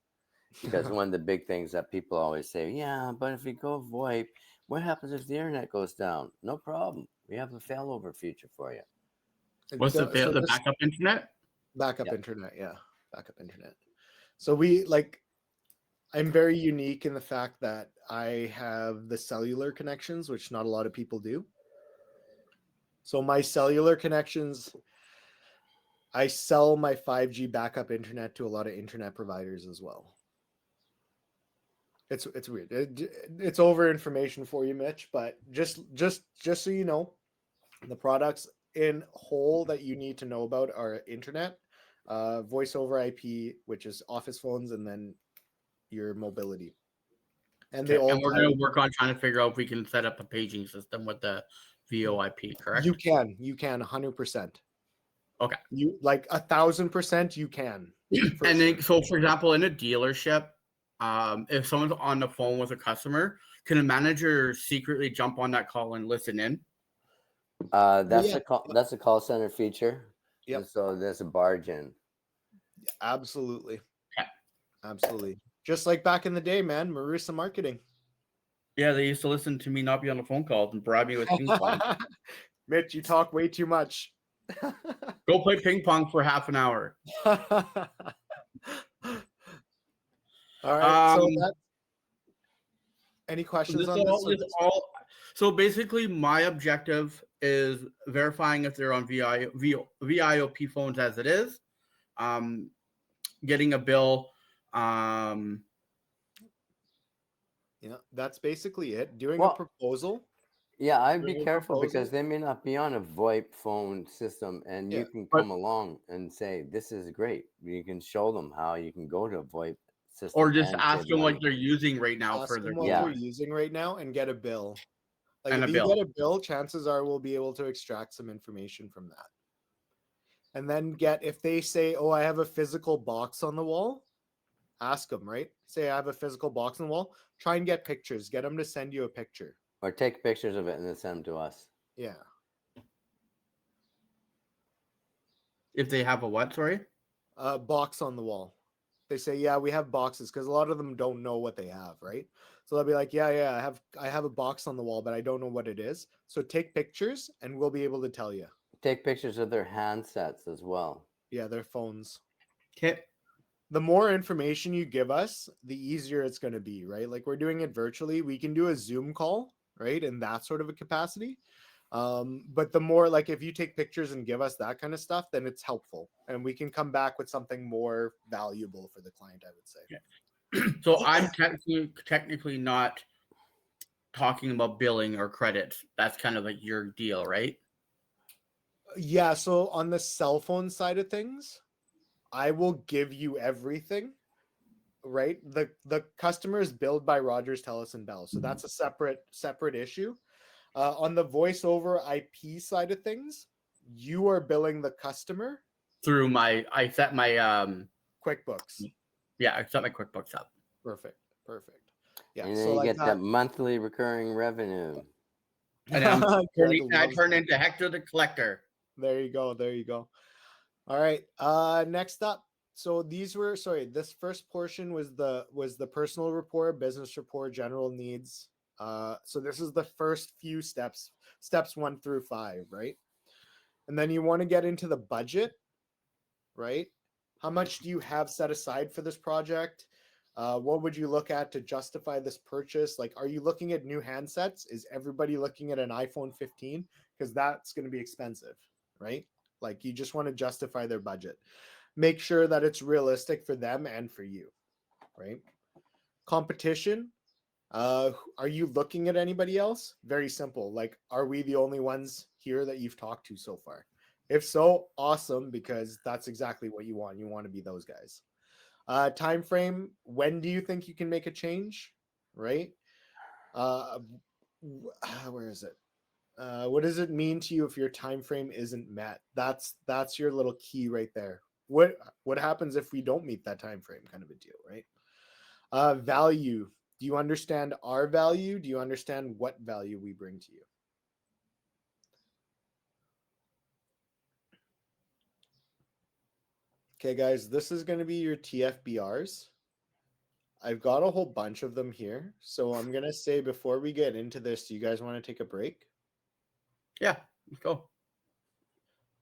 Because one of the big things that people always say, yeah, but if you go VoIP, what happens if the internet goes down? No problem. We have a failover feature for you. What's the backup internet? Backup internet, yeah. Backup internet. So I'm very unique in the fact that I have the cellular connections, which not a lot of people do. So my cellular connections, I sell my 5G backup internet to a lot of internet providers as well. It's weird. It's over information for you, Mitch, but just so you know, the products in whole that you need to know about are internet, voice over IP, which is office phones, and then your mobility. And they Okay, all and we're tie going to in. work on trying to figure out if we can set up a paging system with the VoIP, correct? You can 100%. Okay. You like 1,000% you can. For And sure. then, so for example, in a dealership, if someone's on the phone with a customer, can a manager secretly jump on that call and listen in? That's yeah. that's a call center feature. Yep. So there's a barge in. Absolutely. Okay. Absolutely. Just like back in the day, man, Marissa Marketing. Yeah, they used to listen to me not be on the phone calls and bribe me with ping pong. Mitch, you talk way too much. Go play ping pong for half an hour. All right. So that. Any questions on this? So basically, my objective is verifying if they're on VIOP phones as it is, getting a bill. Yeah, that's basically it. Doing a proposal. Yeah, I'd be careful because they may not be on a VoIP phone system, and you can come along and say, "This is great." You can show them how you can go to a VoIP system, or just ask them what they're using right now ask for their them what they're using right now and get a bill. Like and if a you bill. get a bill, chances are we'll be able to extract some information from that. And then if they say, "Oh, I have a physical box on the wall," ask them, right? Say, "I have a physical box on the wall." Try and get pictures. Get them to send you a picture. Or take pictures of it and then send them to us. Yeah. If they have a what, sorry? A box on the wall. They say, "Yeah, we have boxes," because a lot of them don't know what they have, right? So they'll be like, "Yeah, I have a box on the wall, but I don't know what it is." So take pictures and we'll be able to tell you. Take pictures of their handsets as well. Yeah, their phones. Okay. The more information you give us, the easier it's going to be, right? Like we're doing it virtually. We can do a Zoom call, right? In that sort of a capacity. But the more, like, if you take pictures and give us that kind of stuff, then it's helpful. And we can come back with something more valuable for the client, I would say. Yeah. So I'm technically not talking about billing or credits. That's kind of like your deal, right? Yeah. So on the cell phone side of things, I will give you everything, right? The customer is billed by Rogers, Telus, and Bell. So that's a separate issue. On the voice over IP side of things, you are billing the customer through I set my QuickBooks. Yeah, I set my QuickBooks up. Perfect. Yeah. And then so you like get that monthly recurring revenue. And I turn into Hector the Collector. There you go. All right. Next up. So this first portion was the personal rapport, business rapport, general needs. So this is the first few steps 1 through 5, right? And then you want to get into the budget, right? How much do you have set aside for this project? What would you look at to justify this purchase? Like, are you looking at new handsets? Is everybody looking at an iPhone 15? Because that's going to be expensive, right? Like, you just want to justify their budget. Make sure that it's realistic for them and for you, right? Competition. Are you looking at anybody else? Very simple. Like, are we the only ones here that you've talked to so far? If so, awesome, because that's exactly what you want. You want to be those guys. Time frame. When do you think you can make a change? Right? Where is it? What does it mean to you if your time frame isn't met? That's your little key right there. What happens if we don't meet that time frame? Kind of a deal, right? Value. Do you understand our value? Do you understand what value we bring to you? Okay, guys, this is going to be your TFBRs. I've got a whole bunch of them here. So I'm going to say before we get into this, do you guys want to take a break? Yeah, let's go.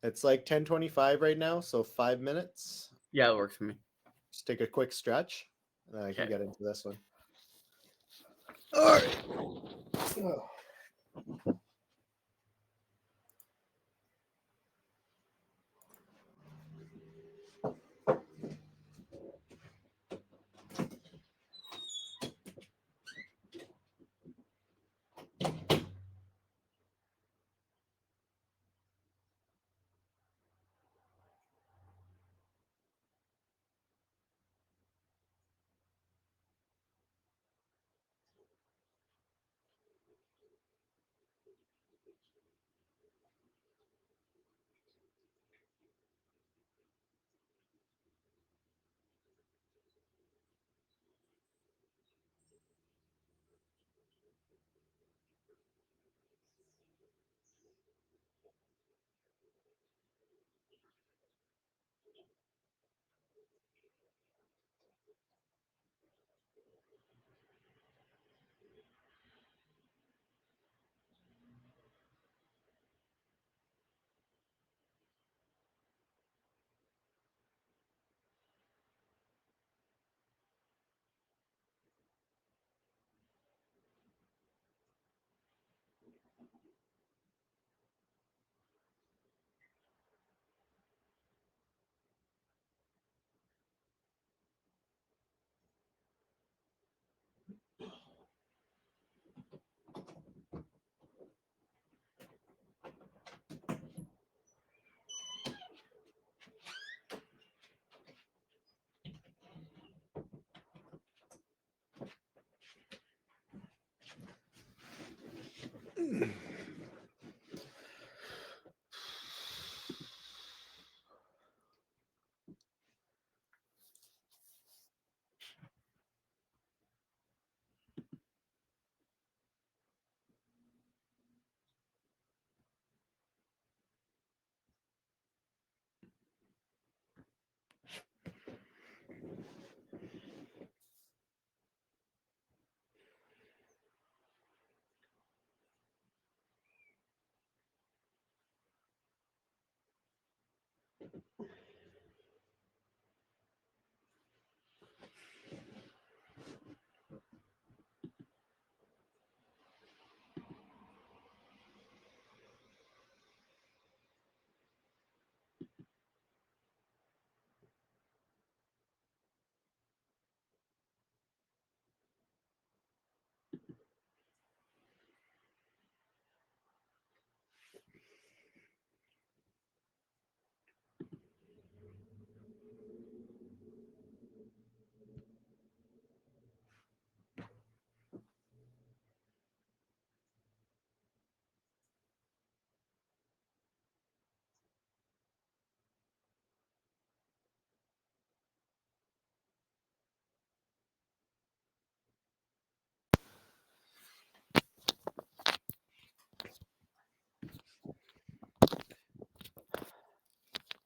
It's like 10:25 right now, so 5 minutes. Yeah, it works for me. Just take a quick stretch, and then I can get into this one. All right.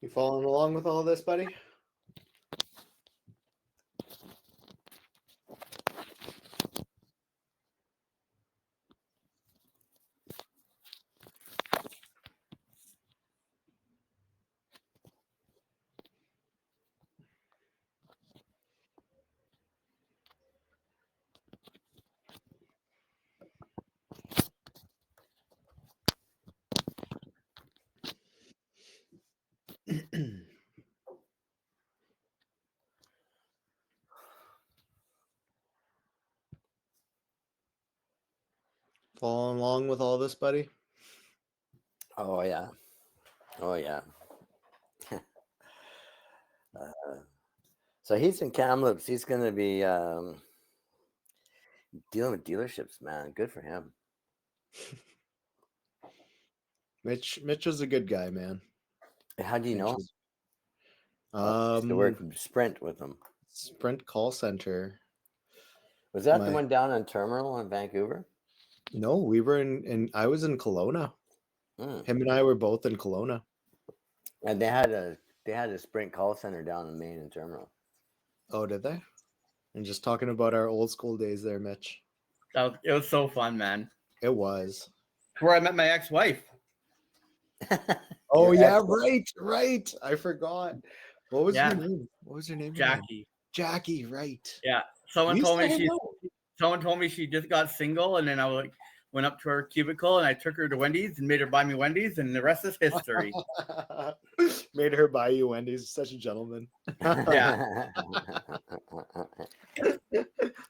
You following along with all this, buddy? Following along with all this, buddy? Oh yeah. Oh yeah. So he's in Kamloops. He's going to be dealing with dealerships, man. Good for him. Mitch is a good guy, man. How do you know him? Mitch I used to work for Sprint with him. Sprint call center. Was that the one down on Terminal in Vancouver? No, we were in I was in Kelowna. Mm. Him and I were both in Kelowna. And they had a Sprint call center down in Maine and Terminal. Oh, did they? And just talking about our old school days there, Mitch. It was so fun, man. It was. It's where I met my ex-wife. Oh yeah, right. I forgot. What was her name? What was her name? Jackie. Again? Jackie, right. Yeah. Someone told me she just got single, and then I went up to her cubicle and I took her to Wendy's and made her buy me Wendy's, and the rest is history. Made her buy you Wendy's. Such a gentleman. Yeah.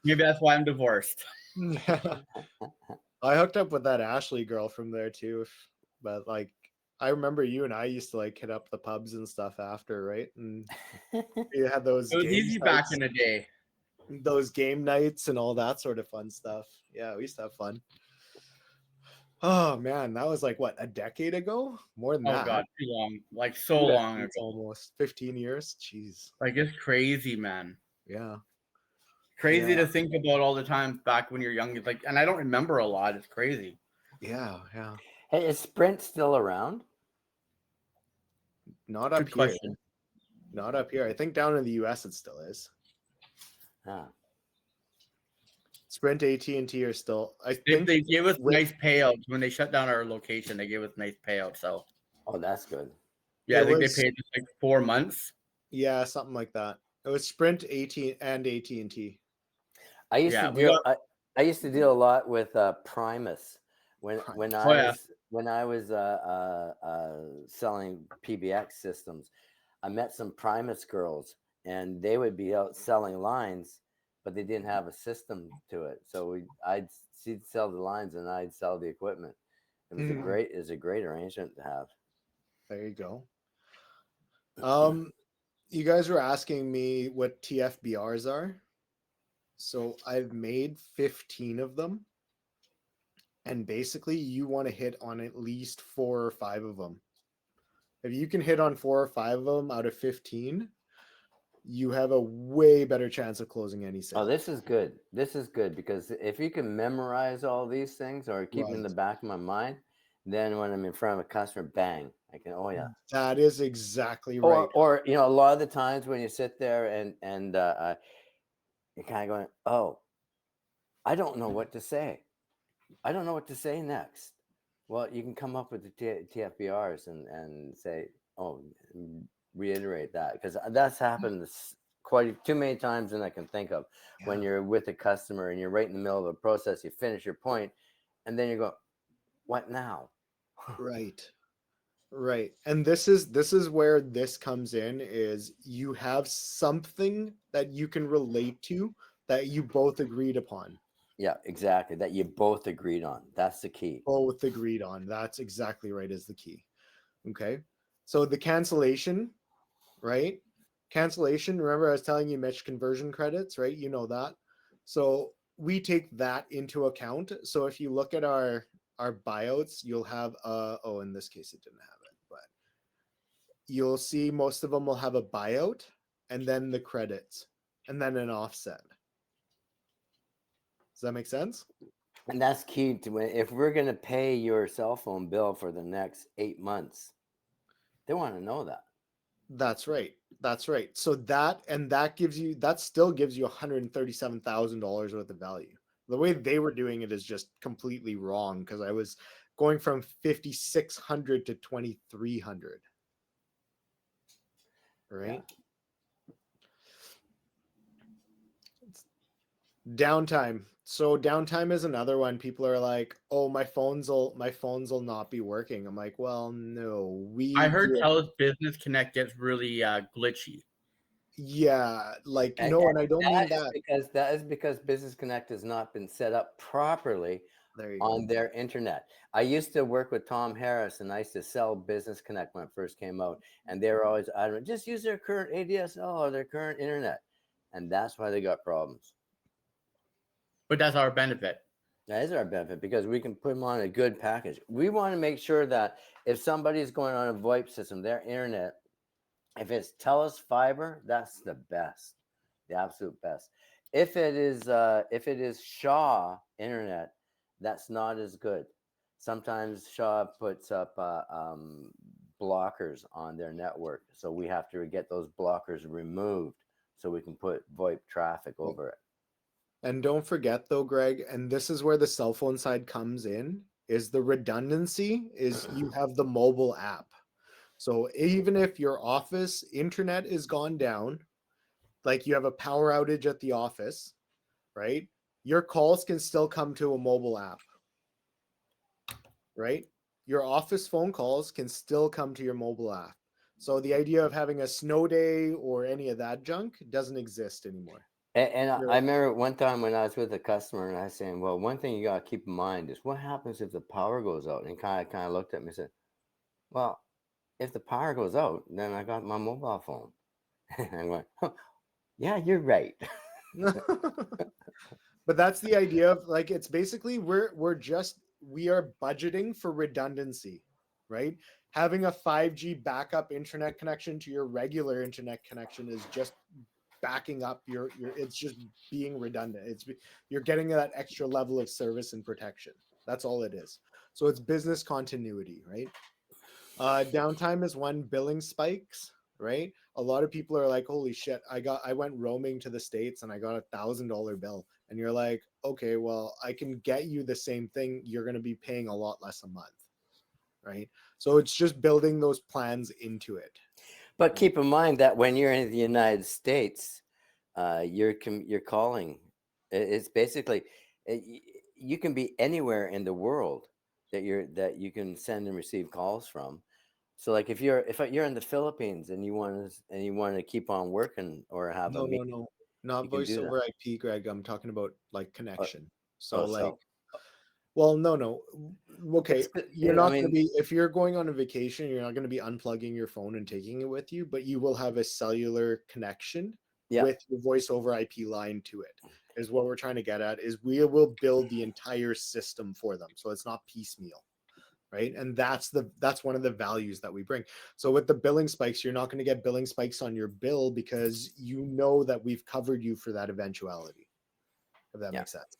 Maybe that's why I'm divorced. I hooked up with that Ashley girl from there too, but like I remember you and I used to like hit up the pubs and stuff after, right? And you had those. It was easy back in the day. Those game nights and all that sort of fun stuff. Yeah, we used to have fun. Oh man, that was like what, a decade ago? More than that. Oh god, too long. Like so long ago. Almost 15 years. Jeez. Like it's crazy, man. Yeah. Crazy to think about all the times back when you're young. It's like, and I don't remember a lot. It's crazy. Yeah. Hey, is Sprint still around? Not up here. Not up here. I think down in the US it still is. Huh. Sprint, AT&T are still. I think they gave us nice payouts when they shut down our location. They gave us nice payouts. So. Oh, that's good. Yeah, I think they paid us like 4 months. Yeah, something like that. It was Sprint, AT&T. I used to deal a lot with Primus when I was selling PBX systems. I met some Primus girls, and they would be out selling lines, but they didn't have a system to it. So she'd sell the lines, and I'd sell the equipment. It was a great arrangement to have. There you go. You guys were asking me what TFBRs are. So I've made 15 of them. And basically, you want to hit on at least 4 or 5 of them. If you can hit on 4 or 5 of them out of 15, you have a way better chance of closing any sale. Oh, this is good. This is good because if you can memorize all these things or keep them in the Right. back of my mind, then when I'm in front of a customer, bang, I can, oh yeah. That is exactly right. Or you know, a lot of the times when you sit there and you're kind of going, oh, I don't know what to say. I don't know what to say next. Well, you can come up with the TFBRs and say, oh, reiterate that, because that's happened quite too many times than I can think of. When you're with a customer and you're right in the middle of a process, you finish your point, and then you go, what now? Right. Right. And this is where this comes in, is you have something that you can relate to that you both agreed upon. Yeah, exactly. That you both agreed on. That's the key. Both agreed on. That's exactly right, is the key. Okay. So the cancellation, right? Cancellation, remember I was telling you Mitch conversion credits, right? You know that. So we take that into account. So if you look at our buyouts, you'll have oh, in this case it didn't have it, but you'll see most of them will have a buyout and then the credits and then an offset. Does that make sense? And that's key to if we're going to pay your cell phone bill for the next 8 months, they want to know that. That's right. That's right. So that still gives you $137,000 worth of value. The way they were doing it is just completely wrong, because I was going from 5,600 to 2,300. Right? Yeah. Downtime. So downtime is another one. People are like, "Oh, my phones will not be working." I'm like, "Well, no, I heard TELUS Business Connect gets really glitchy. Yeah, like no, and I don't mean that. That is because Business Connect has not been set up properly on their internet. I used to work with Tom Harris, and I used to sell Business Connect when it first came out, and they were always adamant, just use their current ADSL or their current internet, and that's why they got problems. But that's our benefit. That is our benefit, because we can put them on a good package. We want to make sure that if somebody's going on a VoIP system, their internet, if it's TELUS fiber, that's the best, the absolute best. If it is Shaw internet, that's not as good. Sometimes Shaw puts up blockers on their network, so we have to get those blockers removed so we can put VoIP traffic over it. And don't forget though, Greg, and this is where the cell phone side comes in, is the redundancy is you have the mobile app. So even if your office internet is gone down, like you have a power outage at the office, right? Your calls can still come to a mobile app, right? Your office phone calls can still come to your mobile app. So the idea of having a snow day or any of that junk doesn't exist anymore. And I remember one time when I was with a customer, and I was saying, well, one thing you got to keep in mind is what happens if the power goes out? And kind of looked at me and said, well, if the power goes out, then I got my mobile phone. And I went, oh, yeah, you're right. But that's the idea of, like, it's basically we are budgeting for redundancy, right? Having a 5G backup internet connection to your regular internet connection is just backing up your it's just being redundant. You're getting that extra level of service and protection. That's all it is. So it's business continuity, right? Downtime is when billing spikes, right? A lot of people are like, holy shit, I went roaming to the States and I got $1,000 bill. And you're like, okay, well, I can get you the same thing. You're going to be paying a lot less a month, right? So it's just building those plans into it. But keep in mind that when you're in the United States, you're calling. It's basically, you can be anywhere in the world that you can send and receive calls from. So like if you're in the Philippines and you want to keep on working or have a meeting, no, not voice over IP, Greg. I'm talking about like connection. Well, no. Okay, you're not going to be, if you're going on a vacation, you're not going to be unplugging your phone and taking it with you, but you will have a cellular connection with your voice over IP line to it. is what we're trying to get at, is we will build the entire system for them. So it's not piecemeal, right? And that's one of the values that we bring. So with the billing spikes, you're not going to get billing spikes on your bill because you know that we've covered you for that eventuality, if that makes sense.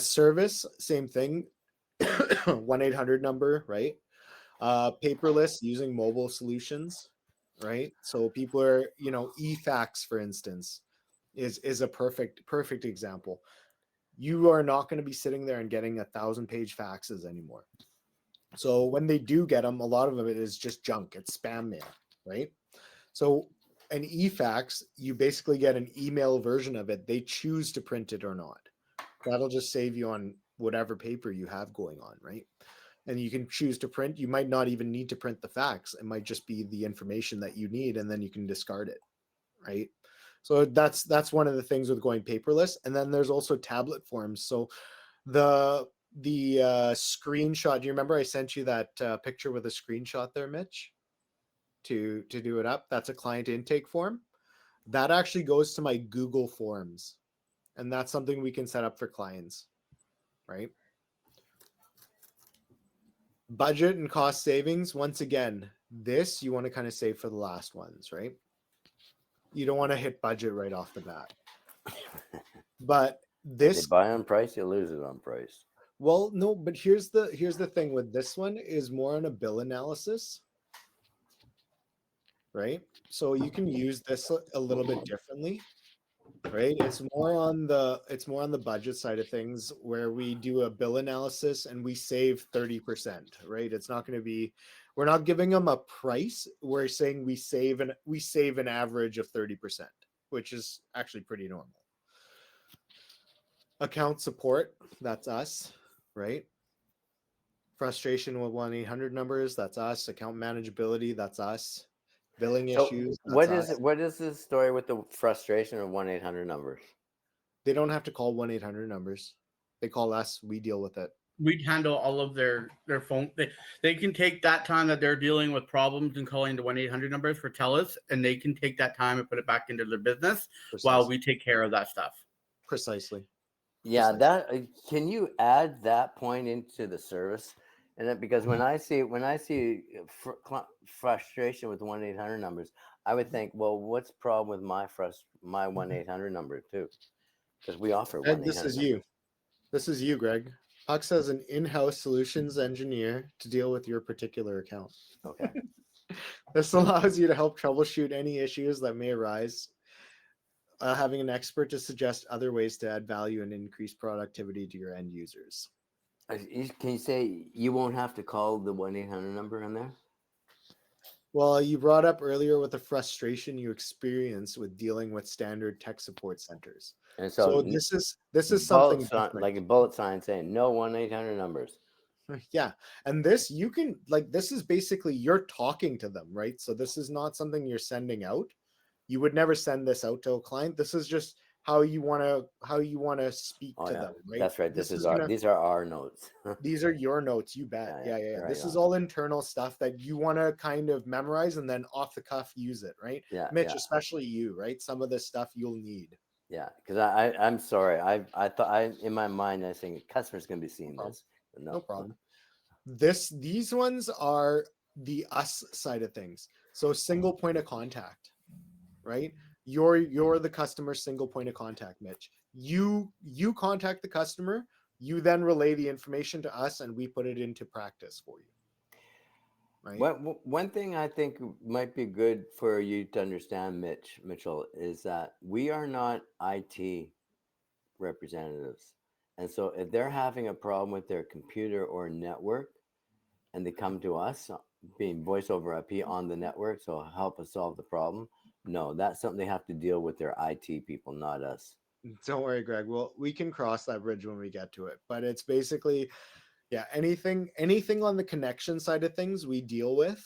Service, same thing. 1-800 number, right? Paperless, using mobile solutions, right? So people are, eFax, for instance, is a perfect example. You are not going to be sitting there and getting 1,000-page faxes anymore. So when they do get them, a lot of it is just junk. It's spam mail, right? So an eFax, you basically get an email version of it. They choose to print it or not. That'll just save you on whatever paper you have going on, right? And you can choose to print. You might not even need to print the fax. It might just be the information that you need, and then you can discard it, right? So that's one of the things with going paperless. And then there's also tablet forms. So the screenshot, do you remember I sent you that picture with a screenshot there, Mitch, to do it up? That's a client intake form. That actually goes to my Google Forms, and that's something we can set up for clients, right? Budget and cost savings. Once again, this you want to kind of save for the last ones, right? You don't want to hit budget right off the bat. But this, they buy on price, you lose it on price. well, no, but here's the thing with this one is more on a bill analysis, right? So you can use this a little bit differently, right? It's more on the budget side of things, where we do a bill analysis and we save 30%, right? It's not going to be, we're not giving them a price. We're saying we save an average of 30%, which is actually pretty normal. Account support, that's us, right? Frustration with 1-800 numbers, that's us. Account manageability, that's us. Billing issues, that's us. What is the story with the frustration of 1-800 numbers? They don't have to call 1-800 numbers. They call us. We deal with it. We'd handle all of their phone. They can take that time that they're dealing with problems and calling the 1-800 numbers for TELUS, and they can take that time and put it back into their business while we take care of that stuff. Precisely. Yeah, that can you add that point into the service? And that, because when I see frustration with 1-800 numbers, I would think, well, what's the problem with my 1-800 number too? Because we offer 1-800. This is you. This is you, Greg. PUCS has an in-house solutions engineer to deal with your particular account. Okay. This allows you to help troubleshoot any issues that may arise. Having an expert to suggest other ways to add value and increase productivity to your end users. Can you say you won't have to call the 1-800 number in there? Well, you brought up earlier with the frustration you experience with dealing with standard tech support centers. And so this is something different. Like a bullet sign saying no 1-800 numbers. Yeah. And this, you can, this is basically you're talking to them, right? So this is not something you're sending out. You would never send this out to a client. This is just how you want to speak to them, right? That's right. These are our notes. These are your notes, you bet. Yeah. Right, this is all internal stuff that you want to kind of memorize and then off the cuff use it, right? Yeah, Mitch, especially you, right? Some of this stuff you'll need. Yeah, because I'm sorry. I thought in my mind I was thinking customers going to be seeing this. No problem. These ones are the us side of things. So single point of contact, right? You're the customer's single point of contact, Mitch. You contact the customer, you then relay the information to us, and we put it into practice for you. Right. One thing I think might be good for you to understand, Mitchell, is that we are not IT representatives. And so if they're having a problem with their computer or network and they come to us being voice over IP on the network, so help us solve the problem. No, that's something they have to deal with their IT people, not us. Don't worry, Greg. Well, we can cross that bridge when we get to it. But it's basically, anything on the connection side of things we deal with,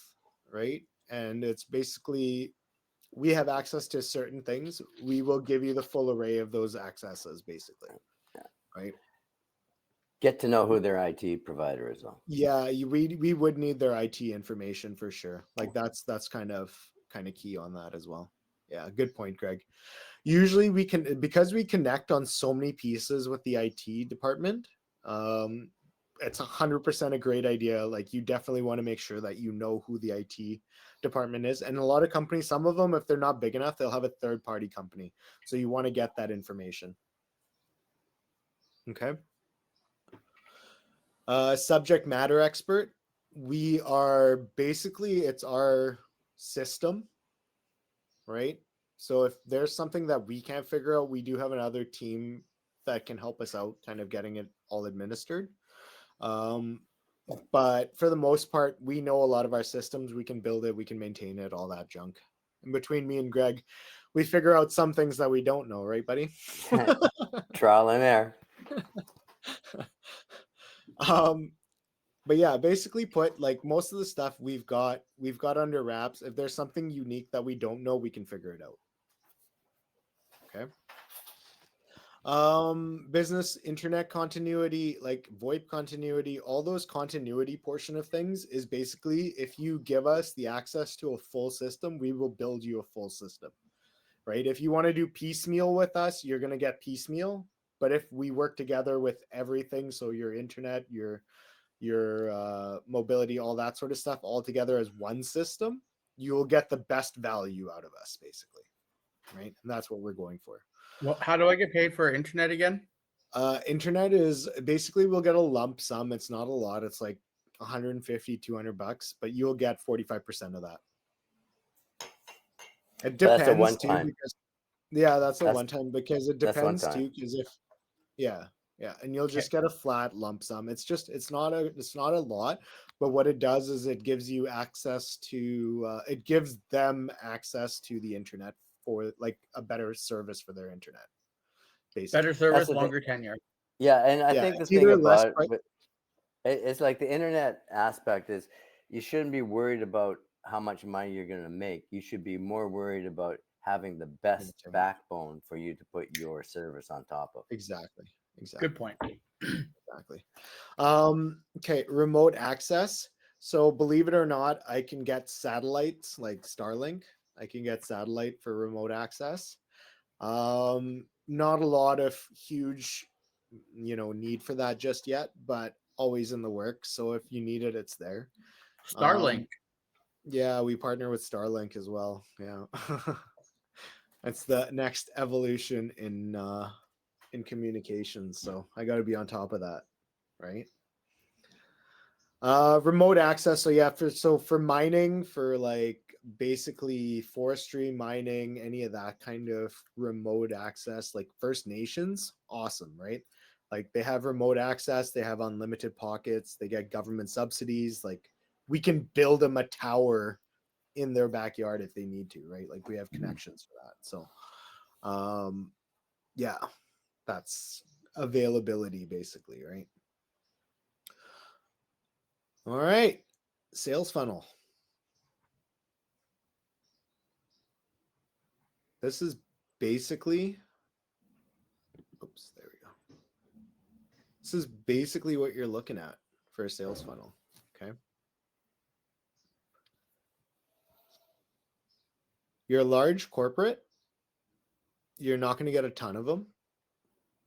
right? And it's basically, we have access to certain things. We will give you the full array of those accesses, basically. Yeah. Right. Get to know who their IT provider is. Yeah, we would need their IT information for sure. Like that's kind of key on that as well. Yeah, good point, Greg. Usually we can, because we connect on so many pieces with the IT department, it's 100% a great idea. Like, you definitely want to make sure that you know who the IT department is. And a lot of companies, some of them, if they're not big enough, they'll have a third party company. So you want to get that information. Okay. Subject matter expert. We are basically, it's our system, right? So if there's something that we can't figure out, we do have another team that can help us out kind of getting it all administered. But for the most part, we know a lot of our systems. We can build it, we can maintain it, all that junk. And between me and Greg, we figure out some things that we don't know, right, buddy? Trial and error. But yeah, basically put, like, most of the stuff we've got under wraps. If there's something unique that we don't know, we can figure it out. Okay. Business internet continuity, like VoIP continuity, all those continuity portion of things is basically, if you give us the access to a full system, we will build you a full system, right? If you want to do piecemeal with us, you're going to get piecemeal. But if we work together with everything, so your internet, your mobility, all that sort of stuff, all together as one system, you will get the best value out of us, basically, right? And that's what we're going for. Well, how do I get paid for internet again? Internet is basically, we'll get a lump sum. It's not a lot. It's like 150, $200, but you'll get 45% of that. It depends. That's a one too, time. because that's a one time, because it depends too. Because if and you'll just get a flat lump sum. It's not a lot, but what it does is it gives you access to it gives them access to the internet for, like, a better service for their internet. Basically. Better service, longer tenure. Yeah, and I think the thing about it's like the internet aspect is, you shouldn't be worried about how much money you're going to make. You should be more worried about having the best backbone for you to put your service on top of. Exactly. Good point. Exactly. Okay, remote access. So believe it or not, I can get satellites like Starlink. I can get satellite for remote access. Not a lot of huge, need for that just yet, but always in the works. So if you need it, it's there. Starlink. Yeah, we partner with Starlink as well. Yeah. That's the next evolution in communications. So I got to be on top of that, right? Remote access. So for mining, for like basically forestry, mining, any of that kind of remote access, like First Nations, awesome, right? Like, they have remote access, they have unlimited pockets, they get government subsidies. Like, we can build them a tower in their backyard if they need to, right? Like, we have connections for that. So yeah, that's availability basically, right? All right, sales funnel. This is basically, there we go. This is basically what you're looking at for a sales funnel, okay? You're a large corporate, you're not going to get a ton of them.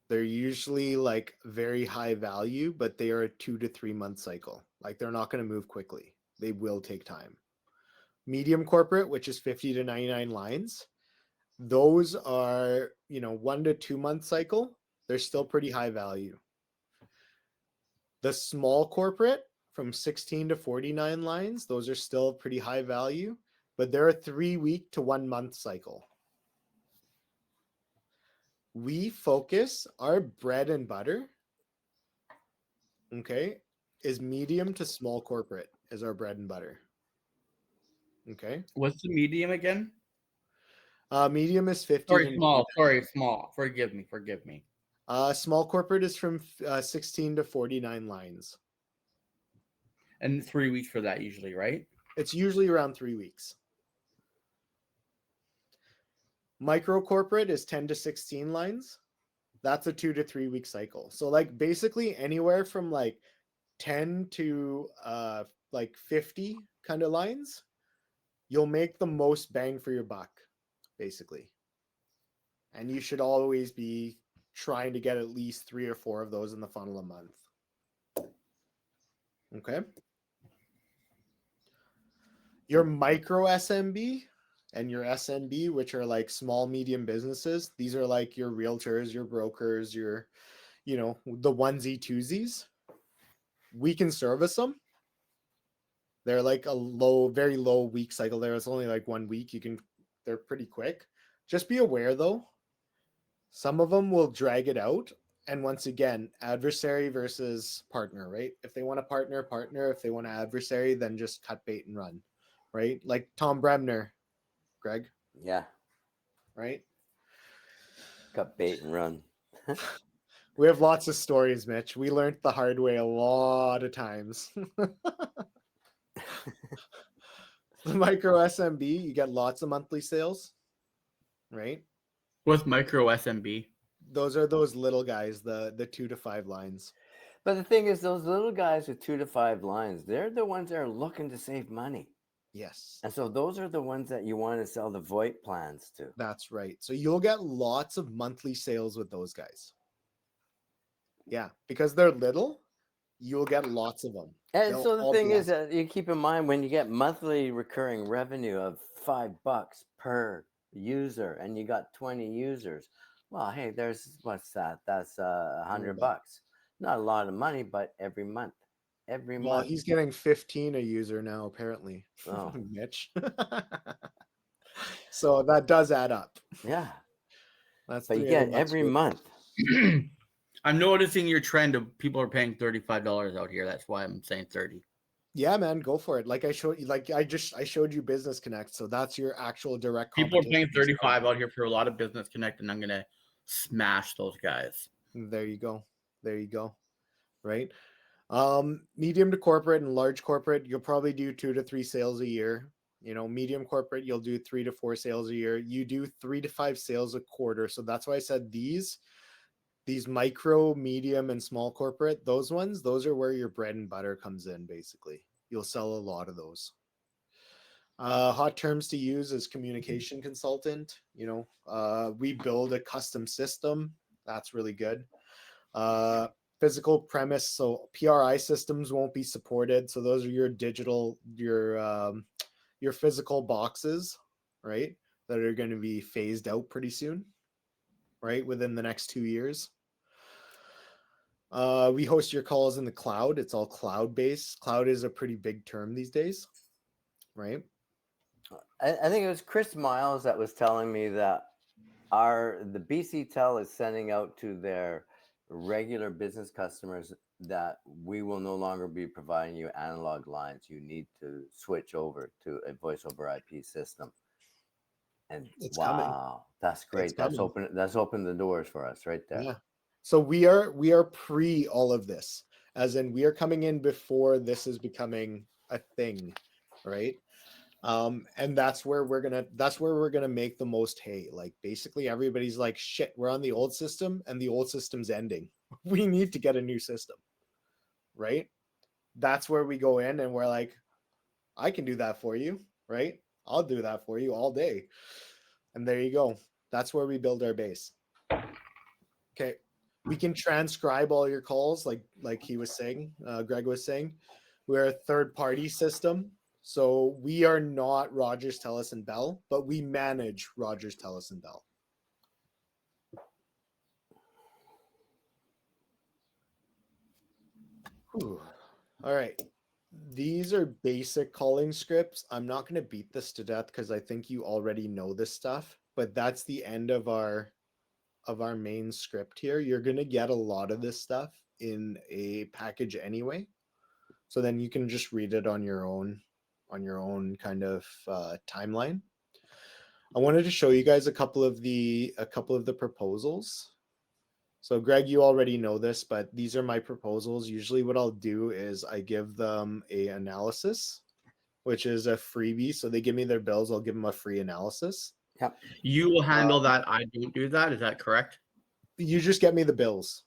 They're usually like very high value, but they are a 2 to 3 month cycle. Like, they're not going to move quickly. They will take time. Medium corporate, which is 50 to 99 lines, those are, 1 to 2 month cycle. They're still pretty high value. The small corporate from 16 to 49 lines, those are still pretty high value, but they're a 3 week to 1 month cycle. We focus, our bread and butter, okay, is medium to small corporate is our bread and butter. Okay. What's the medium again? Medium is 50. Small. Forgive me. Small corporate is from 16 to 49 lines. And 3 weeks for that usually, right? It's usually around 3 weeks. Micro corporate is 10 to 16 lines. That's a 2 to 3 week cycle. So like basically anywhere from like 10 to like 50 kind of lines, you'll make the most bang for your buck. basically. And you should always be trying to get at least 3 or 4 of those in the funnel a month. Okay. Your micro SMB and your SMB, which are like small, medium businesses, these are like your realtors, your brokers, your, the onesie twosies. We can service them. They're like a very low week cycle there. It's only like 1 week. They're pretty quick. Just be aware though, some of them will drag it out. And once again, adversary versus partner, right? If they want a partner. If they want an adversary, then just cut bait and run, right? Like Tom Bremner, Greg. Yeah. Right? Cut bait and run. We have lots of stories, Mitch. We learned the hard way a lot of times. The micro SMB, you get lots of monthly sales, right? What's micro SMB? Those are those little guys, the 2 to 5 lines. But the thing is, those little guys with 2 to 5 lines, they're the ones that are looking to save money. Yes. And so those are the ones that you want to sell the VoIP plans to. That's right. So you'll get lots of monthly sales with those guys. Yeah, because they're little, you'll get lots of them. And They'll so the all thing be is that you keep in mind when you get monthly recurring revenue of $5 per user and you got 20 users, well, hey, what's that? That's $100. Not a lot of money, but every month. Well, he's getting 15 a user now, apparently. Oh. Mitch. So that does add up. Yeah. That's But you get every month. I'm noticing your trend of people are paying $35 out here. That's why I'm saying 30. Yeah, man, go for it. Like I showed you, I showed you Business Connect, so that's your actual direct People are competition. paying 35 out here for a lot of Business Connect, and I'm gonna smash those guys. There you go. Right. Medium to corporate and large corporate, you'll probably do 2 to 3 sales a year. Medium corporate, you'll do 3 to 4 sales a year. You do 3 to 5 sales a quarter. So that's why I said these micro, medium, and small corporate, those are where your bread and butter comes in. Basically, you'll sell a lot of those. Hot terms to use is communication consultant. We build a custom system. That's really good. Physical premise, so PRI systems won't be supported. So those are your digital, your physical boxes, right? That are going to be phased out pretty soon, right? Within the next 2 years. We host your calls in the cloud. It's all cloud-based. Cloud is a pretty big term these days, right? I think it was Chris Miles that was telling me that the BC Tel is sending out to their regular business customers that we will no longer be providing you analog lines. You need to switch over to a voice over IP system. And It's wow, coming. that's great. That's opened the doors for us right there. Yeah. So we are pre all of this, as in we are coming in before this is becoming a thing, right? And that's where we're gonna make the most hay. Like basically everybody's like, shit, we're on the old system and the old system's ending. We need to get a new system, right? That's where we go in and we're like, I can do that for you, right? I'll do that for you all day. And there you go. That's where we build our base. Okay. We can transcribe all your calls, like he was saying, Greg was saying. We're a third-party system. So we are not Rogers, Telus, and Bell, but we manage Rogers, Telus, and Bell. Whew. All right. These are basic calling scripts. I'm not going to beat this to death because I think you already know this stuff, but that's the end of our main script here. You're going to get a lot of this stuff in a package anyway. So then you can just read it on your own kind of timeline. I wanted to show you guys a couple of the proposals. So Greg, you already know this, but these are my proposals. Usually what I'll do is I give them a analysis, which is a freebie. So they give me their bills, I'll give them a free analysis. Yep. You will handle that. I don't do that. Is that correct? You just get me the bills.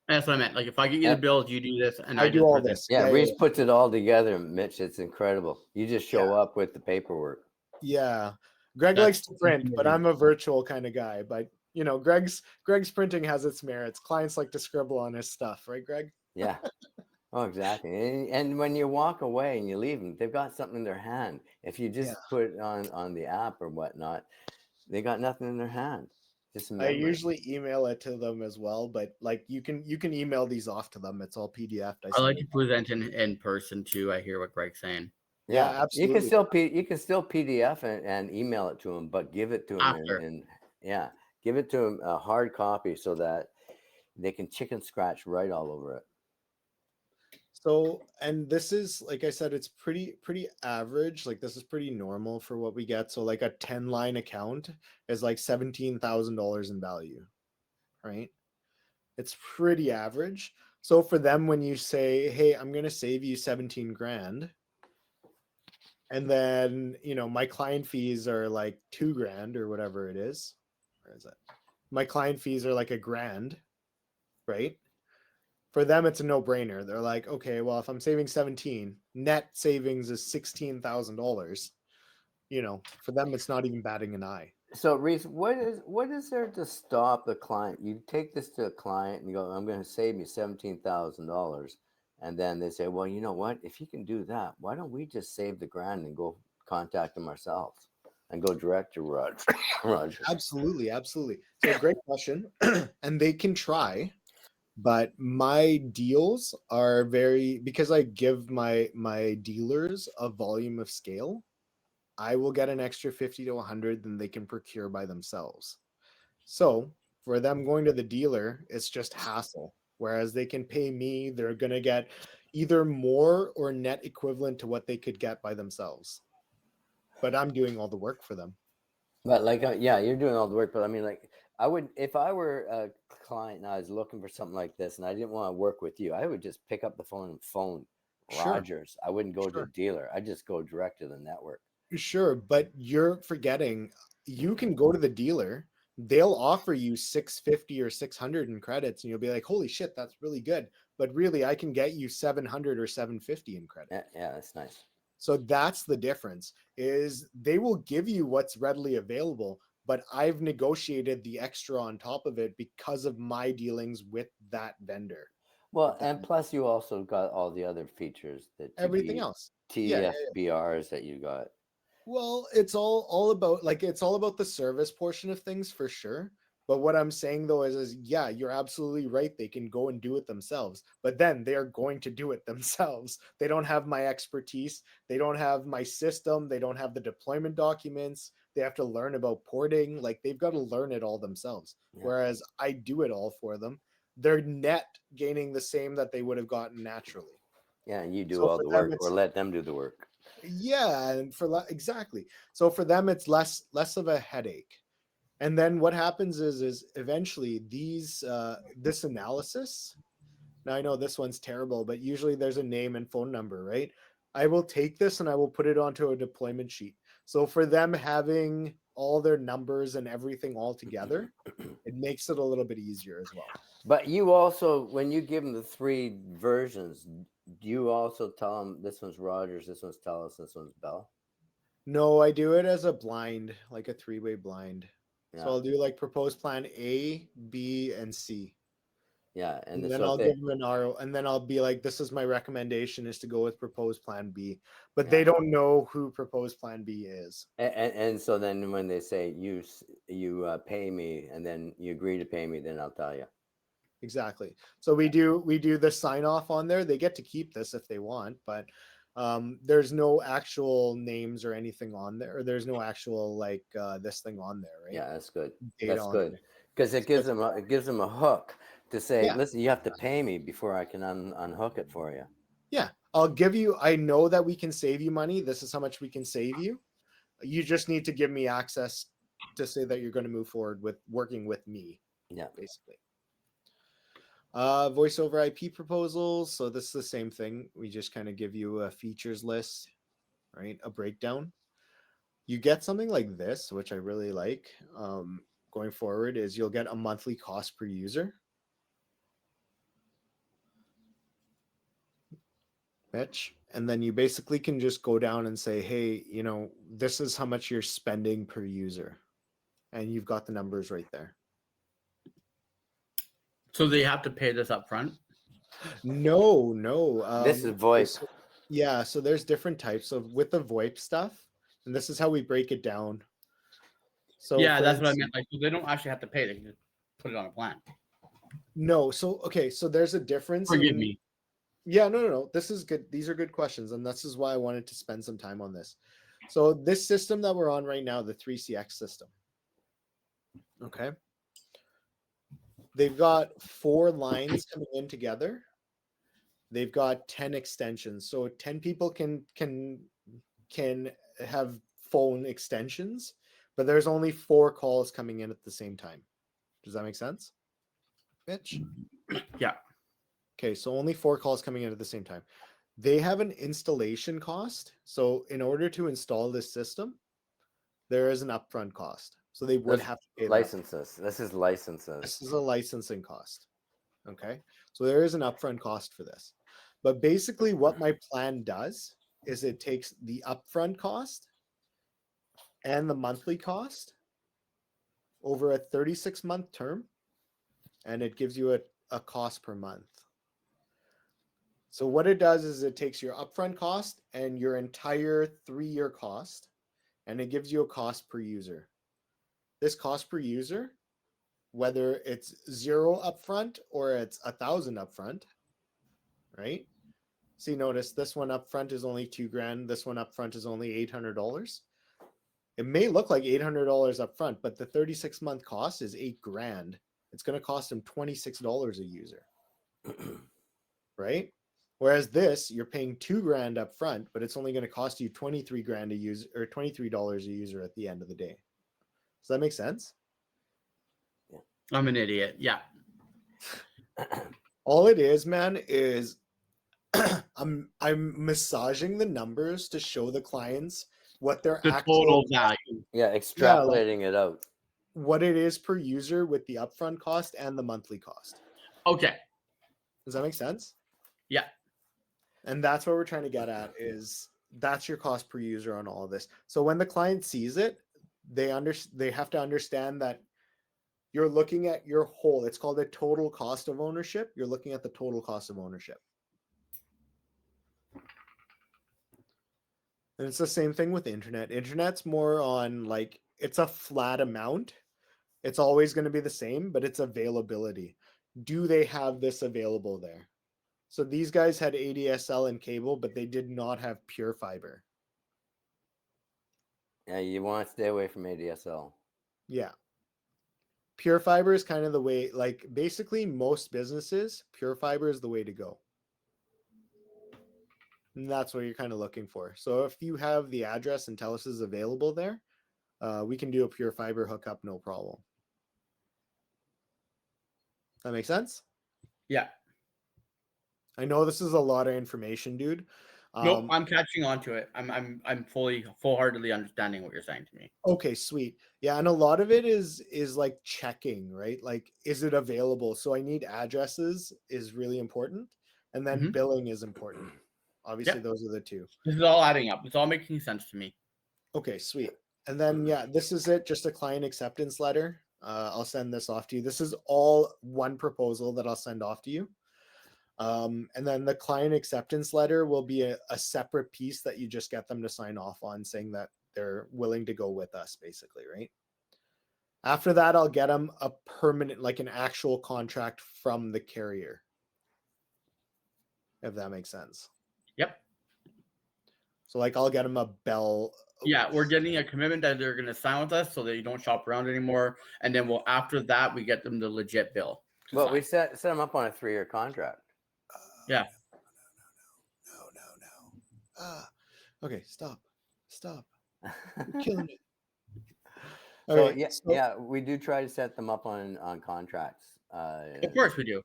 That's what I meant. Like if I get you the bills, you do this, and I do all this. Yeah, Reese puts it all together, Mitch. It's incredible. You just show up with the paperwork. Yeah. Greg That's likes to print, but I'm a virtual kind of guy. But you know, Greg's printing has its merits. Clients like to scribble on his stuff, right, Greg? Yeah. Oh, exactly. And when you walk away and you leave them, they've got something in their hand. If you just put it on the app or whatnot, they got nothing in their hand. Just a I memory. usually email it to them as well, but like you can email these off to them. It's all PDF'd. I like to present in person too. I hear what Greg's saying. Yeah, absolutely. You can still PDF and email it to them, but give it to them After. give it to them a hard copy so that they can chicken scratch right all over it. So, and this is, like I said, it's pretty average. Like this is pretty normal for what we get. So like a 10-line account is like $17,000 in value, right? It's pretty average. So for them, when you say, hey, I'm going to save you 17 grand, and then, you know, my client fees are like 2 grand or whatever it is. Where is it? My client fees are like $1,000, right? For them, it's a no-brainer. They're like, okay, well, if I'm saving 17, net savings is $16,000. You know, for them, it's not even batting an eye. So, Reese, what is there to stop the client? You take this to a client and you go, I'm going to save you $17,000. And then they say, well, you know what? If you can do that, why don't we just save the grand and go contact them ourselves and go direct to Roger? Absolutely. So great question. And they can try, but my deals are because I give my dealers a volume of scale, I will get an extra 50 to 100 than they can procure by themselves. So for them going to the dealer, it's just hassle. Whereas they can pay me, they're going to get either more or net equivalent to what they could get by themselves. But I'm doing all the work for them. But like, you're doing all the work. But I mean, like, I would, if I were a client and I was looking for something like this and I didn't want to work with you, I would just pick up the phone and phone Rogers. I wouldn't go to a dealer. I just go direct to the network. Sure, but you're forgetting you can go to the dealer. They'll offer you 650 or 600 in credits, and you'll be like, "Holy shit, that's really good." But really, I can get you 700 or 750 in credit. Yeah, that's nice. So that's the difference. Is they will give you what's readily available, but I've negotiated the extra on top of it because of my dealings with that vendor. Well, and plus you also got all the other features that Everything else. TFBRs that you got. Well, it's all about it's all about the service portion of things for sure. But what I'm saying though is yeah, you're absolutely right. They can go and do it themselves, but then they are going to do it themselves. They don't have my expertise. They don't have my system. They don't have the deployment documents. They have to learn about porting. Like they've got to learn it all themselves. Yeah. Whereas I do it all for them. They're net gaining the same that they would have gotten naturally. Yeah, and you do all the work or let them do the work. Yeah, and exactly. So for them, it's less of a headache. And then what happens is eventually this analysis. Now I know this one's terrible, but usually there's a name and phone number, right? I will take this and I will put it onto a deployment sheet. So for them having all their numbers and everything all together, it makes it a little bit easier as well. But you also, when you give them the 3 versions, do you also tell them this one's Rogers, this one's Telus, this one's Bell? No, I do it as a blind, like a 3-way blind. Yeah. So I'll do like proposed plan A, B, and C. Yeah, and then I'll give them an RO, and then I'll be like, "This is my recommendation: is to go with proposed plan B." But they don't know who proposed plan B is. And so then when they say you pay me, and then you agree to pay me, then I'll tell you. Exactly. So we do the sign off on there. They get to keep this if they want, but there's no actual names or anything on there. Or there's no actual this thing on there, right? Yeah, that's good. That's good because it gives them a hook to say, listen, you have to pay me before I can unhook it for you. Yeah, I'll give you. I know that we can save you money. This is how much we can save you. You just need to give me access to say that you're going to move forward with working with me. Yeah, basically. Voice over IP proposals. So this is the same thing. We just kind of give you a features list, right? A breakdown. You get something like this, which I really like. Going forward is you'll get a monthly cost per user. Mitch? And then you basically can just go down and say, hey, you know, this is how much you're spending per user. And you've got the numbers right there. So they have to pay this up front? No. This is VoIP. Yeah, so there's different types of with the VoIP stuff, and this is how we break it down. So yeah, for that's what I instance- meant. Like, so they don't actually have to pay; they can just put it on a plan. No, so okay, so there's a difference. Forgive me. Yeah, no. This is good. These are good questions, and this is why I wanted to spend some time on this. So this system that we're on right now, the 3CX system. Okay. They've got 4 lines coming in together. They've got 10 extensions. So 10 people can have phone extensions, but there's only 4 calls coming in at the same time. Does that make sense? Mitch? Yeah. Okay, so only 4 calls coming in at the same time. They have an installation cost. So in order to install this system, there is an upfront cost. So they would have to pay licenses. This is licenses. This is a licensing cost. Okay, so there is an upfront cost for this. But basically what my plan does is it takes the upfront cost and the monthly cost over a 36-month term, and it gives you a cost per month. So what it does is it takes your upfront cost and your entire 3-year cost, and it gives you a cost per user. This cost per user, whether it's 0 upfront or it's 1,000 upfront, right? See, notice this one upfront is only $2,000. This one upfront is only $800. It may look like $800 upfront, but the 36-month cost is $8,000. It's going to cost them $26 a user, right? Whereas this, you're paying $2,000 upfront, but it's only going to cost you $23,000 a user, or $23 a user at the end of the day. Does that make sense? I'm an idiot. Yeah. All it is, man, is I'm massaging the numbers to show the clients what their The actual total value. Yeah, extrapolating it out. What it is per user with the upfront cost and the monthly cost. Okay. Does that make sense? Yeah. And that's what we're trying to get at, is that's your cost per user on all of this. So when the client sees it, they have to understand that you're looking at your whole, it's called a total cost of ownership. You're looking at the total cost of ownership. And it's the same thing with internet. Internet's more on like, it's a flat amount. It's always going to be the same, but it's availability. Do they have this available there? So these guys had ADSL and cable, but they did not have pure fiber. Yeah, you want to stay away from ADSL. Yeah. Pure fiber is kind of the way, like basically most businesses, pure fiber is the way to go. And that's what you're kind of looking for. So if you have the address and TELUS is available there, we can do a pure fiber hookup, no problem. That makes sense? Yeah. I know this is a lot of information, dude. Nope, I'm catching on to it. I'm full-heartedly understanding what you're saying to me. Okay, sweet. Yeah, and a lot of it is like checking, right? Like, is it available? So I need addresses is really important, and then billing is important. Obviously, those are the two. This is all adding up. It's all making sense to me. Okay, sweet. And then yeah, this is it. Just a client acceptance letter. I'll send this off to you. This is all one proposal that I'll send off to you. And then the client acceptance letter will be a separate piece that you just get them to sign off on, saying that they're willing to go with us, basically, right? After that, I'll get them a permanent, like an actual contract from the carrier, if that makes sense. Yep. So like I'll get them a Bell. Yeah, we're getting a commitment that they're going to sign with us so they don't shop around anymore. And then after that, we get them the legit bill. Well, we set them up on a 3-year contract. Yeah. No. Okay, stop. You're killing me. So, Okay, yeah, we do try to set them up on contracts. Of course we do.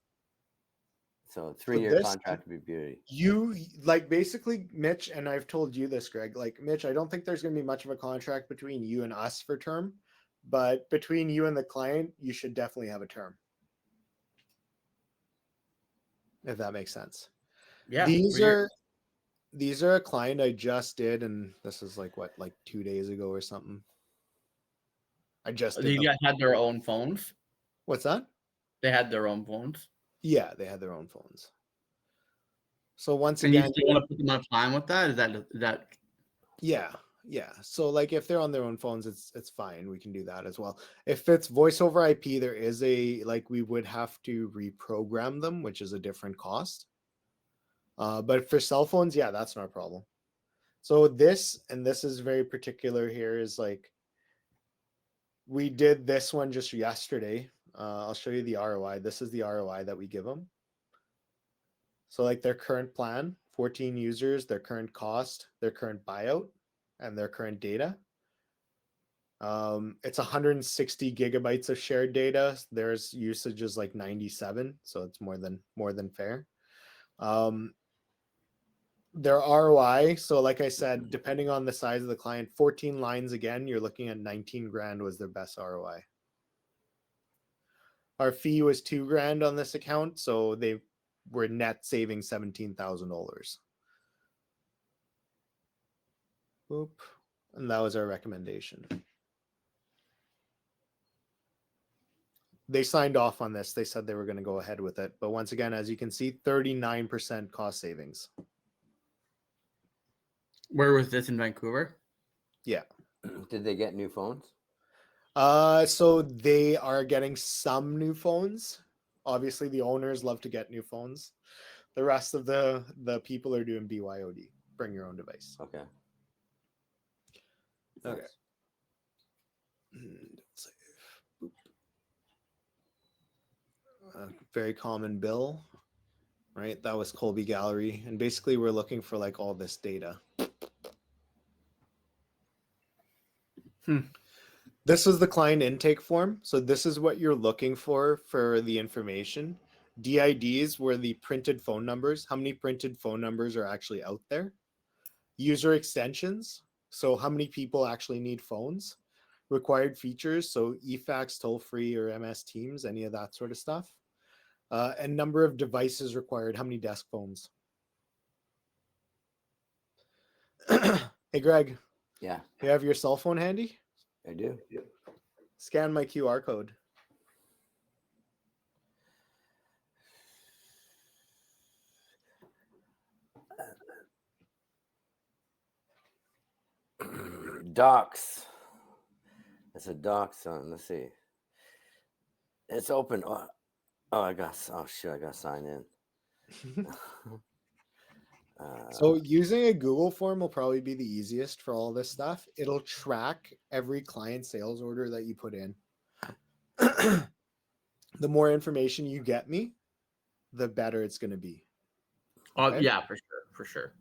So 3-year contract would be beauty. You like basically, Mitch, and I've told you this, Greg, like Mitch, I don't think there's going to be much of a contract between you and us for term, but between you and the client, you should definitely have a term. If that makes sense. Yeah. These are these are a client I just did, and this is like 2 days ago or something. I just did These them. guys had their own phones. What's that? They had their own phones. Yeah, they had their own phones. So once And you again, still want to put them on plan with that? Is that yeah. So like if they're on their own phones, it's fine. We can do that as well. If it's voice over IP, there is we would have to reprogram them, which is a different cost. But for cell phones, yeah, that's not a problem. So this is very particular here, is like we did this one just yesterday. I'll show you the ROI. This is the ROI that we give them. So like their current plan, 14 users, their current cost, their current buyout, and their current data. It's 160 gigabytes of shared data. There's usage is like 97, so it's more than fair. Their ROI, so like I said, depending on the size of the client, 14 lines again, you're looking at 19 grand was their best ROI. Our fee was $2,000 on this account, so they were net saving $17,000. Boop. And that was our recommendation. They signed off on this. They said they were going to go ahead with it. But once again, as you can see, 39% cost savings. where was this in Vancouver? Yeah. Did they get new phones? So they are getting some new phones. Obviously, the owners love to get new phones. The rest of the people are doing BYOD. Bring your own device. Okay. Okay. Nice. Save. Boop. Very common bill, right? That was Colby Gallery. And basically we're looking for like all this data. This is the client intake form. So this is what you're looking for the information. DIDs were the printed phone numbers. How many printed phone numbers are actually out there? User extensions. So how many people actually need phones? Required features. So eFax, toll-free, or MS Teams, any of that sort of stuff. And number of devices required. How many desk phones? Hey, Greg. Yeah, You have your cell phone handy? I do. Scan my QR code. Docs. It's a docs on. Let's see. It's open. Oh, shit, I got to sign in. So using a Google form will probably be the easiest for all this stuff. It'll track every client sales order that you put in. The more information you get me, the better it's going to be. Okay? Yeah, for sure.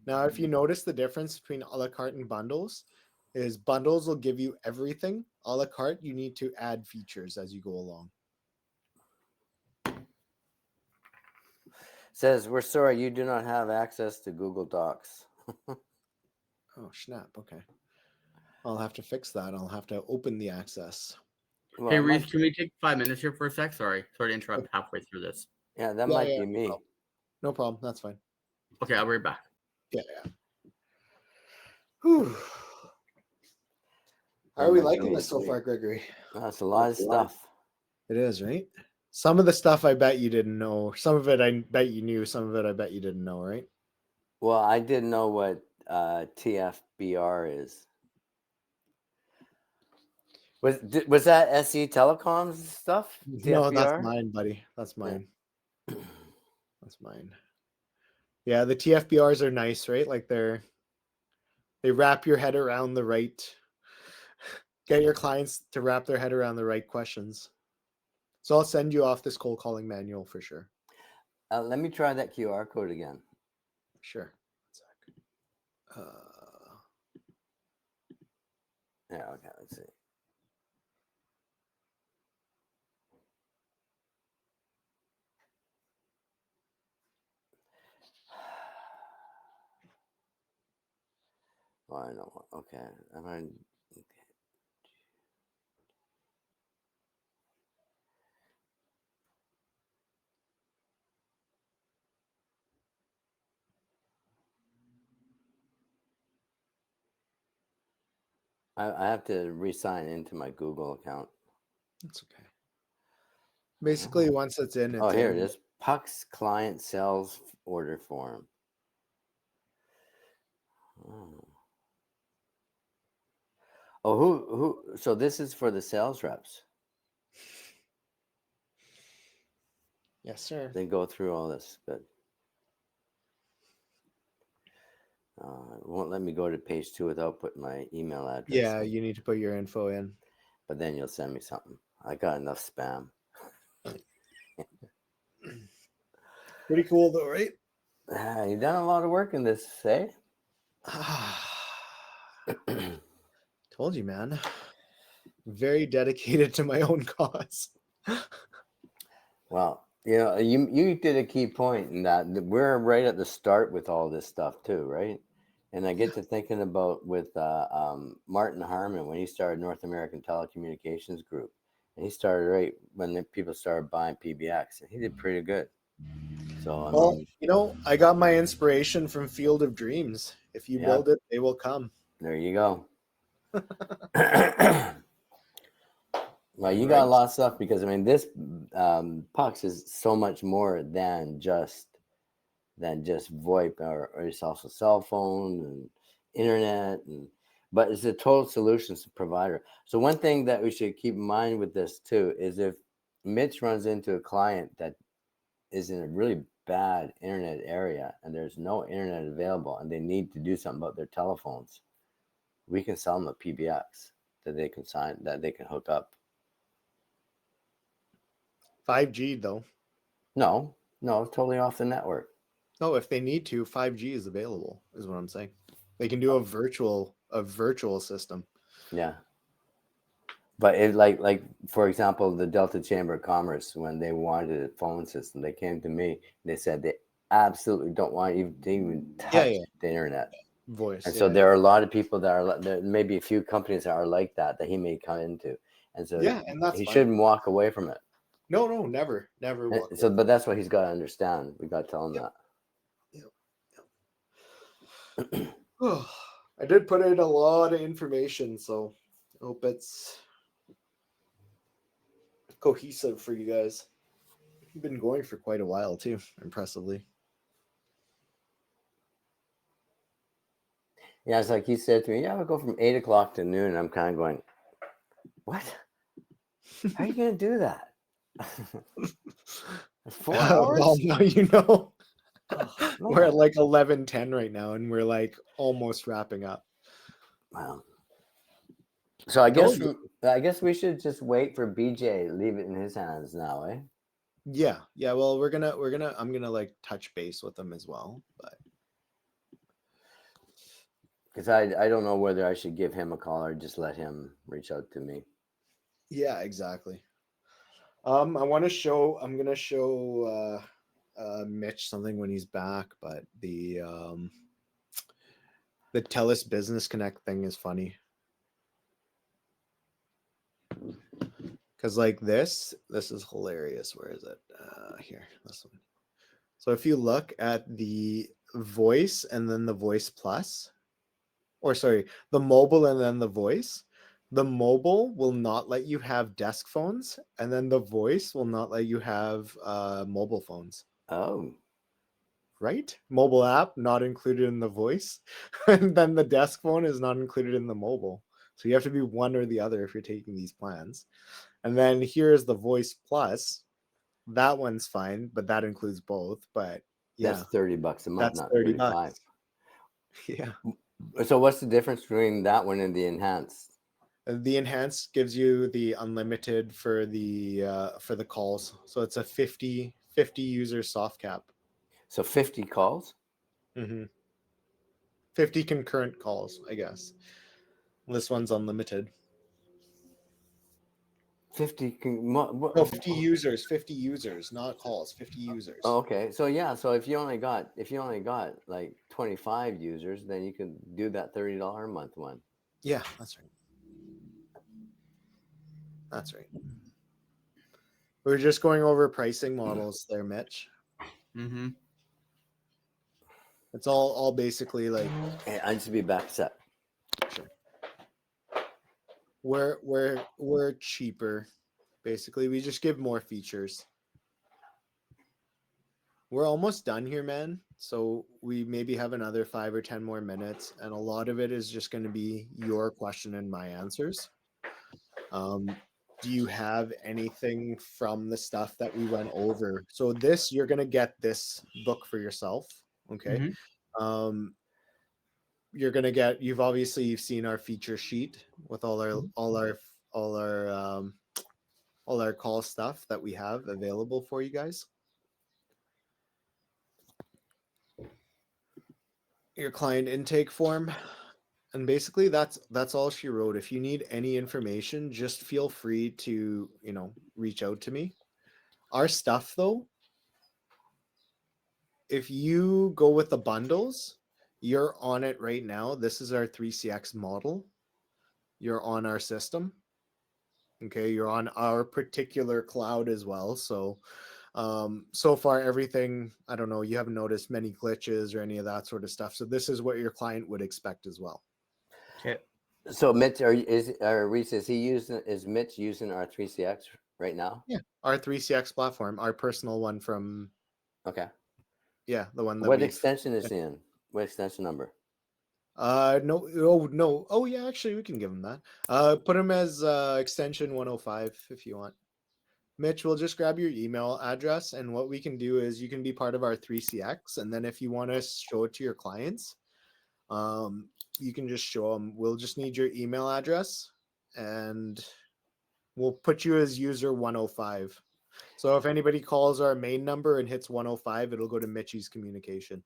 Now, if you notice the difference between a la carte and bundles, is bundles will give you everything. A la carte, you need to add features as you go along. Says, we're sorry, you do not have access to Google Docs. Oh, snap. Okay. I'll have to fix that. I'll have to open the access. Well, Hey, Reese, can we take 5 minutes here for a sec? Sorry to interrupt halfway through this. Yeah, that might be me. No problem. That's fine. Okay, I'll be right back. Yeah. Whew. How are we liking this so far, Gregory? That's a lot of stuff. It is, right? Some of the stuff I bet you didn't know. Some of it I bet you knew. Some of it I bet you didn't know, right? Well, I didn't know what TFBR is. Was that SE Telecoms stuff? No, that's TFBR? mine, buddy. That's mine. Yeah. That's mine. Yeah, the TFBRs are nice, right? Like they wrap your head around the right, get your clients to wrap their head around the right questions. So I'll send you off this cold calling manual for sure. Let me try that QR code again. Sure. Yeah, okay, let's see. Oh, I know. Okay. Okay. I have to re-sign into my Google account. That's okay. Basically, once it's in, it's Oh, here in. it is. PUCS client sales order form. Oh, who? So this is for the sales reps. Yes, sir. They go through all this, but it won't let me go to page 2 without putting my email address. Yeah, in. you need to put your info in. But then you'll send me something. I got enough spam. Pretty cool, though, right? You've done a lot of work in this, eh? Told you, man. Very dedicated to my own cause. Well, you did a key point in that we're right at the start with all this stuff too, right? And I get to thinking about with Martin Harmon when he started North American Telecommunications Group, and he started right when the people started buying PBX, and he did pretty good. So Well, I got my inspiration from Field of Dreams. If you build it, they will come. There you go. Well, you got a lot of stuff because this PUCS is so much more than just VoIP, or it's also cell phone and internet, but it's a total solutions provider. So one thing that we should keep in mind with this too is if Mitch runs into a client that is in a really bad internet area and there's no internet available and they need to do something about their telephones, we can sell them a PBX that they can hook up. 5G though. No, it's totally off the network. No, if they need to, 5G is available, is what I'm saying. They can do a virtual system. Yeah. But it like for example, the Delta Chamber of Commerce, when they wanted a phone system, they came to me. They said they absolutely don't want you to even touch the internet. Voice. And so there are a lot of people that are, there may be a few companies that are like that he may come into. And so and that's he fine. shouldn't walk away from it. No, never walk So, away. but that's what he's got to understand. We got to tell him that. I did put in a lot of information, so I hope it's cohesive for you guys. You've been going for quite a while too, impressively. Yeah, it's like he said to me, "Yeah, we'll go from 8 o'clock to noon." And I'm kind of going, "What? How are you going to do that? 4 hours?" Well, now you know. Oh, we're at like 11:10 right now, and we're like almost wrapping up. Wow. So I guess we should just wait for BJ. Leave it in his hands now, eh? Yeah. Well, I'm gonna like touch base with them as well, but because I don't know whether I should give him a call or just let him reach out to me. Yeah, exactly. I'm gonna show Mitch something when he's back, but the TELUS Business Connect thing is funny. Because like this is hilarious. Where is it? Here, this one. So if you look at the voice and then the voice plus, or sorry, the mobile and then the voice, the mobile will not let you have desk phones, and then the voice will not let you have mobile phones. Oh. Right? Mobile app not included in the voice, and then the desk phone is not included in the mobile. So you have to be one or the other if you're taking these plans. And then here's the voice plus. That one's fine, but that includes both. But yeah, that's $30 a month, not $30. $35. Yeah. So what's the difference between that one and the enhanced? The enhanced gives you the unlimited for the calls. So it's a 50 user soft cap. So 50 calls? Mm-hmm. 50 concurrent calls, I guess. This one's unlimited. 50 users, not calls. 50 users. Oh, okay. So yeah, so if you only got like 25 users, then you can do that $30 a month one. Yeah, that's right. That's right. We're just going over pricing models there, Mitch. Mm-hmm. It's all basically like. Hey, I need to be back set. Sure. we're cheaper. Basically, we just give more features. We're almost done here, man. So we maybe have another 5 or 10 more minutes, and a lot of it is just going to be your question and my answers. Do you have anything from the stuff that we went over? So this, you're going to get this book for yourself. Okay. Mhm. You're going to get, you've seen our feature sheet with all our call stuff that we have available for you guys. Your client intake form, and basically that's all she wrote. If you need any information, just feel free to reach out to me. Our stuff though, if you go with the bundles, you're on it right now. This is our 3CX model. You're on our system. Okay, you're on our particular cloud as well. So so far everything, I don't know, you haven't noticed many glitches or any of that sort of stuff. So this is what your client would expect as well. Okay. So Mitch, Reese, is Mitch using our 3CX right now? Yeah, our 3CX platform, our personal one from Okay. the one that What extension is he in? What extension number? no. Oh yeah, actually we can give him that. Put him as extension 105 if you want. Mitch, we'll just grab your email address, and what we can do is you can be part of our 3CX, and then if you want to show it to your clients, you can just show them. We'll just need your email address, and we'll put you as user 105. So if anybody calls our main number and hits 105, it'll go to Mitchie's communication.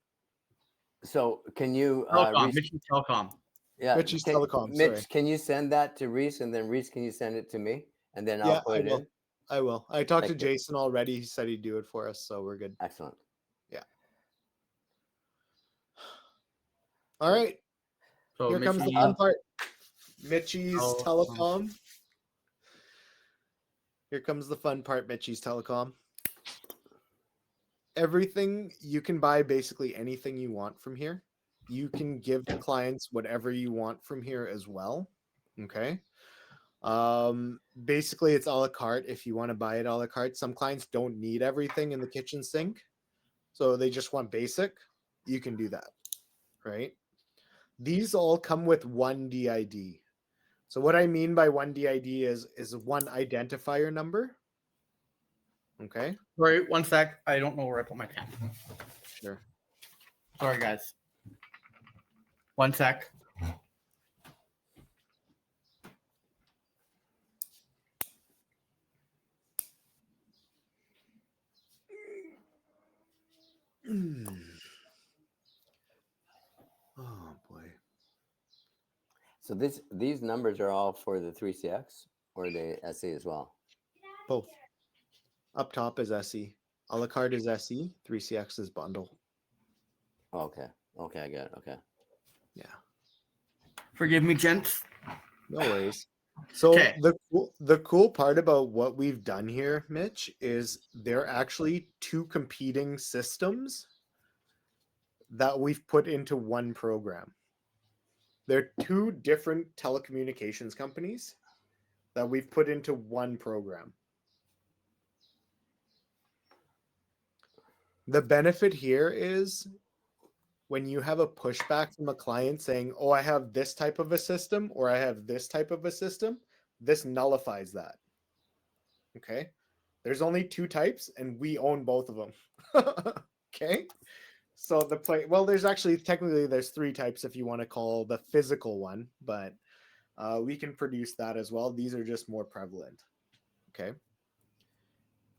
So can you Telecom. Reese, Mitchell Telecom. yeah, Mitchie's Telecom, Mitch, sorry. can you send that to Reese, and then Reese, can you send it to me, and then I'll Yeah, put it in? I will. I talked to Thank you. Jason already. He said he'd do it for us, so we're good. Excellent. Yeah. All right. So Here comes the Mitchell, fun part. Mitchie's Telecom. Telecom. Here comes the fun part, Mitchie's Telecom. Everything, you can buy basically anything you want from here. You can give to clients whatever you want from here as well. Okay. Basically it's a la carte if you want to buy it a la carte. Some clients don't need everything in the kitchen sink, so they just want basic. You can do that, right? These all come with one DID. So what I mean by one DID is one identifier number. Okay. Sorry, one sec. I don't know where I put my pen. Sure. Sorry, guys. One sec. Oh boy. So these numbers are all for the 3CX, or the SE as well? Both. Up top is SE. A la carte is SE. 3CX is bundle. Oh, okay. Okay, I got it. Okay. Yeah. Forgive me, gents. No worries. So Okay. the cool part about what we've done here, Mitch, is they're actually two competing systems that we've put into one program. They're two different telecommunications companies that we've put into one program. The benefit here is when you have a pushback from a client saying, oh, I have this type of a system or I have this type of a system, this nullifies that. Okay. There's only two types and we own both of them. Okay. So there's actually technically there's three types if you want to call the physical one, but we can produce that as well. These are just more prevalent. Okay.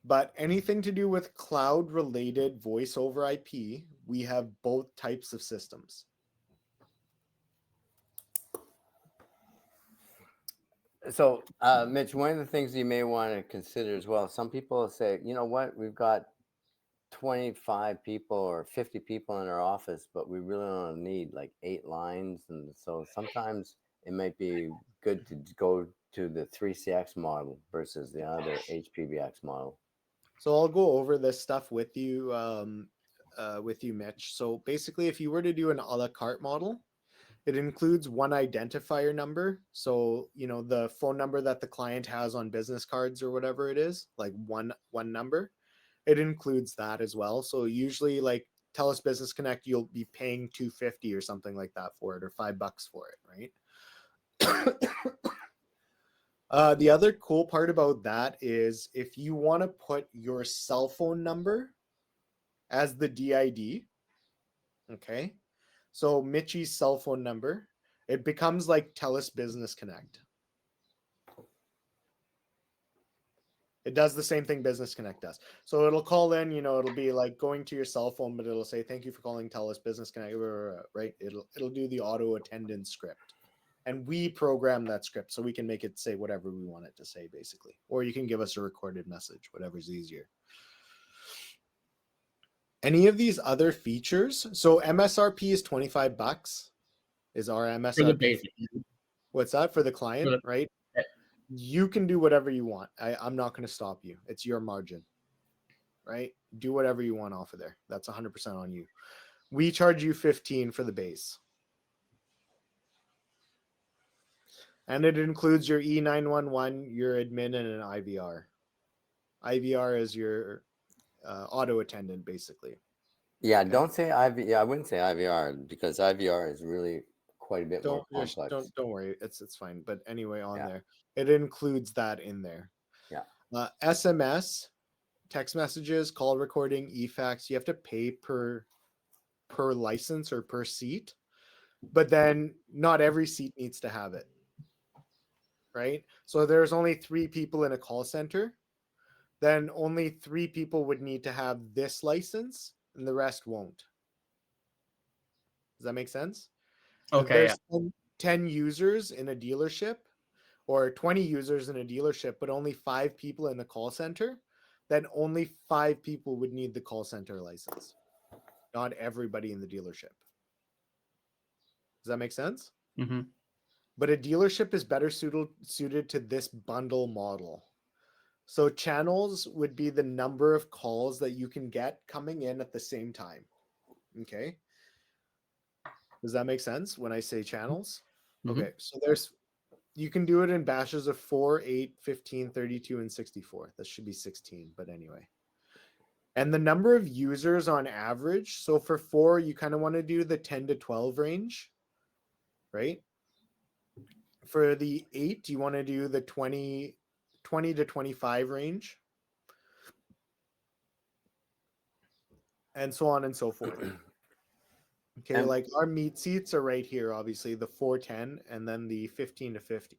But anything to do with cloud related voice over IP, we have both types of systems. So, Mitch, one of the things you may want to consider as well, some people say, you know what, we've got 25 people or 50 people in our office, but we really don't need like 8 lines. And so sometimes it might be good to go to the 3CX model versus the other HPBX model. So I'll go over this stuff with you, Mitch. So basically, if you were to do an a la carte model, It includes one identifier number. So, the phone number that the client has on business cards or whatever it is, like one number, it includes that as well. So usually like TELUS Business Connect, you'll be paying $250 or something like that for it, or $5 for it, right? The other cool part about that is if you want to put your cell phone number as the DID, okay? So Mitchie's cell phone number, it becomes like TELUS Business Connect. It does the same thing Business Connect does. So it'll call in, it'll be like going to your cell phone, but it'll say, thank you for calling TELUS Business Connect, right? It'll do the auto attendance script. And we program that script so we can make it say whatever we want it to say, basically. Or you can give us a recorded message, whatever's easier. Any of these other features? So MSRP is $25 is our MSRP. For the basic. What's that? For the client, right? Yeah. You can do whatever you want. I'm not going to stop you. It's your margin, right? Do whatever you want off of there. That's 100% on you. We charge you $15 for the base. And it includes your E911, your admin, and an IVR. IVR is your auto attendant, basically. Yeah, Okay. don't say IV. Yeah, I wouldn't say IVR because IVR is really quite a bit more complex. Don't worry, it's fine. But anyway, on Yeah. there, it includes that in there. Yeah. SMS, text messages, call recording, eFax. You have to pay per license or per seat, but then not every seat needs to have it, right? So there's only 3 people in a call center. Then only 3 people would need to have this license, and the rest won't. Does that make sense? Okay. If there's 10 users in a dealership or 20 users in a dealership, but only 5 people in the call center, then only 5 people would need the call center license. Not everybody in the dealership. Does that make sense? Mm-hmm. But a dealership is better suited to this bundle model. So channels would be the number of calls that you can get coming in at the same time. Okay. Does that make sense when I say channels? Mm-hmm. Okay. So you can do it in batches of 4, 8, 15, 32, and 64. That should be 16, but anyway. And the number of users on average. So for 4, you kind of want to do the 10 to 12 range, right? For the 8, you want to do the 20 to 25 range. And so on and so forth. Okay, And- like our meat seats are right here, obviously, the 410 and then the 15 to 50.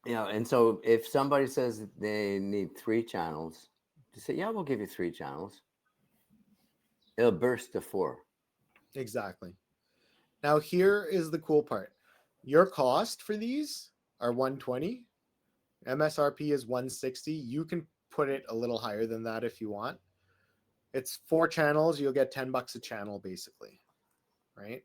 And so if somebody says they need 3 channels, just say, yeah, we'll give you 3 channels. It'll burst to 4. Exactly. Now here is the cool part. Your cost for these are 120. MSRP is 160. You can put it a little higher than that if you want. It's 4 channels. You'll get $10 a channel, basically, right?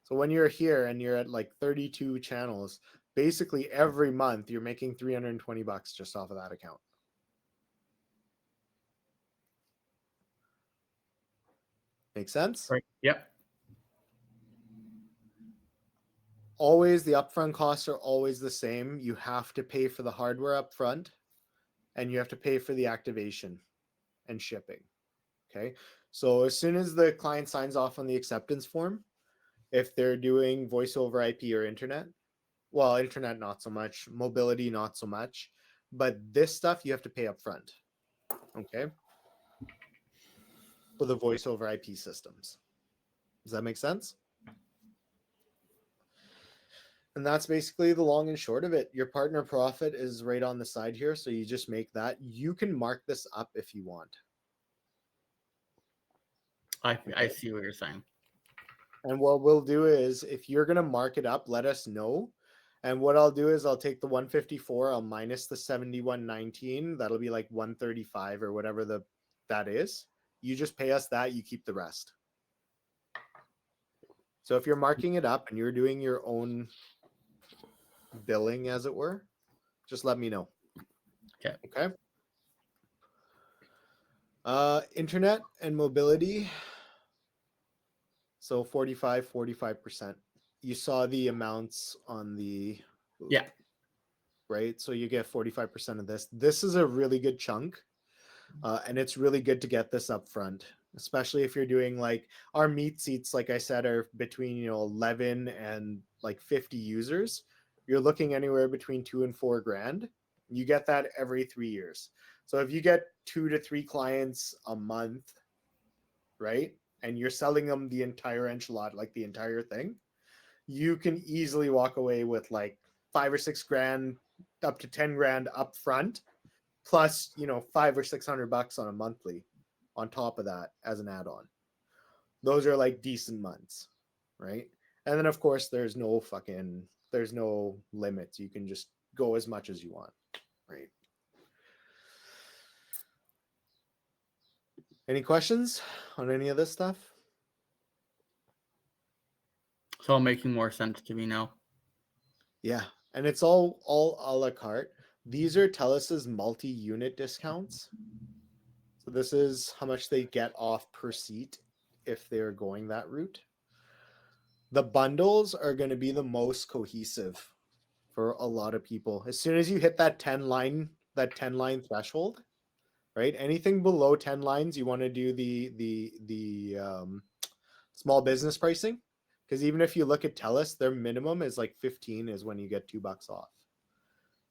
So when you're here and you're at like 32 channels, basically every month you're making $320 just off of that account. Make sense? Right. Yep. Always, the upfront costs are always the same. You have to pay for the hardware upfront, and you have to pay for the activation and shipping. Okay. So as soon as the client signs off on the acceptance form, if they're doing voice over IP or internet, well, internet, not so much, mobility, not so much, but this stuff you have to pay up front. Okay. For the voice over IP systems. Does that make sense? And that's basically the long and short of it. Your partner profit is right on the side here. So you just make that. You can mark this up if you want. I see what you're saying. And what we'll do is if you're going to mark it up, let us know. And what I'll do is I'll take the 154, I'll minus the 7119. That'll be like 135 or whatever that is. You just pay us that, you keep the rest. So if you're marking it up and you're doing your own billing, as it were, just let me know. Okay. Internet and mobility. So 45%. You saw the amounts on the Yeah. right? So you get 45% of this. This is a really good chunk. And it's really good to get this up front, especially if you're doing like our meat seats, like I said, are between 11 and like 50 users. You're looking anywhere between $2,000 and $4,000. You get that every 3 years. So if you get 2 to 3 clients a month, right, and you're selling them the entire enchilada, like the entire thing, you can easily walk away with like 5 or 6 grand, up to 10 grand up front, plus 500 or 600 bucks on a monthly on top of that as an add-on. Those are like decent months, right? And then of course there's no limits. You can just go as much as you want, right? Any questions on any of this stuff? It's all making more sense to me now. Yeah, and it's all a la carte. These are TELUS's multi-unit discounts. So this is how much they get off per seat if they're going that route. The bundles are going to be the most cohesive for a lot of people. As soon as you hit that 10 line threshold, right? Anything below 10 lines, you want to do the small business pricing, because even if you look at TELUS, their minimum is like 15 is when you get $2 off.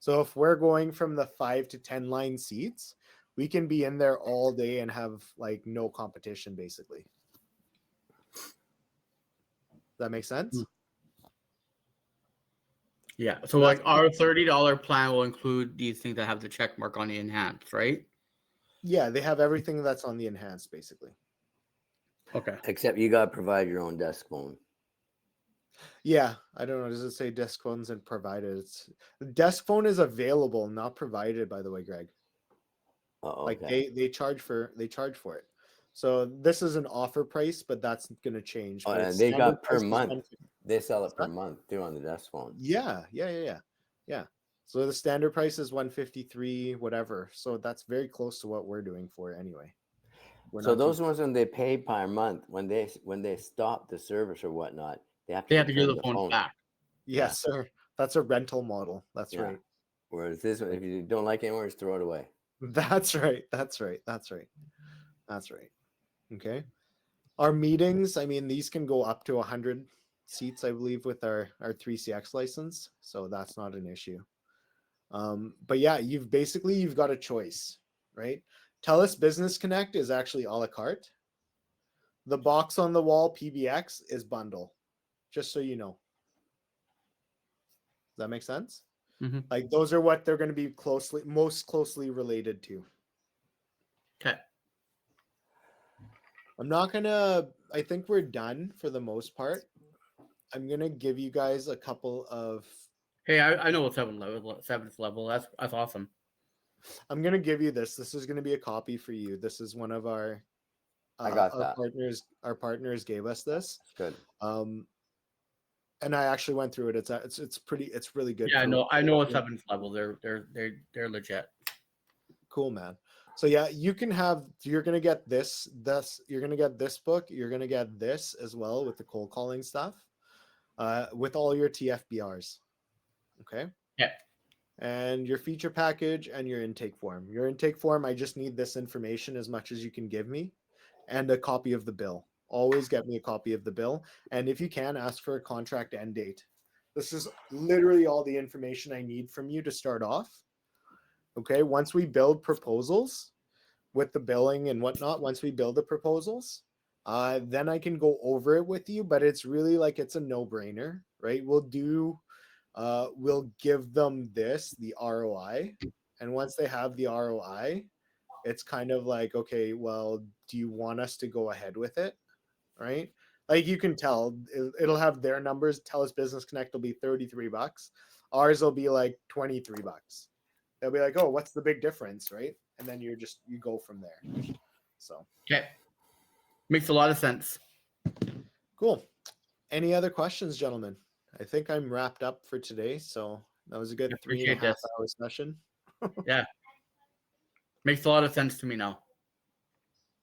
So if we're going from the 5 to 10 line seats, we can be in there all day and have like no competition basically. Does that make sense? Yeah. So like our $30 plan will include these things that have the check mark on the enhanced, right? Yeah, they have everything that's on the enhanced basically. Okay. Except you got to provide your own desk phone. Yeah, I don't know. Does it say desk phones and provided? It's desk phone is available, not provided, by the way, Greg. Oh, Like okay. they charge for it. So this is an offer price, but that's going to change. Oh, But and its they standard got per price is month. 150. They sell What's it per that? month too on the desk phone. Yeah. So the standard price is 153, whatever. So that's very close to what we're doing for it anyway. We're So not too- those ones when they pay per month, when they stop the service or whatnot, they have to They have to give return the the phone phone. back. Yes, sir. That's a rental model. That's Yeah. right. Whereas this one, if you don't like it anymore, just throw it away. That's right. Okay. Our meetings, I mean, these can go up to 100 seats, I believe, with our 3CX license. So that's not an issue. But yeah, you've got a choice, right? TELUS Business Connect is actually a la carte. The box on the wall PBX is bundle, just so you know. Does that make sense? Mm-hmm. Like those are what they're going to be most closely related to. Okay. I think we're done for the most part. I'm going to give you guys a couple of. Hey, I know what seventh level. That's awesome. I'm going to give you this. This is going to be a copy for you. This is one of our I got that. partners. Our partners gave us this. It's good. And I actually went through it. It's really good. Yeah, I know a seventh level. They're legit. Cool, man. So yeah, you're gonna get this, you're gonna get this book, you're gonna get this as well with the cold calling stuff, with all your TFBRs. Okay. Yeah. And your feature package and your intake form. Your intake form, I just need this information as much as you can give me, and a copy of the bill. Always get me a copy of the bill. And if you can, ask for a contract end date. This is literally all the information I need from you to start off. Okay, once we build proposals with the billing and whatnot, once we build the proposals, then I can go over it with you, but it's really like it's a no-brainer, right? We'll give them the ROI. And once they have the ROI, it's kind of like, okay, well, do you want us to go ahead with it? Right? Like you can tell it'll have their numbers. TELUS Business Connect will be $33. Ours will be like $23. They'll be like, oh, what's the big difference, right? And then you go from there. So Okay. Makes a lot of sense. cool. Any other questions, gentlemen? I think I'm wrapped up for today. So that was a good 3.5 hour session. Yeah. Makes a lot of sense to me now.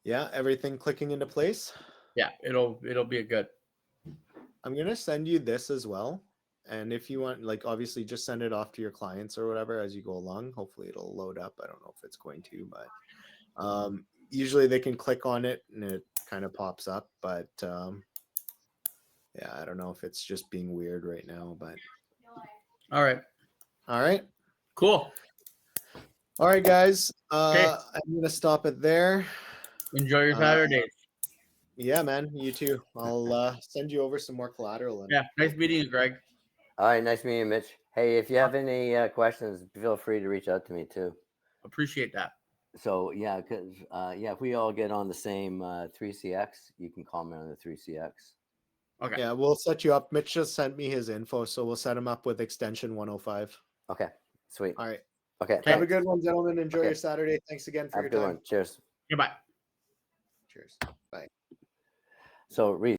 Yeah, everything clicking into place. Yeah, it'll be a good. I'm gonna send you this as well. And if you want, like, obviously just send it off to your clients or whatever as you go along. Hopefully it'll load up. I don't know if it's going to, but usually they can click on it and it kind of pops up. But yeah, I don't know if it's just being weird right now, but All right. all right. Cool. All right, guys. Okay. I'm gonna stop it there. Enjoy your Saturdays. Yeah, man. You too. I'll send you over some more collateral. And Yeah. Nice meeting you, Greg. All right, nice meeting you, Mitch. Hey, if you have any questions, feel free to reach out to me too. Appreciate that. So yeah, because if we all get on the same 3CX, you can comment on the 3CX. Okay. yeah, we'll set you up. Mitch just sent me his info, so we'll set him up with extension 105. Okay, sweet. All right. Okay, Have thanks. a good one, gentlemen. Enjoy Okay. your Saturday. Thanks again for Have a your good time. one. Cheers. Goodbye. Cheers. Bye. So Reese.